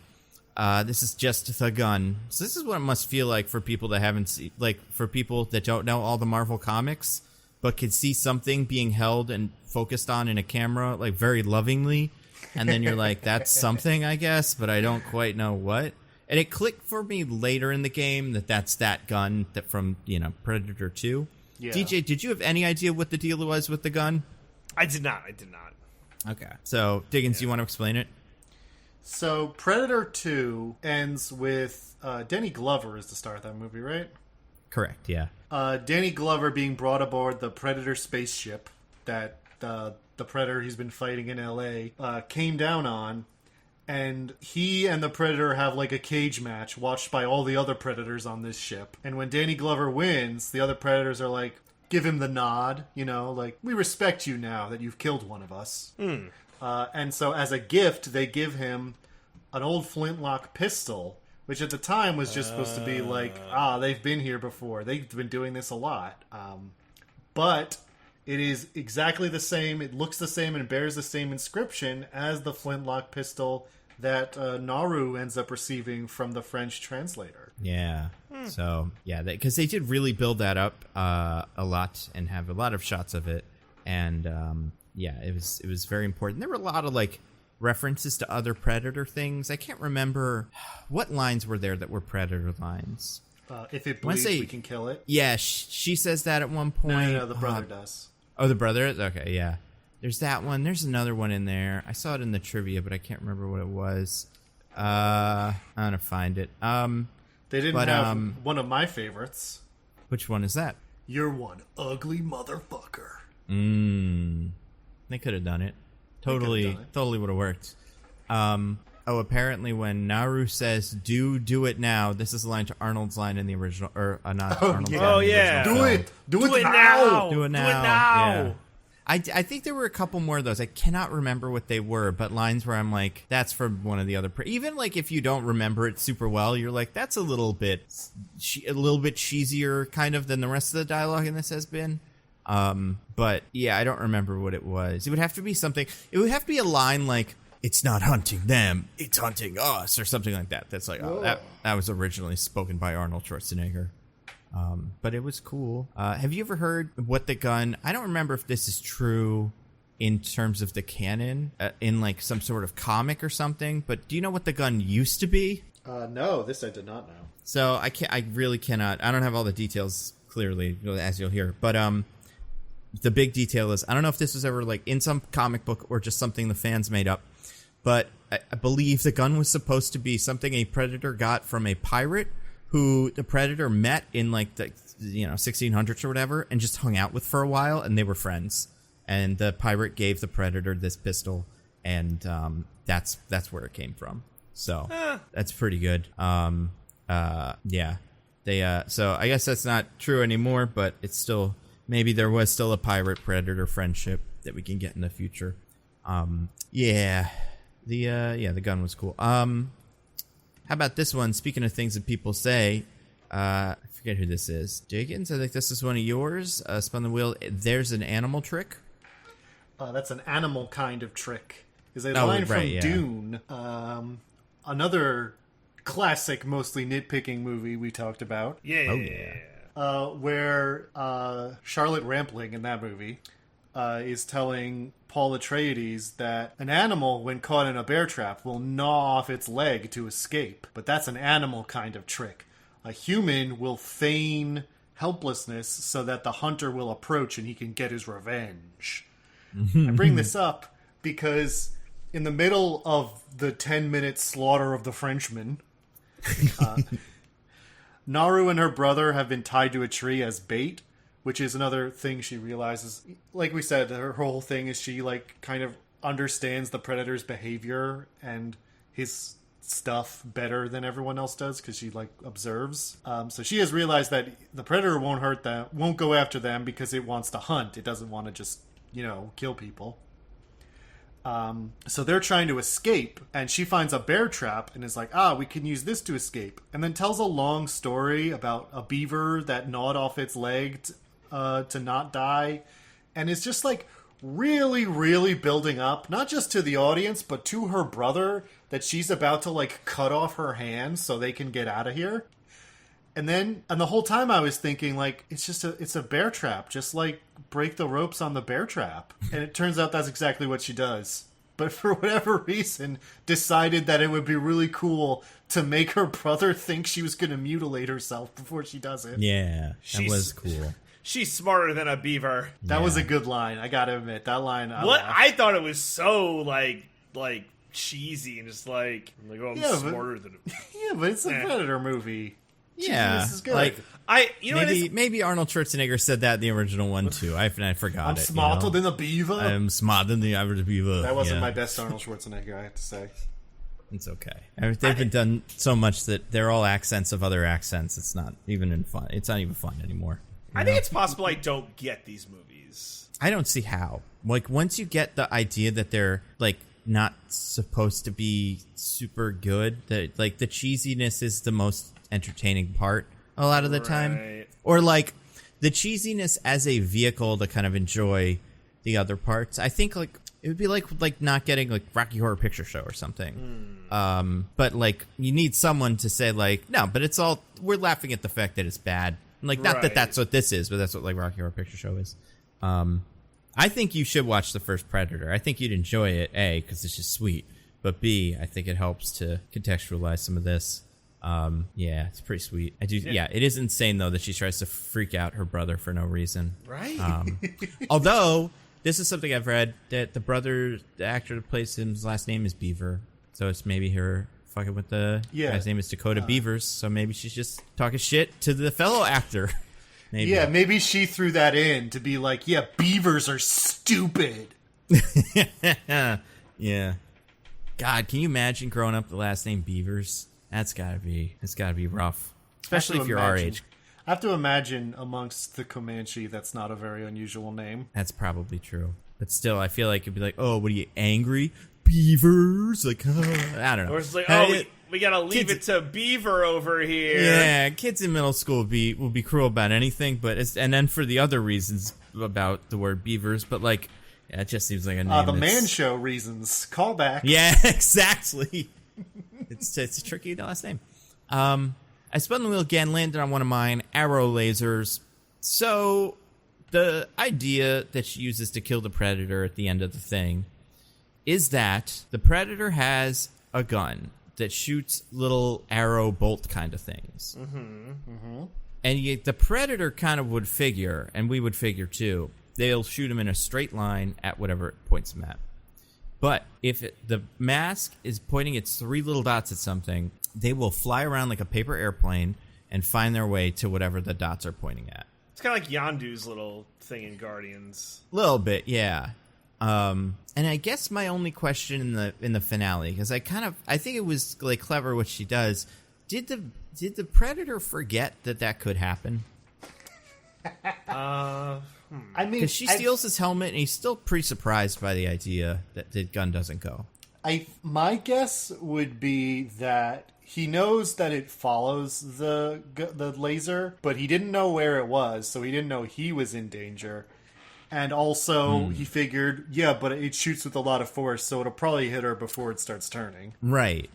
This is just the gun. So this is what it must feel like for people that haven't seen, like, for people that don't know all the Marvel comics, but could see something being held and focused on in a camera, like, very lovingly. And then you're like, that's something, I guess, but I don't quite know what. And it clicked for me later in the game that's that gun that from, Predator 2. Yeah. DJ, did you have any idea what the deal was with the gun? I did not. Okay. So, Diggins, you want to explain it? So, Predator 2 ends with Danny Glover is the star of that movie, right? Correct, yeah. Danny Glover being brought aboard the Predator spaceship that the Predator he's been fighting in L.A. Came down on, and he and the Predator have like a cage match watched by all the other Predators on this ship. And when Danny Glover wins, the other Predators are like, give him the nod, like, we respect you now that you've killed one of us. And so as a gift, they give him an old flintlock pistol, which at the time was just supposed to be like, they've been here before. They've been doing this a lot. But it is exactly the same. It looks the same and bears the same inscription as the flintlock pistol that Naru ends up receiving from the French translator. Yeah. So, yeah, because they did really build that up a lot and have a lot of shots of it. And, yeah, it was very important. There were a lot of, like, references to other Predator things. I can't remember what lines were there that were Predator lines. If it bleeds, we can kill it. Yeah, she says that at one point. No, the brother does. Oh, the brother? Okay, yeah. There's that one. There's another one in there. I saw it in the trivia, but I can't remember what it was. I'm going to find it. They didn't have one of my favorites. Which one is that? You're one ugly motherfucker. They could have done it. Totally would have worked. Apparently when Naru says, do it now, this is a line to Arnold's line in the original, or not Arnold's line. Oh, in the yeah. original Do film. it now. Do it now. Yeah. I think there were a couple more of those. I cannot remember what they were, but lines where I'm like, that's from one of the other. Even like if you don't remember it super well, you're like, that's a little bit cheesier kind of than the rest of the dialogue in this has been. But yeah, I don't remember what it was. It would have to be something. It would have to be a line like, "It's not hunting them, it's hunting us," or something like that. That's like, that was originally spoken by Arnold Schwarzenegger. But it was cool. Have you ever heard what the gun... I don't remember if this is true in terms of the canon, in like some sort of comic or something, but do you know what the gun used to be? No, this I did not know. So I really cannot... I don't have all the details clearly, as you'll hear, but the big detail is, I don't know if this was ever like in some comic book or just something the fans made up, but I believe the gun was supposed to be something a Predator got from a pirate who the Predator met in like the 1600s or whatever and just hung out with for a while, and they were friends. And the pirate gave the Predator this pistol, and that's where it came from. So that's pretty good. Yeah, they so I guess that's not true anymore, but it's still, maybe there was still a pirate Predator friendship that we can get in the future. Yeah. The gun was cool. How about this one? Speaking of things that people say, I forget who this is. Diggins, I think this is one of yours. Spun the wheel. There's an animal trick. That's an animal kind of trick. Is a line from Dune. Another classic, mostly nitpicking movie we talked about. Yeah. Where Charlotte Rampling in that movie is telling Paul Atreides that an animal, when caught in a bear trap, will gnaw off its leg to escape. But that's an animal kind of trick. A human will feign helplessness so that the hunter will approach and he can get his revenge. I bring this up because in the middle of the 10-minute slaughter of the Frenchman, Naru and her brother have been tied to a tree as bait, which is another thing she realizes. Like we said, her whole thing is she like kind of understands the Predator's behavior and his stuff better than everyone else does because she like observes. So she has realized that the Predator won't go after them because it wants to hunt. It doesn't want to just, kill people. So they're trying to escape, and she finds a bear trap and is like, we can use this to escape. And then tells a long story about a beaver that gnawed off its leg to not die. And it's just like really, really building up, not just to the audience, but to her brother, that she's about to like cut off her hand so they can get out of here. And the whole time I was thinking, like, it's a bear trap. Just, like, break the ropes on the bear trap. And it turns out that's exactly what she does. But for whatever reason, decided that it would be really cool to make her brother think she was going to mutilate herself before she does it. Yeah, that was cool. She's smarter than a beaver. That was a good line. I gotta admit, that line. I thought it was so, like cheesy and just like, I'm smarter than a... Yeah, but it's a Predator movie. Yeah, this is good. Like maybe Arnold Schwarzenegger said that in the original one too. I forgot I'm smarter than a beaver. I'm smarter than the average beaver. That wasn't my best Arnold Schwarzenegger, I have to say. It's okay. They've been done so much that they're all accents of other accents. It's not even fun. It's not even fun anymore. I think it's possible I don't get these movies. I don't see how. Like, once you get the idea that they're like not supposed to be super good, that like the cheesiness is the most entertaining part a lot of the time, or like the cheesiness as a vehicle to kind of enjoy the other parts. I think like It would be like not getting like Rocky Horror Picture Show or something. But like you need someone to say like, no, but it's all, we're laughing at the fact that it's bad. Like not that that's what this is, but that's what like Rocky Horror Picture Show is. I think you should watch the first Predator. I think you'd enjoy it, A, because it's just sweet. But B, I think it helps to contextualize some of this. Yeah, it's pretty sweet. I do. Yeah, it is insane though that she tries to freak out her brother for no reason. Right. Although this is something I've read that the actor that plays him's last name is Beaver, so it's maybe her fucking with the guy's name is Dakota Beavers. So maybe she's just talking shit to the fellow actor. Maybe. Yeah, maybe she threw that in to be like, yeah, beavers are stupid. Yeah. God, can you imagine growing up with the last name Beavers? It's gotta be rough. Especially if you're our age. I have to imagine amongst the Comanche that's not a very unusual name. That's probably true. But still, I feel like it'd be like, oh, what are you, angry? Beavers? Like, I don't know. Or it's like, we gotta leave it to Beaver over here. Yeah, kids in middle school will be cruel about anything, but and then for the other reasons about the word beavers, but like, yeah, it just seems like a name. The Man Show reasons. Callback. Yeah, exactly. It's tricky, the last name. I spun the wheel again, landed on one of mine, arrow lasers. So the idea that she uses to kill the Predator at the end of the thing is that the Predator has a gun that shoots little arrow bolt kind of things. And the Predator kind of would figure, and we would figure too, they'll shoot him in a straight line at whatever it points him at. But if the mask is pointing its three little dots at something, they will fly around like a paper airplane and find their way to whatever the dots are pointing at. It's kind of like Yondu's little thing in Guardians. Little bit, yeah. And I guess my only question in the finale, because I think it was like clever what she does. Did the Predator forget that could happen? I mean, because she steals his helmet, and he's still pretty surprised by the idea that the gun doesn't go. My guess would be that he knows that it follows the laser, but he didn't know where it was, so he didn't know he was in danger. And also, he figured, yeah, but it shoots with a lot of force, so it'll probably hit her before it starts turning. Right.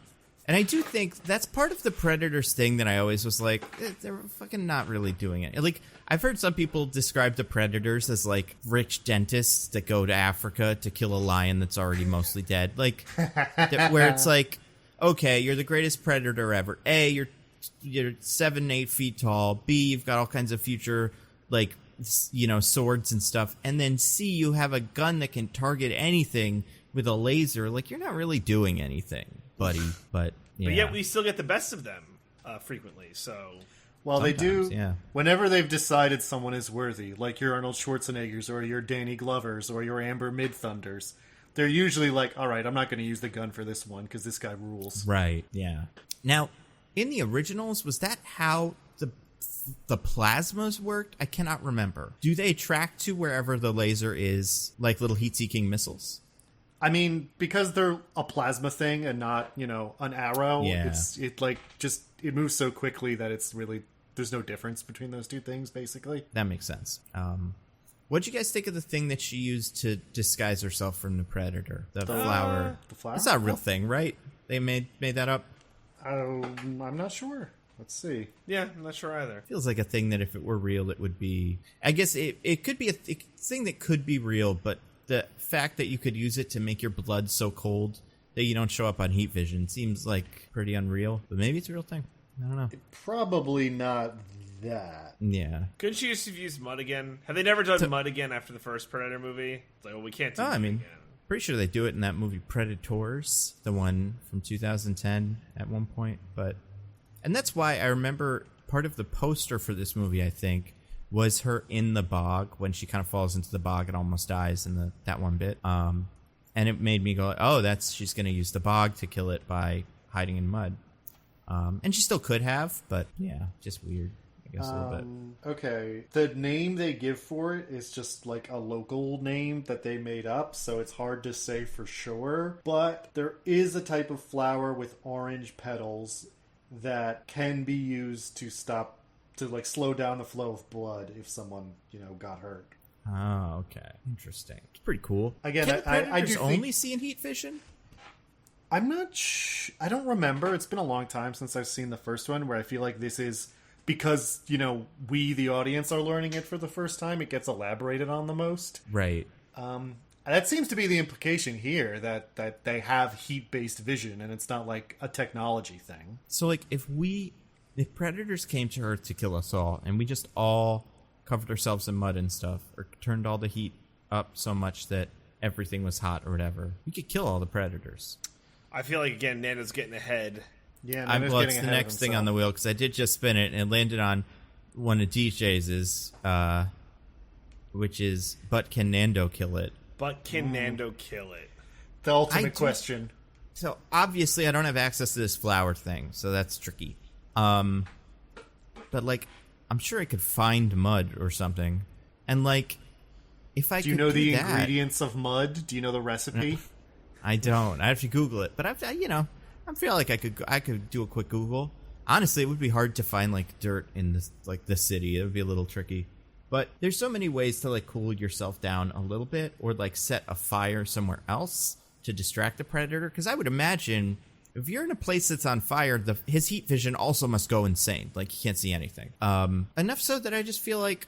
And I do think that's part of the Predators thing that I always was like, they're fucking not really doing it. Like, I've heard some people describe the Predators as like rich dentists that go to Africa to kill a lion that's already mostly dead. Like, where it's like, okay, you're the greatest predator ever. A, you're 7-8 feet tall. B, you've got all kinds of future, like, swords and stuff. And then C, you have a gun that can target anything with a laser. Like, you're not really doing anything, buddy. But yet we still get the best of them frequently. So, well, sometimes, they do. Yeah. Whenever they've decided someone is worthy, like your Arnold Schwarzeneggers or your Danny Glovers or your Amber Midthunders, they're usually like, all right, I'm not going to use the gun for this one because this guy rules. Right. Yeah. Now, in the originals, was that how the plasmas worked? I cannot remember. Do they track to wherever the laser is, like little heat-seeking missiles? I mean, because they're a plasma thing and not, an arrow, it moves so quickly that it's really, there's no difference between those two things, basically. That makes sense. What'd you guys think of the thing that she used to disguise herself from the Predator? The flower. The flower? It's not a real thing, right? They made that up? I'm not sure. Let's see. Yeah, I'm not sure either. Feels like a thing that if it were real, it would be... I guess it could be a thing that could be real, but the fact that you could use it to make your blood so cold that you don't show up on heat vision seems like pretty unreal. But maybe it's a real thing. I don't know. Probably not that. Yeah. Couldn't she just have used mud again? Have they never done mud again after the first Predator movie? It's like, well, we can't do mud again. Pretty sure they do it in that movie Predators, the one from 2010 at one point. And that's why I remember part of the poster for this movie, I think, was her in the bog when she kind of falls into the bog and almost dies in that one bit. And it made me go, oh, she's going to use the bog to kill it by hiding in mud. And she still could have, but yeah, just weird, I guess, a little bit. Okay, the name they give for it is just like a local name that they made up, so it's hard to say for sure. But there is a type of flower with orange petals that can be used to slow down the flow of blood if someone, got hurt. Oh, okay. Interesting. It's pretty cool. Again, Can I predators do only see in heat vision? I'm not I don't remember. It's been a long time since I've seen the first one, where I feel like this is, because, we, the audience, are learning it for the first time, it gets elaborated on the most. Right. That seems to be the implication here, that they have heat-based vision, and it's not like a technology thing. So, like, if predators came to Earth to kill us all, and we just all covered ourselves in mud and stuff, or turned all the heat up so much that everything was hot or whatever, we could kill all the predators. I feel like, again, Nando's getting ahead. Yeah, Well, it's the next thing on the wheel, because I did just spin it, and it landed on one of DJ's, which is, but can Nando kill it? But can Nando kill it? The ultimate question. So, obviously, I don't have access to this flower thing, so that's tricky. But, like, I'm sure I could find mud or something. And, like, if I could do you know the that, ingredients of mud? Do you know the recipe? I don't. I have to Google it. But, I feel like I could do a quick Google. Honestly, it would be hard to find, like, dirt in the city. It would be a little tricky. But there's so many ways to, like, cool yourself down a little bit, or, like, set a fire somewhere else to distract the predator. Because I would imagine if you're in a place that's on fire, his heat vision also must go insane. Like, he can't see anything. Enough so that I just feel like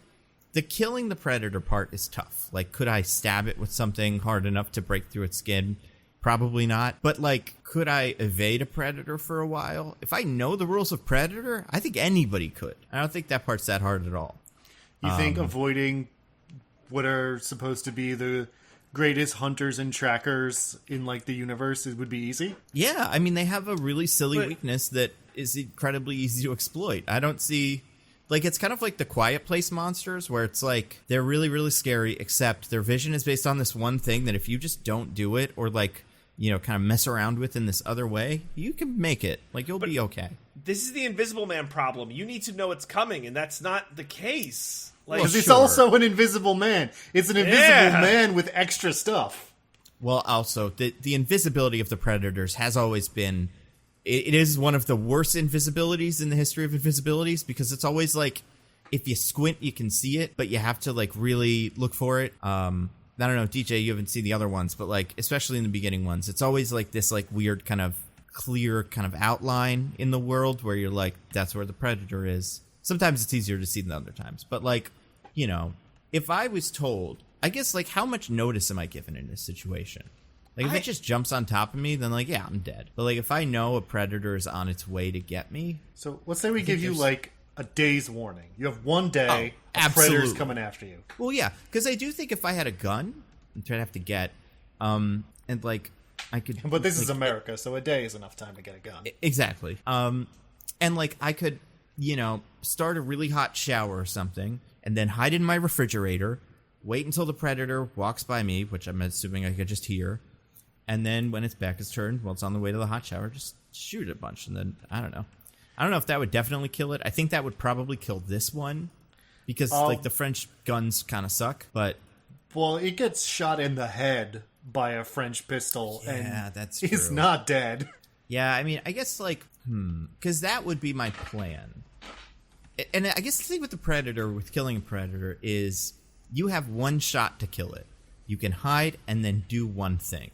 the killing the predator part is tough. Like, could I stab it with something hard enough to break through its skin? Probably not. But, like, could I evade a predator for a while? If I know the rules of Predator, I think anybody could. I don't think that part's that hard at all. You think avoiding what are supposed to be the greatest hunters and trackers in, like, the universe would be easy? Yeah, I mean, they have a really silly weakness that is incredibly easy to exploit. I don't see... Like, it's kind of like the Quiet Place monsters, where it's like, they're really, really scary, except their vision is based on this one thing that if you just don't do it, or, like, kind of mess around with in this other way, you can make it. Like, you'll be okay. This is the Invisible Man problem. You need to know it's coming, and that's not the case. Because it's also an invisible man. It's an invisible man with extra stuff. Well, also, the invisibility of the predators has always been... It is one of the worst invisibilities in the history of invisibilities, because it's always like, if you squint, you can see it, but you have to, like, really look for it. I don't know, DJ, you haven't seen the other ones, but, like, especially in the beginning ones, it's always like this, like, weird kind of clear kind of outline in the world where you're like, that's where the predator is. Sometimes it's easier to see than other times, but, like, if I was told, I guess, like, how much notice am I given in this situation? Like, if it just jumps on top of me, then, like, yeah, I'm dead. But, like, if I know a predator is on its way to get me... So, let's say we give you, like, a day's warning. You have one day, a predator's coming after you. Well, yeah, because I do think if I had a gun, I'd have to get, and, like, I could... But this is America, so a day is enough time to get a gun. Exactly. And, like, I could, start a really hot shower or something, and then hide in my refrigerator, wait until the predator walks by me, which I'm assuming I could just hear, and then when its back is turned, while it's on the way to the hot shower, just shoot a bunch, and then, I don't know. I don't know if that would definitely kill it. I think that would probably kill this one, because, like, the French guns kind of suck, but... Well, it gets shot in the head by a French pistol, and that's he's true. not dead. Yeah, I mean, I guess, like, because that would be my plan. And I guess the thing with the predator, with killing a predator, is you have one shot to kill it. You can hide and then do one thing.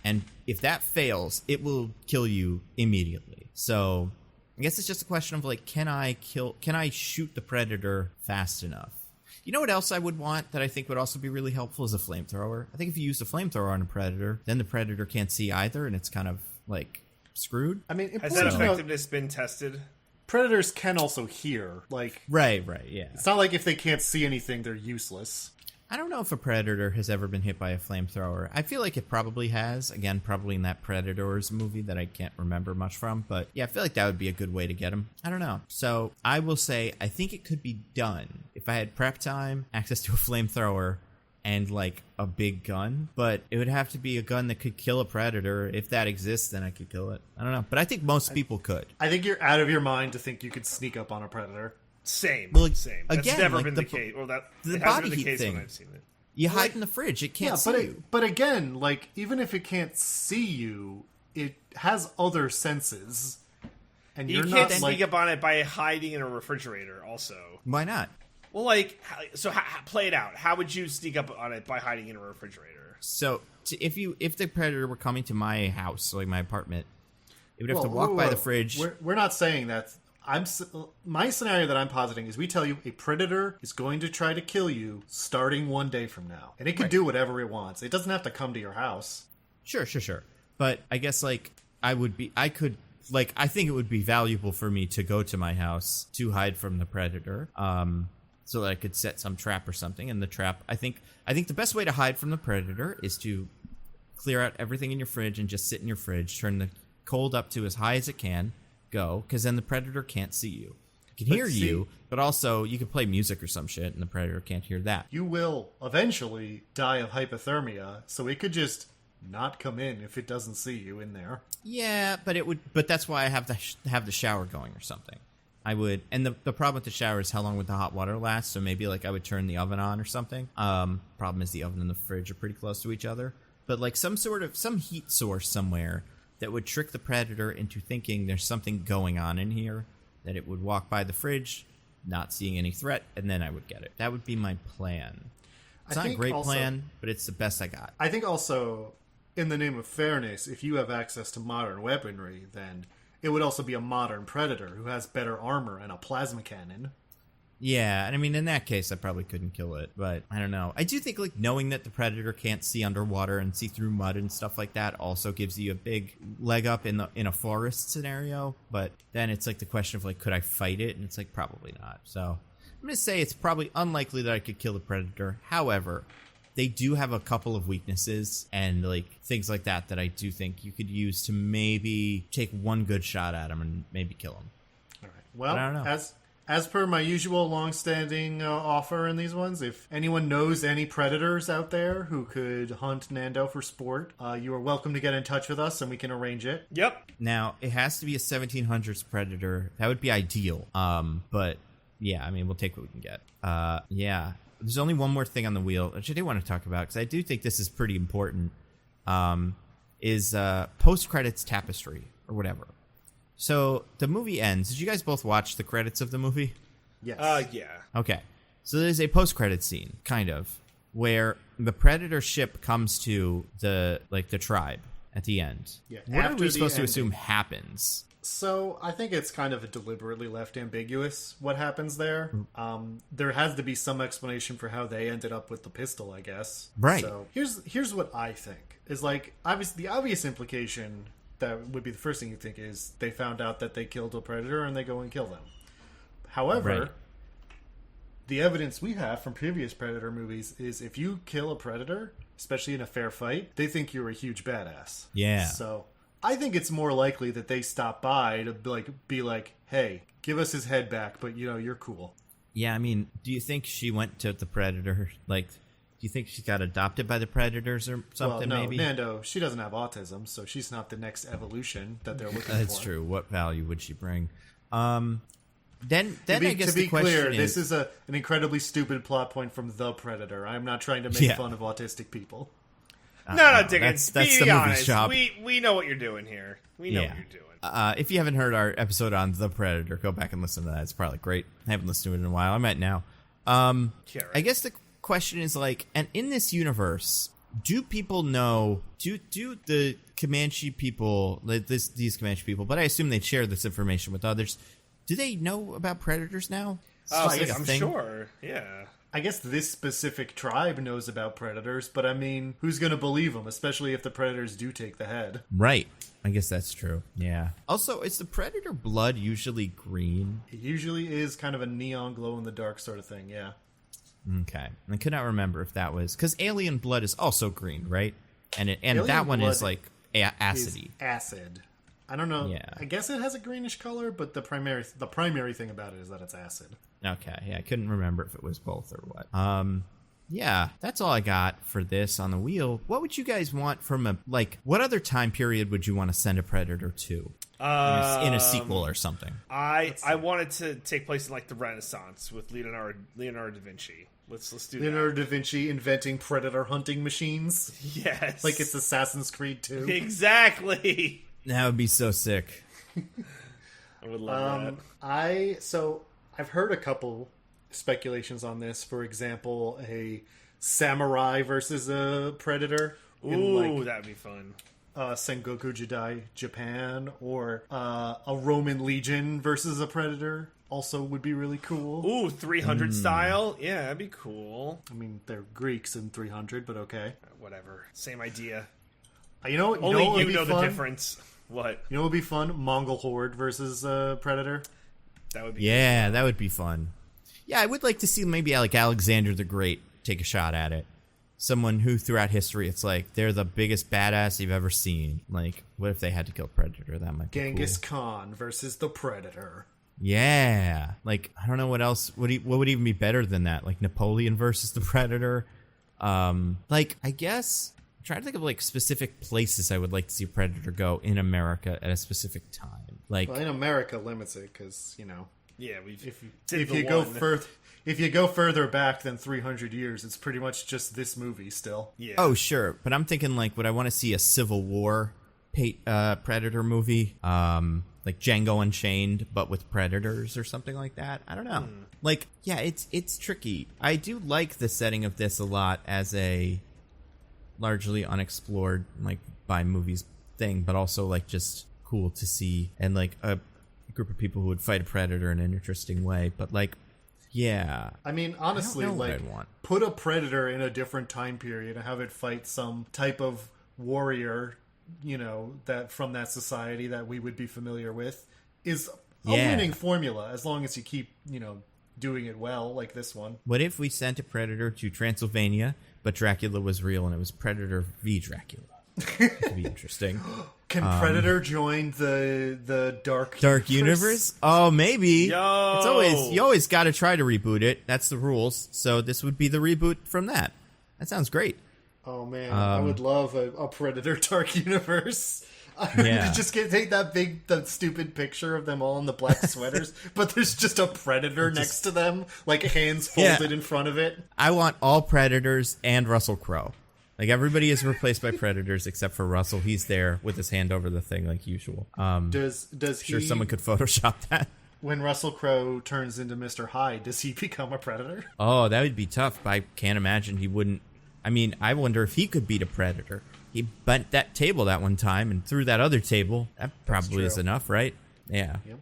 And if that fails, it will kill you immediately. So I guess it's just a question of, like, can I shoot the predator fast enough? You know what else I would want that I think would also be really helpful is a flamethrower. I think if you use a flamethrower on a predator, then the predator can't see either, and it's kind of, like, screwed. I mean, has that effectiveness been tested? Predators can also hear. Like, right, yeah. It's not like if they can't see anything, they're useless. I don't know if a predator has ever been hit by a flamethrower. I feel like it probably has. Again, probably in that Predators movie that I can't remember much from. But yeah, I feel like that would be a good way to get him. I don't know. So I will say I think it could be done if I had prep time, access to a flamethrower, and, like, a big gun. But it would have to be a gun that could kill a predator. If that exists, then I could kill it. I don't know. But I think most people could. I think you're out of your mind to think you could sneak up on a predator. Same. Well, same. That's again, never like been the case. Or that the it hasn't body been the heat case thing. when I've seen it. You hide in the fridge. It can't see you. But again, like, even if it can't see you, it has other senses. And You you're can't not, sneak up on it by hiding in a refrigerator, also. Why not? Well, like, play it out. How would you sneak up on it by hiding in a refrigerator? So if the predator were coming to my house, like my apartment, it would have to walk by the fridge. We're not saying that. My scenario that I'm positing is we tell you a predator is going to try to kill you starting one day from now, and it can do whatever it wants. It doesn't have to come to your house. Sure. But I guess like I think it would be valuable for me to go to my house to hide from the predator, so that I could set some trap or something. And the trap, I think the best way to hide from the predator is to clear out everything in your fridge and just sit in your fridge, turn the cold up to as high as it can, go, because then the predator can't see you. It can hear you, but also you can play music or some shit, and the predator can't hear that. You will eventually die of hypothermia, so it could just not come in if it doesn't see you in there. Yeah, but that's why I have to have the shower going or something. I would, and the problem with the shower is how long would the hot water last, so maybe like I would turn the oven on or something. Problem is the oven and the fridge are pretty close to each other, but like some heat source somewhere that would trick the predator into thinking there's something going on in here, that it would walk by the fridge, not seeing any threat, and then I would get it. That would be my plan. It's not a great plan, but it's the best I got. I think also, in the name of fairness, if you have access to modern weaponry, then it would also be a modern predator who has better armor and a plasma cannon. Yeah, and I mean, in that case, I probably couldn't kill it, but I don't know. I do think, like, knowing that the predator can't see underwater and see through mud and stuff like that also gives you a big leg up in a forest scenario, but then it's, like, the question of, like, could I fight it? And it's, like, probably not. So I'm going to say it's probably unlikely that I could kill the predator. However, they do have a couple of weaknesses and, like, things like that I do think you could use to maybe take one good shot at him and maybe kill him. All right. Well, but I don't know. As per my usual long-standing offer in these ones, if anyone knows any predators out there who could hunt Nando for sport, you are welcome to get in touch with us and we can arrange it. Yep. Now, it has to be a 1700s predator. That would be ideal. But, yeah, I mean, we'll take what we can get. Yeah. There's only one more thing on the wheel, which I do want to talk about, because I do think this is pretty important, is post-credits tapestry, or whatever. So the movie ends. Did you guys both watch the credits of the movie? Yes. Yeah. Okay. So there's a post-credit scene, kind of, where the Predator ship comes to the tribe at the end. Yeah. What are After we supposed to ending. assume happens? So I think it's kind of deliberately left ambiguous what happens there. There has to be some explanation for how they ended up with the pistol, I guess. Right. So here's what I think is, like, the obvious implication that would be the first thing you think is they found out that they killed a predator and they go and kill them. However, Right. the evidence we have from previous Predator movies is if you kill a predator, especially in a fair fight, they think you're a huge badass. Yeah. So I think it's more likely that they stop by to be like, hey, give us his head back, but you're cool. Yeah, I mean, do you think she went to the Predator? Like, do you think she got adopted by the Predators or something? Well, no, maybe. Nando, she doesn't have autism, so she's not the next evolution that they're looking for. That's true. What value would she bring? Then I guess to be the question clear, is, this is an incredibly stupid plot point from The Predator. I'm not trying to make Yeah. fun of autistic people. No, Diggins. that's be the movie's honest. job. We know what you're doing here. We know Yeah. what you're doing. If you haven't heard our episode on The Predator, go back and listen to that. It's probably great. I haven't listened to it in a while. I might now. Yeah, right. I guess the question is, like, and in this universe, do people know? Do the Comanche people, these Comanche people? But I assume they share this information with others. Do they know about predators now? Oh, Is this like a I'm thing? sure. Yeah. I guess this specific tribe knows about predators, but I mean, who's going to believe them, especially if the predators do take the head? Right. I guess that's true. Yeah. Also, is the predator blood usually green? It usually is kind of a neon glow-in-the-dark sort of thing, yeah. Okay. I could not remember if that was... Because alien blood is also green, right? And Alien that one is, blood like, Is acidy. acid. I don't know. Yeah. I guess it has a greenish color, but the primary thing about it is that it's acid. Okay. Yeah, I couldn't remember if it was both or what. Yeah, that's all I got for this on the wheel. What would you guys want from what other time period would you want to send a Predator to? In a sequel or something? I wanted to take place in, like, the Renaissance with Leonardo da Vinci. Let's do Leonardo da Vinci inventing predator hunting machines. that. Yes. Like it's Assassin's Creed 2. Exactly. That would be so sick. I would love that. I've heard a couple speculations on this. For example, a samurai versus a predator. Ooh, that'd be fun. Sengoku Jidai Japan, or a Roman legion versus a predator also would be really cool. Ooh, 300 style? Yeah, that'd be cool. I mean, they're Greeks in 300, but okay. Whatever. Same idea. You know, Only what would you know be the fun? difference. What? You know what would be fun? Mongol horde versus predator. That would be Yeah, that would be fun. Yeah, I would like to see maybe like Alexander the Great take a shot at it. Someone who throughout history, it's like they're the biggest badass you've ever seen. Like, what if they had to kill Predator? That might be Genghis cool. Khan versus the Predator. Yeah, like I don't know what else what would even be better than that. Like Napoleon versus the Predator. Like I guess I'm trying to think of like specific places I would like to see a Predator go in America at a specific time. Like Well, in America limits it because Yeah, we've if you go further back than 300 years, it's pretty much just this movie still. Yeah. oh sure, but I'm thinking like would I want to see a Civil War Predator movie? Like Django Unchained, but with predators or something like that. I don't know. Like, yeah, it's tricky. I do like the setting of this a lot as a largely unexplored, like, by movies thing, but also, like, just cool to see. And, like, a group of people who would fight a predator in an interesting way. But, like, yeah. I mean, honestly, I don't know what like, I'd want. put a predator in a different time period and have it fight some type of warrior, that from that society that we would be familiar with, is a winning formula as long as you keep, doing it well, like this one. What if we sent a predator to Transylvania, but Dracula was real and it was Predator v. Dracula? That could be interesting. Can Predator join the dark universe? Oh, maybe. Yo! You always got to try to reboot it. That's the rules. So this would be the reboot from that. That sounds great. Oh man, I would love a Predator Dark Universe. Yeah. Just take that stupid picture of them all in the black sweaters, but there's just a Predator next to them, like hands folded in front of it. I want all Predators and Russell Crowe. Like everybody is replaced by Predators except for Russell. He's there with his hand over the thing like usual. Does Sure, he? someone could Photoshop that. When Russell Crowe turns into Mr. Hyde, does he become a Predator? Oh, that would be tough. I can't imagine he wouldn't. I mean, I wonder if he could beat a Predator. He bent that table that one time and threw that other table. That probably is enough, right? Yeah. Yep.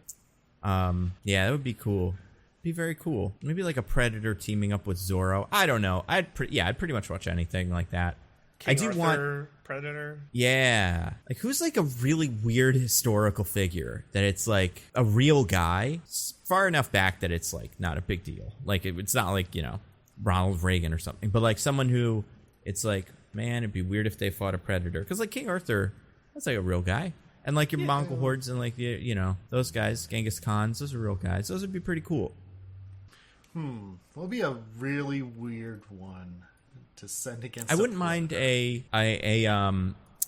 Yeah, that would be cool. Be very cool. Maybe like a Predator teaming up with Zorro. I don't know. I'd pretty much watch anything like that. King I do Arthur, want Predator. Yeah. Like who's like a really weird historical figure that it's like a real guy far enough back that it's like not a big deal. Like it's not like, Ronald Reagan or something, but like someone who it's like, man, it'd be weird if they fought a predator. Because like King Arthur, that's like a real guy. And like your Mongol hordes and like, those guys, Genghis Khans, those are real guys. Those would be pretty cool. What would be a really weird one to send against? I wouldn't mind a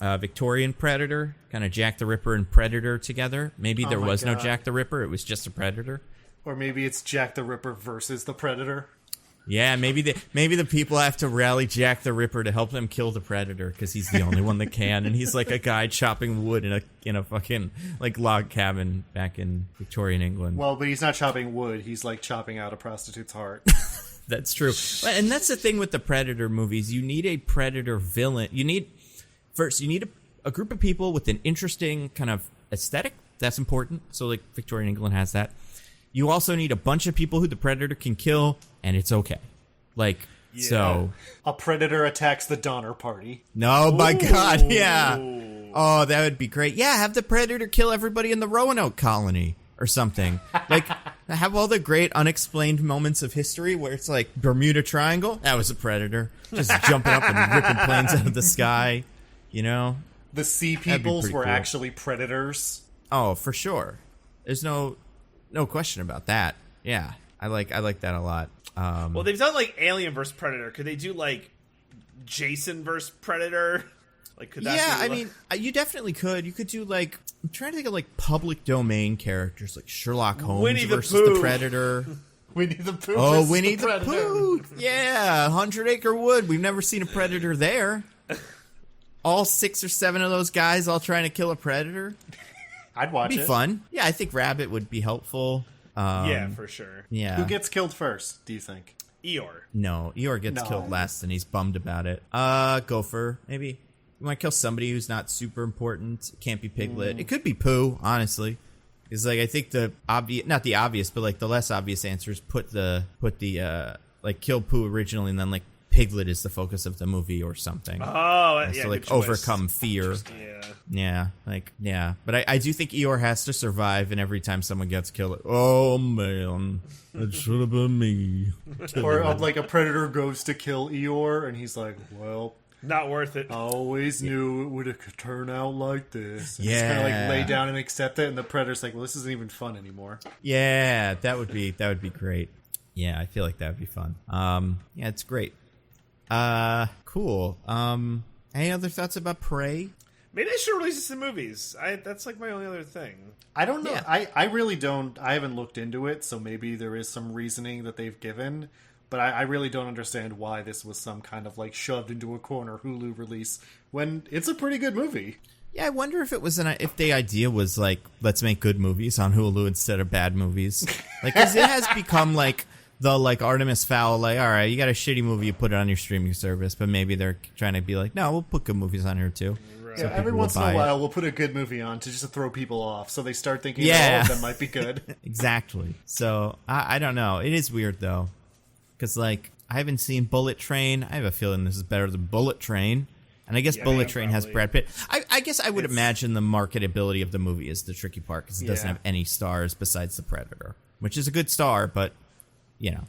Victorian Predator, kind of Jack the Ripper and Predator together. Maybe there was no Jack the Ripper, it was just a Predator. Or maybe it's Jack the Ripper versus the Predator. Yeah, maybe the people have to rally Jack the Ripper to help them kill the Predator because he's the only one that can, and he's like a guy chopping wood in a fucking like log cabin back in Victorian England. Well, but he's not chopping wood; he's like chopping out a prostitute's heart. That's true, and that's the thing with the Predator movies. You need a Predator villain. You need a group of people with an interesting kind of aesthetic. That's important. So like Victorian England has that. You also need a bunch of people who the Predator can kill, and it's okay. Like, so... A Predator attacks the Donner Party. No, my God, yeah. Oh, that would be great. Yeah, have the Predator kill everybody in the Roanoke colony or something. Like, have all the great unexplained moments of history where it's like, Bermuda Triangle, that was a Predator. Just jumping up and ripping planes out of the sky, The Sea Peoples were cool. actually predators. Oh, for sure. There's no question about that. Yeah, I like that a lot. Well, they've done like Alien vs Predator. Could they do like Jason vs Predator? Like, could that? Yeah, be, I mean, you definitely could. You could do like I'm trying to think of like public domain characters like Sherlock Holmes Winnie the versus Pooh. the Predator. Winnie the Pooh. Oh, versus Winnie the the Predator. Pooh. Yeah, 100 Acre Wood. We've never seen a predator there. All 6 or 7 of those guys all trying to kill a predator. I'd watch It'd be it. fun. Yeah, I think Rabbit would be helpful. Yeah, for sure. Yeah. Who gets killed first, do you think? Eeyore. No, Eeyore gets No. killed last, and he's bummed about it. Gopher, maybe. You might kill somebody who's not super important. It can't be Piglet. It could be Pooh, honestly. Because, like, I think the obvious, not the obvious, but, like, the less obvious answer is put the kill Pooh originally, and then, like, Piglet is the focus of the movie or something. Oh, yeah. So, like, good choice. overcome fear. Yeah. But I do think Eeyore has to survive, and every time someone gets killed, oh, man, it should have been me. Or like a predator goes to kill Eeyore, and he's like, well, Not worth it. I always knew it would have turned out like this. And Yeah. just kind of like lay down and accept it, and the predator's like, well, this isn't even fun anymore. Yeah, that would be great. Yeah, I feel like that would be fun. Yeah, it's great. Cool. Any other thoughts about Prey? Maybe they should release this in movies. That's like my only other thing. I don't know. Yeah. I really don't. I haven't looked into it, so maybe there is some reasoning that they've given. But I really don't understand why this was some kind of like shoved into a corner Hulu release when it's a pretty good movie. Yeah, I wonder if it was if the idea was like, let's make good movies on Hulu instead of bad movies. Like, 'cause it has become like the like Artemis Fowl, like, all right, you got a shitty movie, you put it on your streaming service, but maybe they're trying to be like, no, we'll put good movies on here too. Right. Yeah, people every will once in buy a it. while, we'll put a good movie on to just throw people off, so they start thinking Yeah. all of them might be good. Exactly. So I don't know. It is weird though, because like I haven't seen Bullet Train. I have a feeling this is better than Bullet Train. And I guess Yeah, Bullet yeah, Train has probably. Brad Pitt. I guess I would imagine the marketability of the movie is the tricky part because it doesn't Yeah. have any stars besides the Predator, which is a good star, but you know,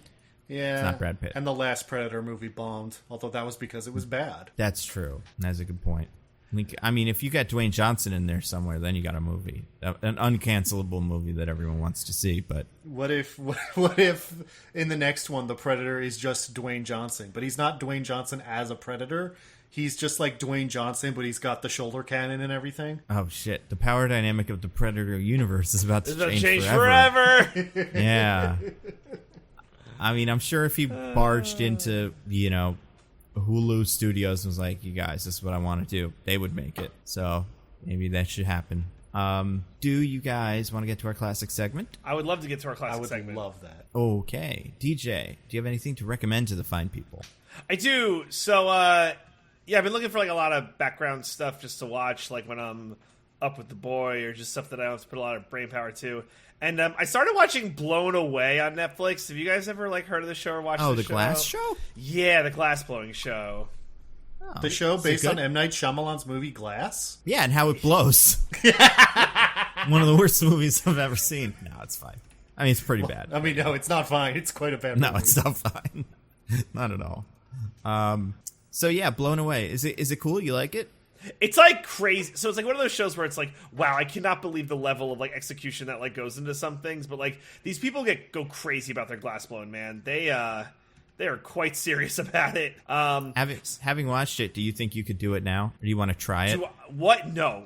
Yeah, It's not Brad Pitt. And the last Predator movie bombed, although that was because it was bad. that's true. That's a good point. I mean, if you got Dwayne Johnson in there somewhere, then you got a movie, an uncancelable movie that everyone wants to see. But What if in the next one the Predator is just Dwayne Johnson, but he's not Dwayne Johnson as a Predator? He's just like Dwayne Johnson, but he's got the shoulder cannon and everything. oh shit, the power dynamic of the Predator universe is about to It'll change, change forever. forever. Yeah. I mean, I'm sure if he barged into, Hulu Studios and was like, you guys, this is what I want to do, they would make it. So maybe that should happen. Do you guys want to get to our classic segment? I would love to get to our I classic would segment. love that. Okay. DJ, do you have anything to recommend to the fine people? I do. So, yeah, I've been looking for like a lot of background stuff just to watch, like when I'm up with the boy, or just stuff that I don't have to put a lot of brain power to. And I started watching Blown Away on Netflix. Have you guys ever like heard of the show or watched Oh, the the Glass Show? Yeah, the glass blowing show. Oh, The show is it based on good? M. Night Shyamalan's movie Glass? Yeah, and how it blows. One of the worst movies I've ever seen. No, it's fine. I mean, it's pretty bad. I mean, no, it's not fine. It's quite a bad movie. No, it's not fine. Not at all. So yeah, Blown Away. Is it cool? You like it? It's like crazy. So it's like one of those shows where it's like, wow, I cannot believe the level of like execution that like goes into some things. But like these people go crazy about their glass blown, man. They are quite serious about it. Having watched it, do you think you could do it now? Or do you want to try it? What? No.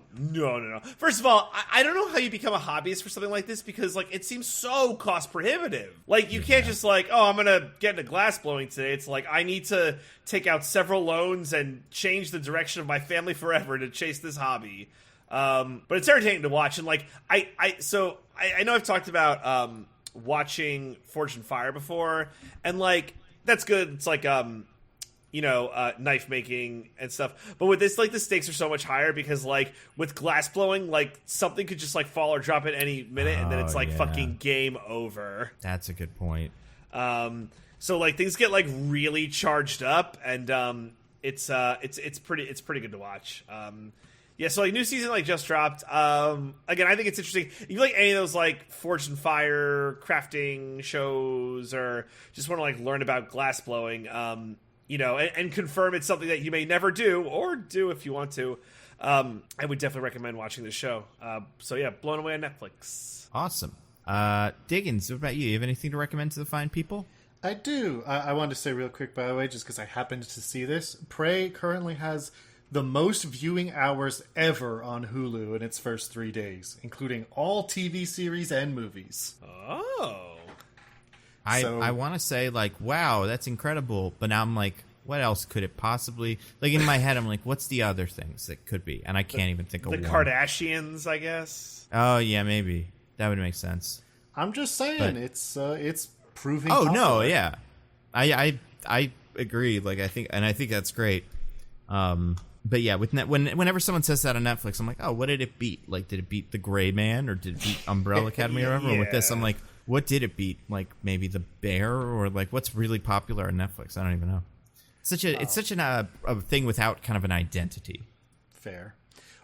First of all, I don't know how you become a hobbyist for something like this because like it seems so cost prohibitive. Like you can't just like, oh, I'm gonna get into glass blowing today. It's like I need to take out several loans and change the direction of my family forever to chase this hobby. But it's entertaining to watch, and like I know I've talked about watching Forged in Fire before, and like that's good. It's like knife making and stuff. But with this, like the stakes are so much higher because like with glass blowing, like something could just like fall or drop at any minute, and then it's like fucking game over. That's a good point. So like things get like really charged up, and it's pretty good to watch. Yeah, so like new season like just dropped. Again, I think it's interesting. If you like any of those like Forged in Fire crafting shows, or just want to like learn about glass blowing, and confirm it's something that you may never do or do if you want to, I would definitely recommend watching this show. So yeah, Blown Away on Netflix. Awesome. Diggins, what about you? You have anything to recommend to the fine people? I do. I wanted to say real quick, by the way, just because I happened to see this. Prey currently has the most viewing hours ever on Hulu in its first 3 days, including all TV series and movies. Oh. I want to say, like, wow, that's incredible. But now I'm like, what else could it possibly... Like, in my head, I'm like, what's the other things that could be? And I can't even think of The one. Kardashians, I guess. Oh, yeah, maybe. That would make sense. I'm just saying, But- it's proving. Oh no, popular. yeah, I agree. Like I think that's great. But yeah, whenever someone says that on Netflix, I'm like, oh, what did it beat? Like, did it beat The Gray Man or did it beat Umbrella Academy or whatever? And with this, I'm like, what did it beat? Like maybe The Bear or like what's really popular on Netflix? I don't even know. It's such a thing without kind of an identity. Fair.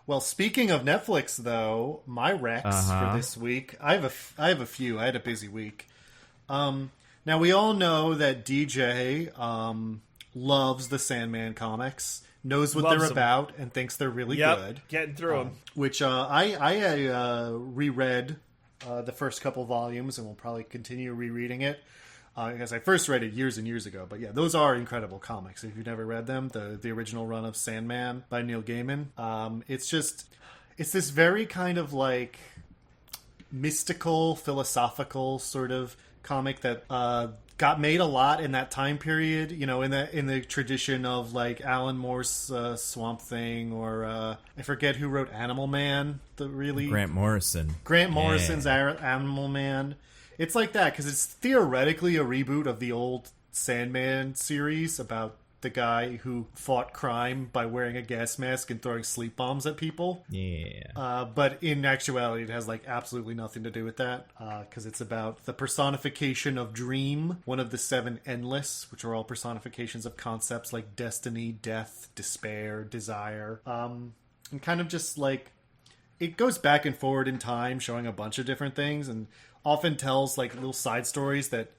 Well, speaking of Netflix, though, my recs for this week, I have a few. I had a busy week. Now we all know that DJ loves the Sandman comics, knows what Loves they're them. about, and thinks they're really Yep, good. getting through them. Which I reread the first couple volumes, and will probably continue rereading it. Because I first read it years and years ago. But yeah, those are incredible comics. If you've never read them, the original run of Sandman by Neil Gaiman. It's this very kind of like mystical, philosophical sort of comic that got made a lot in that time period. You know, in the tradition of like Alan Moore's Swamp Thing, or I forget who wrote Animal Man. Grant Morrison's Animal Man. It's like that because it's theoretically a reboot of the old Sandman series about the guy who fought crime by wearing a gas mask and throwing sleep bombs at people. Yeah. But in actuality, it has like absolutely nothing to do with that because it's about the personification of dream, one of the 7 endless, which are all personifications of concepts like destiny, death, despair, desire, and kind of just like it goes back and forward in time, showing a bunch of different things, and often tells like little side stories that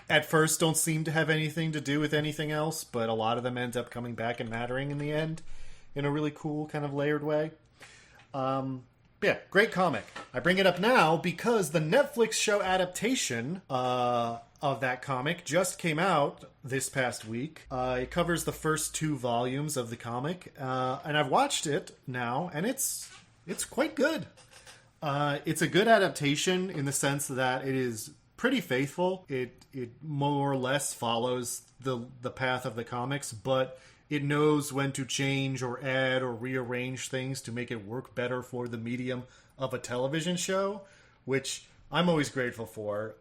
at first don't seem to have anything to do with anything else, but a lot of them end up coming back and mattering in the end in a really cool kind of layered way. Yeah, great comic. I bring it up now because the Netflix show adaptation of that comic just came out this past week. It covers the first 2 volumes of the comic, and I've watched it now, and it's quite good. It's a good adaptation in the sense that it is pretty faithful. It more or less follows the path of the comics, but it knows when to change or add or rearrange things to make it work better for the medium of a television show, which I'm always grateful for.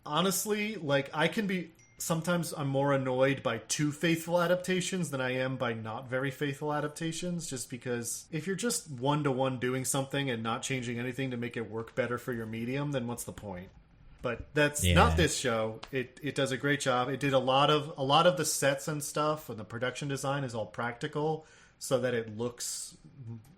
Honestly, like sometimes I'm more annoyed by too faithful adaptations than I am by not very faithful adaptations, just because if you're just one-to-one doing something and not changing anything to make it work better for your medium, then what's the point? But that's not this show. It does a great job. It did a lot of the sets and stuff, and the production design is all practical, so that it looks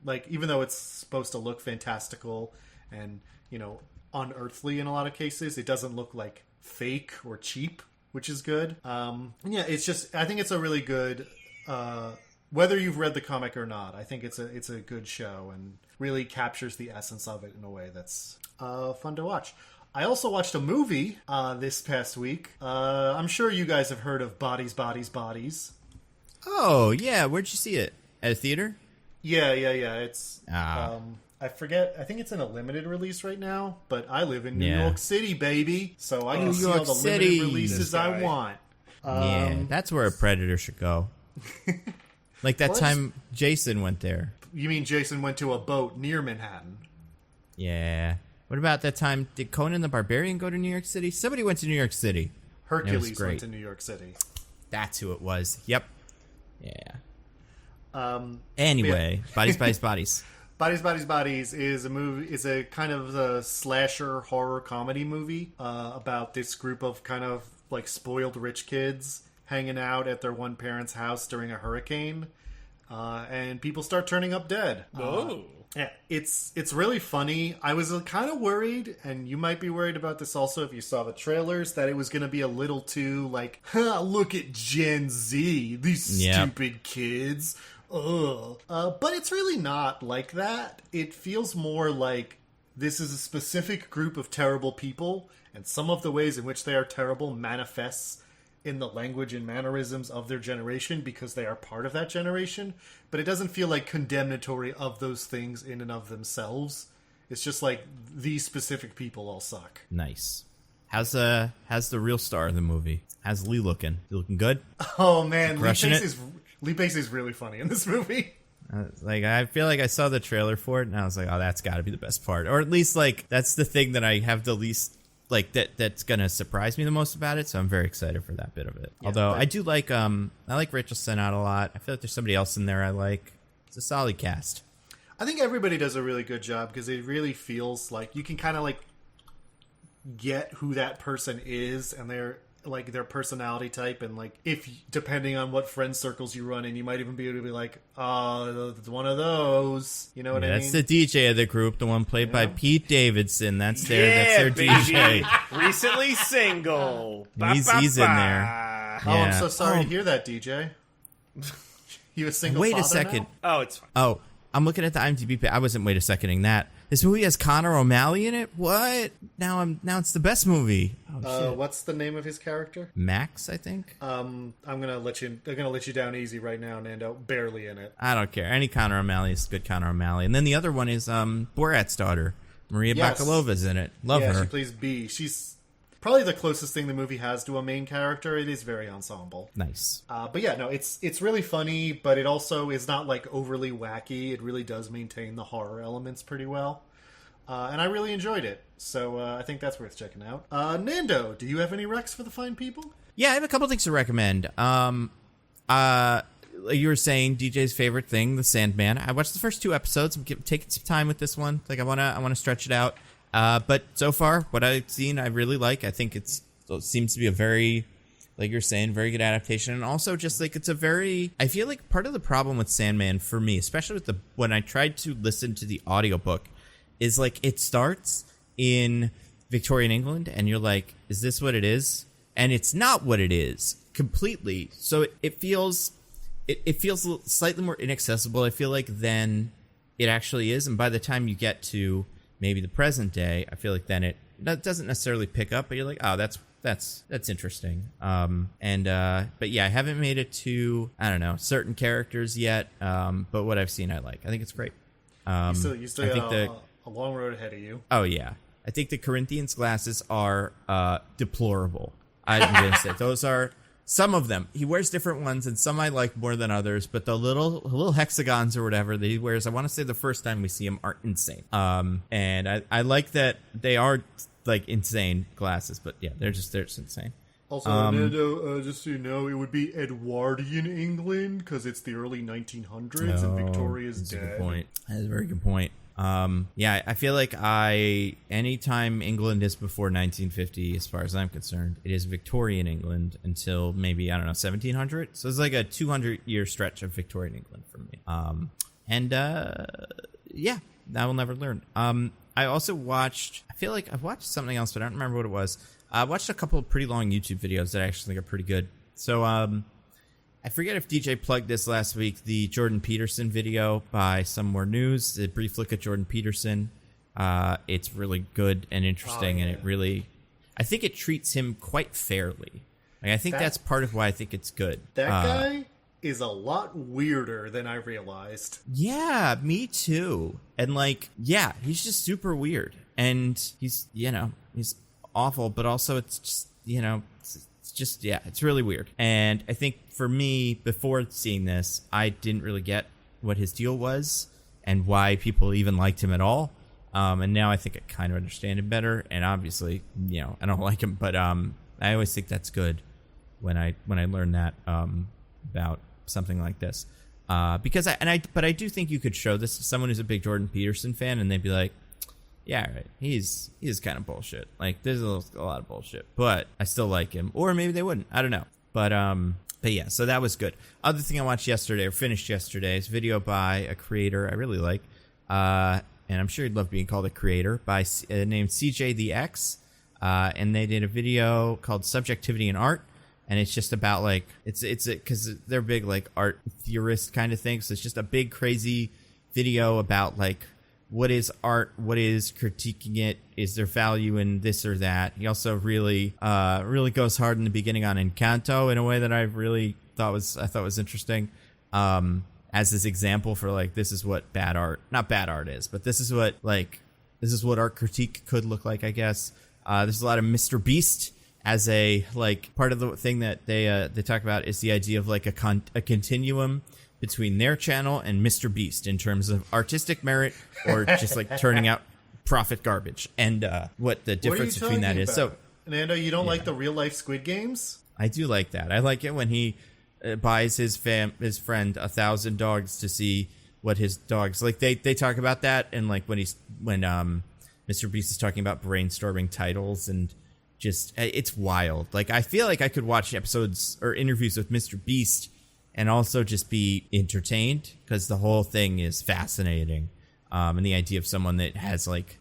like, even though it's supposed to look fantastical and, you know, unearthly in a lot of cases, it doesn't look like fake or cheap, which is good. Yeah, it's just, I think it's a really good, whether you've read the comic or not, I think it's a good show and really captures the essence of it in a way that's fun to watch. I also watched a movie this past week. I'm sure you guys have heard of Bodies, Bodies, Bodies. Oh, yeah. Where'd you see it? At a theater? Yeah. It's I forget. I think it's in a limited release right now, but I live in New York City, baby, so I can see all the limited releases I want. Yeah, that's where a Predator should go. Like that time Jason went there. You mean Jason went to a boat near Manhattan? Yeah. What about that time? Did Conan the Barbarian go to New York City? Somebody went to New York City. Hercules went to New York City. That's who it was. Yep. Yeah. Anyway, Bodies, Bodies, Bodies. Bodies, Bodies, Bodies is a movie. Is a kind of a slasher horror comedy movie about this group of kind of like spoiled rich kids hanging out at their one parent's house during a hurricane, and people start turning up dead. Yeah, it's really funny. I was kind of worried, and you might be worried about this also if you saw the trailers, that it was going to be a little too like, look at Gen Z, these stupid kids. Ugh. But it's really not like that. It feels more like this is a specific group of terrible people, and some of the ways in which they are terrible manifests in the language and mannerisms of their generation because they are part of that generation. But it doesn't feel like condemnatory of those things in and of themselves. It's just like these specific people all suck. Nice. How's the real star of the movie? How's Lee looking? You looking good? Oh man, Lee Pace is really funny in this movie. Like, I feel like I saw the trailer for it, and I was like, oh, that's got to be the best part. Or at least, like, that's the thing that I have the least, like, that's going to surprise me the most about it, so I'm very excited for that bit of it. Yeah, although, I do like, I like Rachel Sennott a lot. I feel like there's somebody else in there I like. It's a solid cast. I think everybody does a really good job, because it really feels like you can kind of, like, get who that person is, and they're like their personality type, and like if depending on what friend circles you run in, you might even be able to be like, oh, it's one of those, you know what I mean? That's the DJ of the group, the one played by Pete Davidson. That's their DJ. Recently single. He's in there. Oh, I'm so sorry to hear that, DJ. You a single Wait father a second. now? Oh, it's fine. Oh, I'm looking at the IMDb page. I wasn't wait a seconding that. This movie has Connor O'Malley in it? What? Now it's the best movie. Oh, shit. What's the name of his I'm Max, I think. gonna let you down easy right now, Nando. Barely in it. I don't care. Any Connor O'Malley is good Connor O'Malley. And then the other one is Borat's daughter. Maria Bakalova's in it. Love her. She plays B. She's probably the closest thing the movie has to a main character. It is very ensemble. Nice. But yeah, no, it's really funny, but it also is not like overly wacky. It really does maintain the horror elements pretty well. And I really enjoyed it. So I think that's worth checking out. Nando, do you have any recs for the fine people? Yeah, I have a couple things to recommend. Like you were saying, DJ's favorite thing, The Sandman. I watched the first 2 episodes. I'm taking some time with this one. Like I wanna stretch it out. But so far, what I've seen, I really like. I think it seems to be a very, like you're saying, very good adaptation. And also just like it's a very, I feel like part of the problem with Sandman for me, especially with when I tried to listen to the audiobook, is like it starts in Victorian England and you're like, is this what it is? And it's not what it is completely. So it feels slightly more inaccessible, I feel like, than it actually is. And by the time you get to maybe the present day, I feel like then that doesn't necessarily pick up, but you're like, oh, that's interesting. But yeah, I haven't made it to, I don't know, certain characters yet. But what I've seen, I like. I think it's great. You still got a long road ahead of you. Oh yeah, I think the Corinthians glasses are deplorable. I'm gonna say those are some of them. He wears different ones, and some I like more than others. But the little hexagons or whatever that he wears, I want to say the first time we see him are insane. And I like that they are like insane glasses, but yeah, they're just insane. Also, Nando, just so you know, it would be Edwardian England because it's the early 1900s and Victoria's dead. That's a good point. That is a very good point. Yeah, I feel like anytime England is before 1950, as far as I'm concerned, it is Victorian England until maybe, I don't know, 1700. So it's like a 200-year stretch of Victorian England for me. Yeah, I will never learn. I also watched, I feel like I've watched something else, but I don't remember what it was. I watched a couple of pretty long YouTube videos that I actually think are pretty good. So, I forget if DJ plugged this last week, the Jordan Peterson video by Somewhere News, a brief look at Jordan Peterson. It's really good and interesting, and it really, I think it treats him quite fairly. Like, I think that's part of why I think it's good. That guy is a lot weirder than I realized. Yeah, me too. And like, yeah, he's just super weird. And he's awful, but also it's just, it's just, yeah, it's really weird. And I think for me, before seeing this, I didn't really get what his deal was and why people even liked him at all. And now I think I kind of understand him better. And obviously, I don't like him, but I always think that's good when I learn that about something like this. Because I do think you could show this to someone who's a big Jordan Peterson fan, and they'd be like, yeah, right. He's kind of bullshit. Like, there's a lot of bullshit, but I still like him. Or maybe they wouldn't. I don't know. But yeah, so that was good. Other thing I watched yesterday, or finished yesterday, is a video by a creator I really like. And I'm sure he'd love being called a creator, by named CJ the X. And they did a video called Subjectivity in Art. And it's just about, like, it's because they're big, like, art theorist kind of thing. So it's just a big, crazy video about, like, what is art? What is critiquing it? Is there value in this or that? He also really goes hard in the beginning on Encanto in a way that I really thought was interesting. As this example for, like, this is what not bad art is, but this is what art critique could look like, I guess. There's a lot of Mr. Beast as a, like, part of the thing that they talk about is the idea of, like, a continuum between their channel and Mr. Beast in terms of artistic merit or just like turning out profit garbage, and what the difference between that is. So, Nando, you don't like the real life Squid Games? I do like that. I like it when he buys his friend 1,000 dogs to see what his dogs like. They talk about that, and like when Mr. Beast is talking about brainstorming titles, and just it's wild. Like I feel like I could watch episodes or interviews with Mr. Beast and also just be entertained, because the whole thing is fascinating. And the idea of someone that has like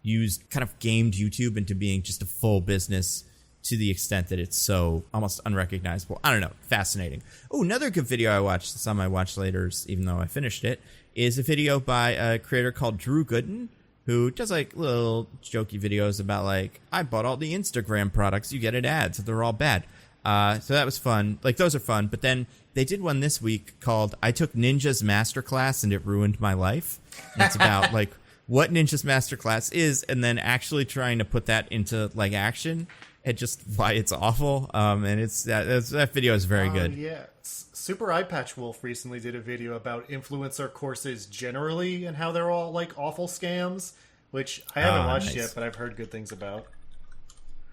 kind of gamed YouTube into being just a full business to the extent that it's so almost unrecognizable. I don't know. Fascinating. Oh, another good video I watched, some I watched later, even though I finished it, is a video by a creator called Drew Gooden, who does like little jokey videos about like, I bought all the Instagram products you get at ads, so they're all bad. So that was fun. Like those are fun. But then they did one this week called I Took Ninja's Masterclass and It Ruined My Life. And it's about like what Ninja's Masterclass is, and then actually trying to put that into like action, and just why it's awful. And it's that video is very good. Yeah. Super Eye Patch Wolf recently did a video about influencer courses generally and how they're all like awful scams, which I haven't watched yet, but I've heard good things about.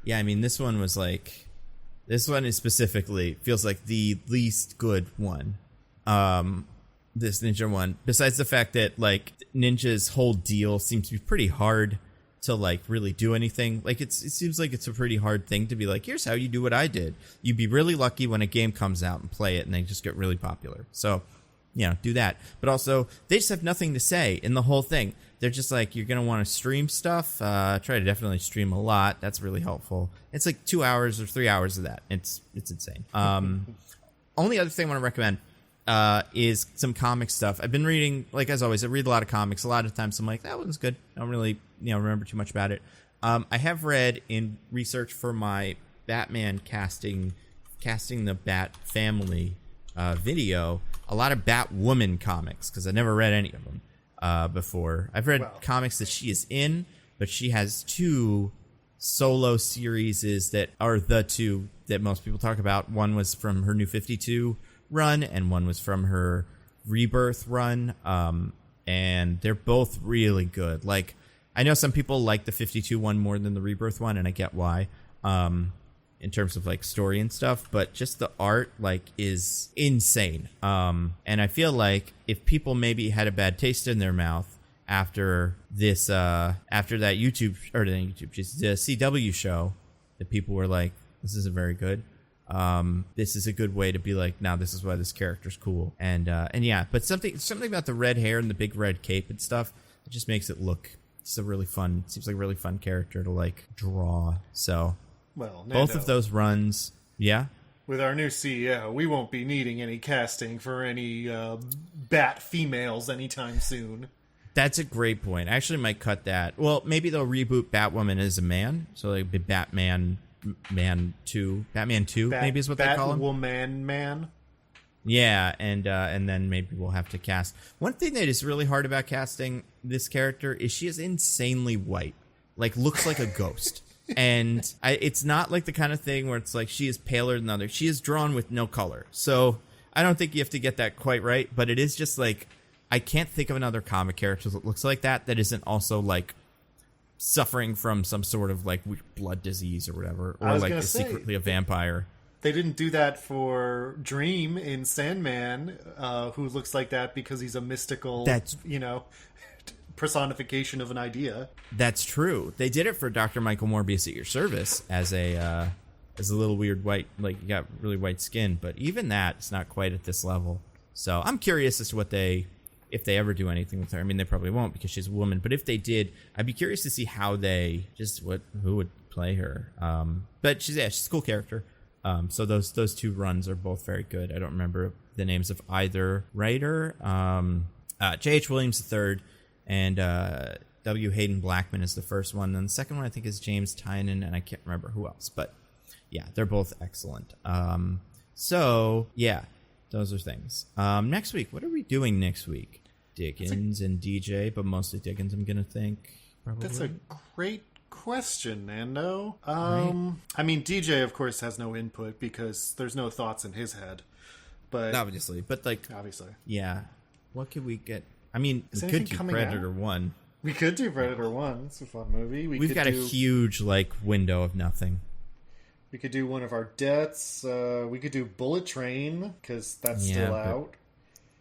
Yeah, I mean, this one is specifically feels like the least good one. This Ninja one, besides the fact that like Ninja's whole deal seems to be pretty hard to like really do anything. Like it seems like it's a pretty hard thing to be like, here's how you do what I did. You'd be really lucky when a game comes out and play it and they just get really popular. So, do that. But also, they just have nothing to say in the whole thing. They're just like, you're going to want to stream stuff. Try to definitely stream a lot. That's really helpful. It's like 2 hours or 3 hours of that. It's insane. Only other thing I want to recommend is some comic stuff. I've been reading, like as always, I read a lot of comics. A lot of times I'm like, that one's good. I don't really remember too much about it. I have read in research for my Batman casting the Bat family video, a lot of Batwoman comics, because I never read any of them before. I've read comics that she is in, but she has 2 solo series that are the 2 that most people talk about. One was from her New 52 run, and one was from her Rebirth run, and they're both really good. Like, I know some people like the 52 one more than the Rebirth one, and I get why, in terms of like story and stuff, but just the art like is insane. And I feel like if people maybe had a bad taste in their mouth after this, after that the CW show, that people were like, this isn't very good. This is a good way to be like, now this is why this character's cool. And yeah, but something about the red hair and the big red cape and stuff, it just makes it look, seems like a really fun character to like draw. So, well, Nando, both of those runs, yeah. With our new CEO, we won't be needing any casting for any Bat females anytime soon. That's a great point. I actually might cut that. Well, maybe they'll reboot Batwoman as a man, so like be Batman 2, maybe is what they call him. Batwoman man. Yeah, and then maybe we'll have to cast. One thing that is really hard about casting this character is she is insanely white, like looks like a ghost. And it's not like the kind of thing where it's like she is paler than others. She is drawn with no color. So I don't think you have to get that quite right, but it is just like, I can't think of another comic character that looks like that isn't also like suffering from some sort of like blood disease or whatever, or like is secretly a vampire. They didn't do that for Dream in Sandman, who looks like that because he's a mystical, personification of an idea. That's true. They did it for Dr. Michael Morbius at Your Service as a little weird white, like you got really white skin, but even that is not quite at this level. So I'm curious as to if they ever do anything with her. I mean, they probably won't because she's a woman, but if they did, I'd be curious to see how who would play her. But she's a cool character. So those 2 runs are both very good. I don't remember the names of either writer. J.H. Williams III and W. Hayden Blackman is the first one. And the second one I think is James Tynan, and I can't remember who else. But yeah, they're both excellent. So yeah, those are things. Next week, what are we doing next week? Diggins and DJ, but mostly Diggins, I'm going to think. Probably. That's a great question, Nando. Right. I mean, DJ, of course, has no input because there's no thoughts in his head. But obviously. Obviously. Yeah. What could we get? I mean, Is we anything could do coming Predator out? 1. We could do Predator 1. It's a fun movie. We've got a huge, like, window of nothing. We could do one of our deaths. We could do Bullet Train, because that's still out.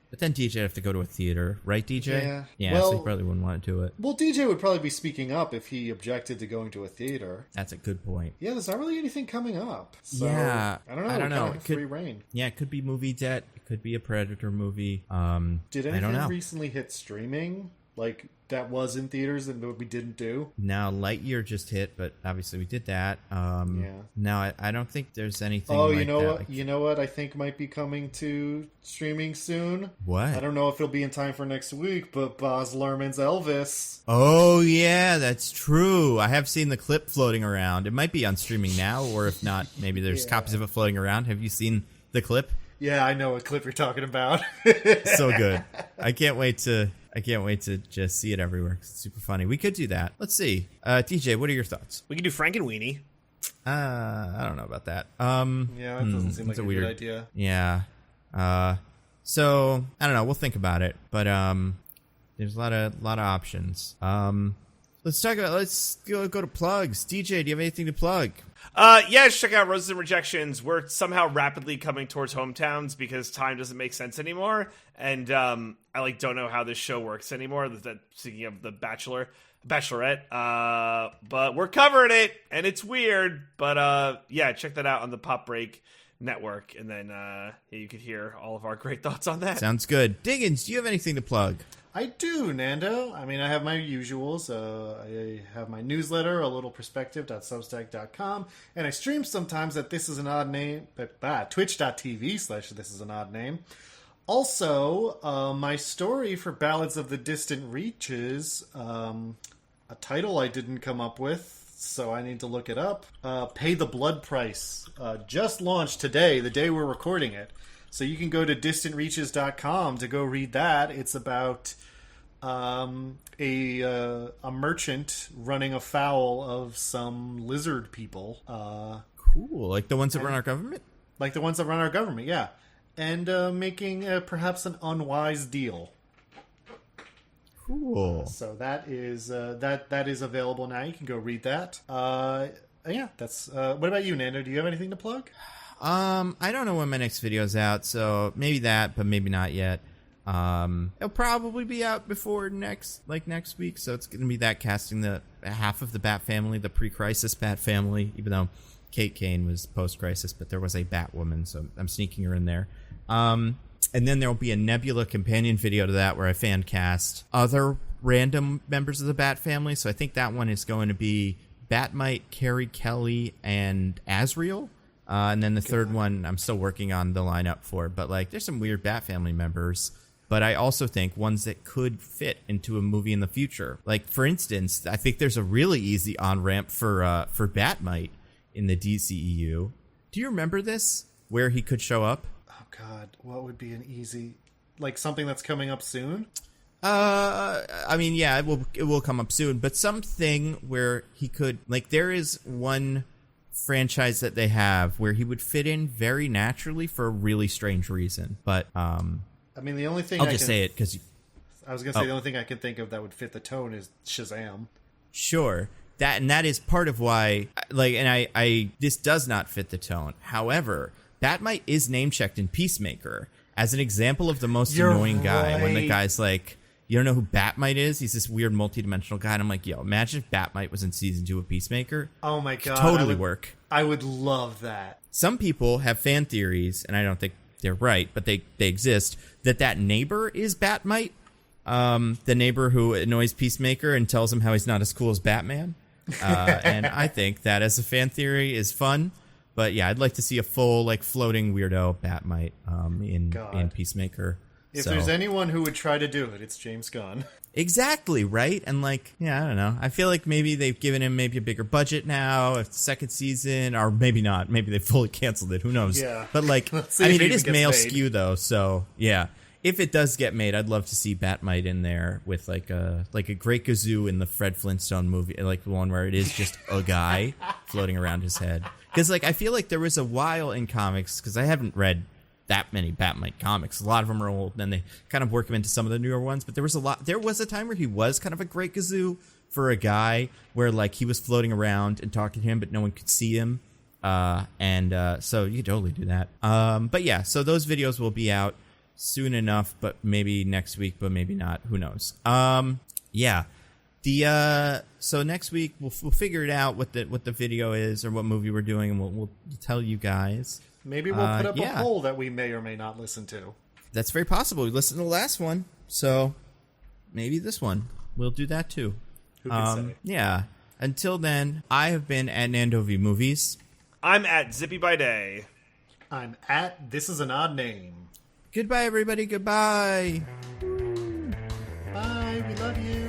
But then DJ would have to go to a theater, right, DJ? Yeah. Yeah, Well, so he probably wouldn't want to do it. Well, DJ would probably be speaking up if he objected to going to a theater. That's a good point. Yeah, there's not really anything coming up. So, Yeah. I don't know. I don't know. Kind of free reign. Yeah, it could be movie debt. It could be a Predator movie. Did I don't anything know. recently hit streaming? Like, that was in theaters and we didn't do? Now, Lightyear just hit, but obviously we did that. Now, I don't think there's anything like you know that. what? Like, You know what I think might be coming to streaming soon? what? I don't know if it'll be in time for next week, but Baz Luhrmann's Elvis. Oh, yeah, that's true. I have seen the clip floating around. It might be on streaming now, or if not, maybe there's copies of it floating around. Have you seen the clip? Yeah, I know what clip you're talking about. So good. I can't wait to just see it everywhere. It's super funny. We could do that. Let's see. DJ, what are your thoughts? We could do Frank and Weenie. I don't know about that. Yeah, that doesn't seem like it's a weird good idea. Yeah. So I don't know. We'll think about it. But there's a lot of options. Let's go to plugs. DJ, do you have anything to plug? Yeah, check out Roses and Rejections. We're somehow rapidly coming towards hometowns because time doesn't make sense anymore, and I don't know how this show works anymore. Speaking of the Bachelorette, but we're covering it, and it's weird. But yeah, check that out on the Pop Break Network, and then you could hear all of our great thoughts on that. Sounds good. Diggins, do you have anything to plug? I do, Nando. I mean, I have my usuals. I have my newsletter, a little perspective.substack.com, and I stream sometimes at This Is an Odd Name, twitch.tv/This Is an Odd Name. Also, my story for Ballads of the Distant Reaches, a title I didn't come up with, so I need to look it up. Pay the Blood Price. Just launched today, the day we're recording it. So you can go to distantreaches.com to go read that. It's about a merchant running afoul of some lizard people. Cool. Like the ones that run our government? Like the ones that run our government, yeah. And making perhaps an unwise deal. Cool. So that is that is available now. You can go read that. Yeah, that's. What about you, Nando? Do you have anything to plug? I don't know when my next video's out, so maybe that, but maybe not yet. It'll probably be out before next week, so it's going to be that casting the half of the Bat family, the pre-crisis Bat family, even though Kate Kane was post-crisis, but there was a Batwoman, so I'm sneaking her in there. And then there'll be a Nebula companion video to that where I fan cast other random members of the Bat family, so I think that one is going to be Batmite, Carrie Kelly, and Azrael. And then the third one I'm still working on the lineup for, but there's some weird Bat family members, but I also think ones that could fit into a movie in the future. Like, for instance, I think there's a really easy on-ramp for Batmite in the DCEU. Do you remember this, where he could show up? Oh God, what would be an easy, something that's coming up soon? I mean, yeah, it will come up soon, but something where he could, there is one franchise that they have where he would fit in very naturally for a really strange reason, but I mean, the only thing I'll just say it because I was gonna say the only thing I can think of that would fit the tone is Shazam. Sure, that is part of why, and I this does not fit the tone. However, Batmite is name checked in Peacemaker as an example of the most annoying guy. When the guy's like, you don't know who Batmite is? He's this weird multidimensional guy. And I'm like, yo, imagine if Batmite was in season 2 of Peacemaker. Oh my God. Totally work. I would love that. Some people have fan theories, and I don't think they're right, but they exist, that neighbor is Batmite. The neighbor who annoys Peacemaker and tells him how he's not as cool as Batman. And I think that as a fan theory is fun. But yeah, I'd like to see a full, floating weirdo Batmite in Peacemaker. If there's anyone who would try to do it, it's James Gunn. Exactly, right? And yeah, I don't know. I feel like maybe they've given him maybe a bigger budget now, a second season, or maybe not. Maybe they fully canceled it. Who knows? Yeah. But I mean, it is male skew though, so yeah. If it does get made, I'd love to see Batmite in there with a Great Gazoo in the Fred Flintstone movie, the one where it is just a guy floating around his head. Because I feel like there was a while in comics, because I haven't read that many Batman comics. A lot of them are old, and then they kind of work them into some of the newer ones. But there was a time where he was kind of a great Gazoo for a guy, where like he was floating around and talking to him, but no one could see him. So you could totally do that. But yeah, so those videos will be out soon enough, but maybe next week, but maybe not. Who knows? Yeah. So next week we'll figure it out what the video is or what movie we're doing, and we'll tell you guys. Maybe we'll put up a poll that we may or may not listen to. That's very possible. We listened to the last one, so maybe this one we'll do that too. Who can say? Yeah. Until then, I have been at Nando V Movies. I'm at Zippy by Day. I'm at This Is an Odd Name. Goodbye, everybody. Goodbye. Bye. We love you.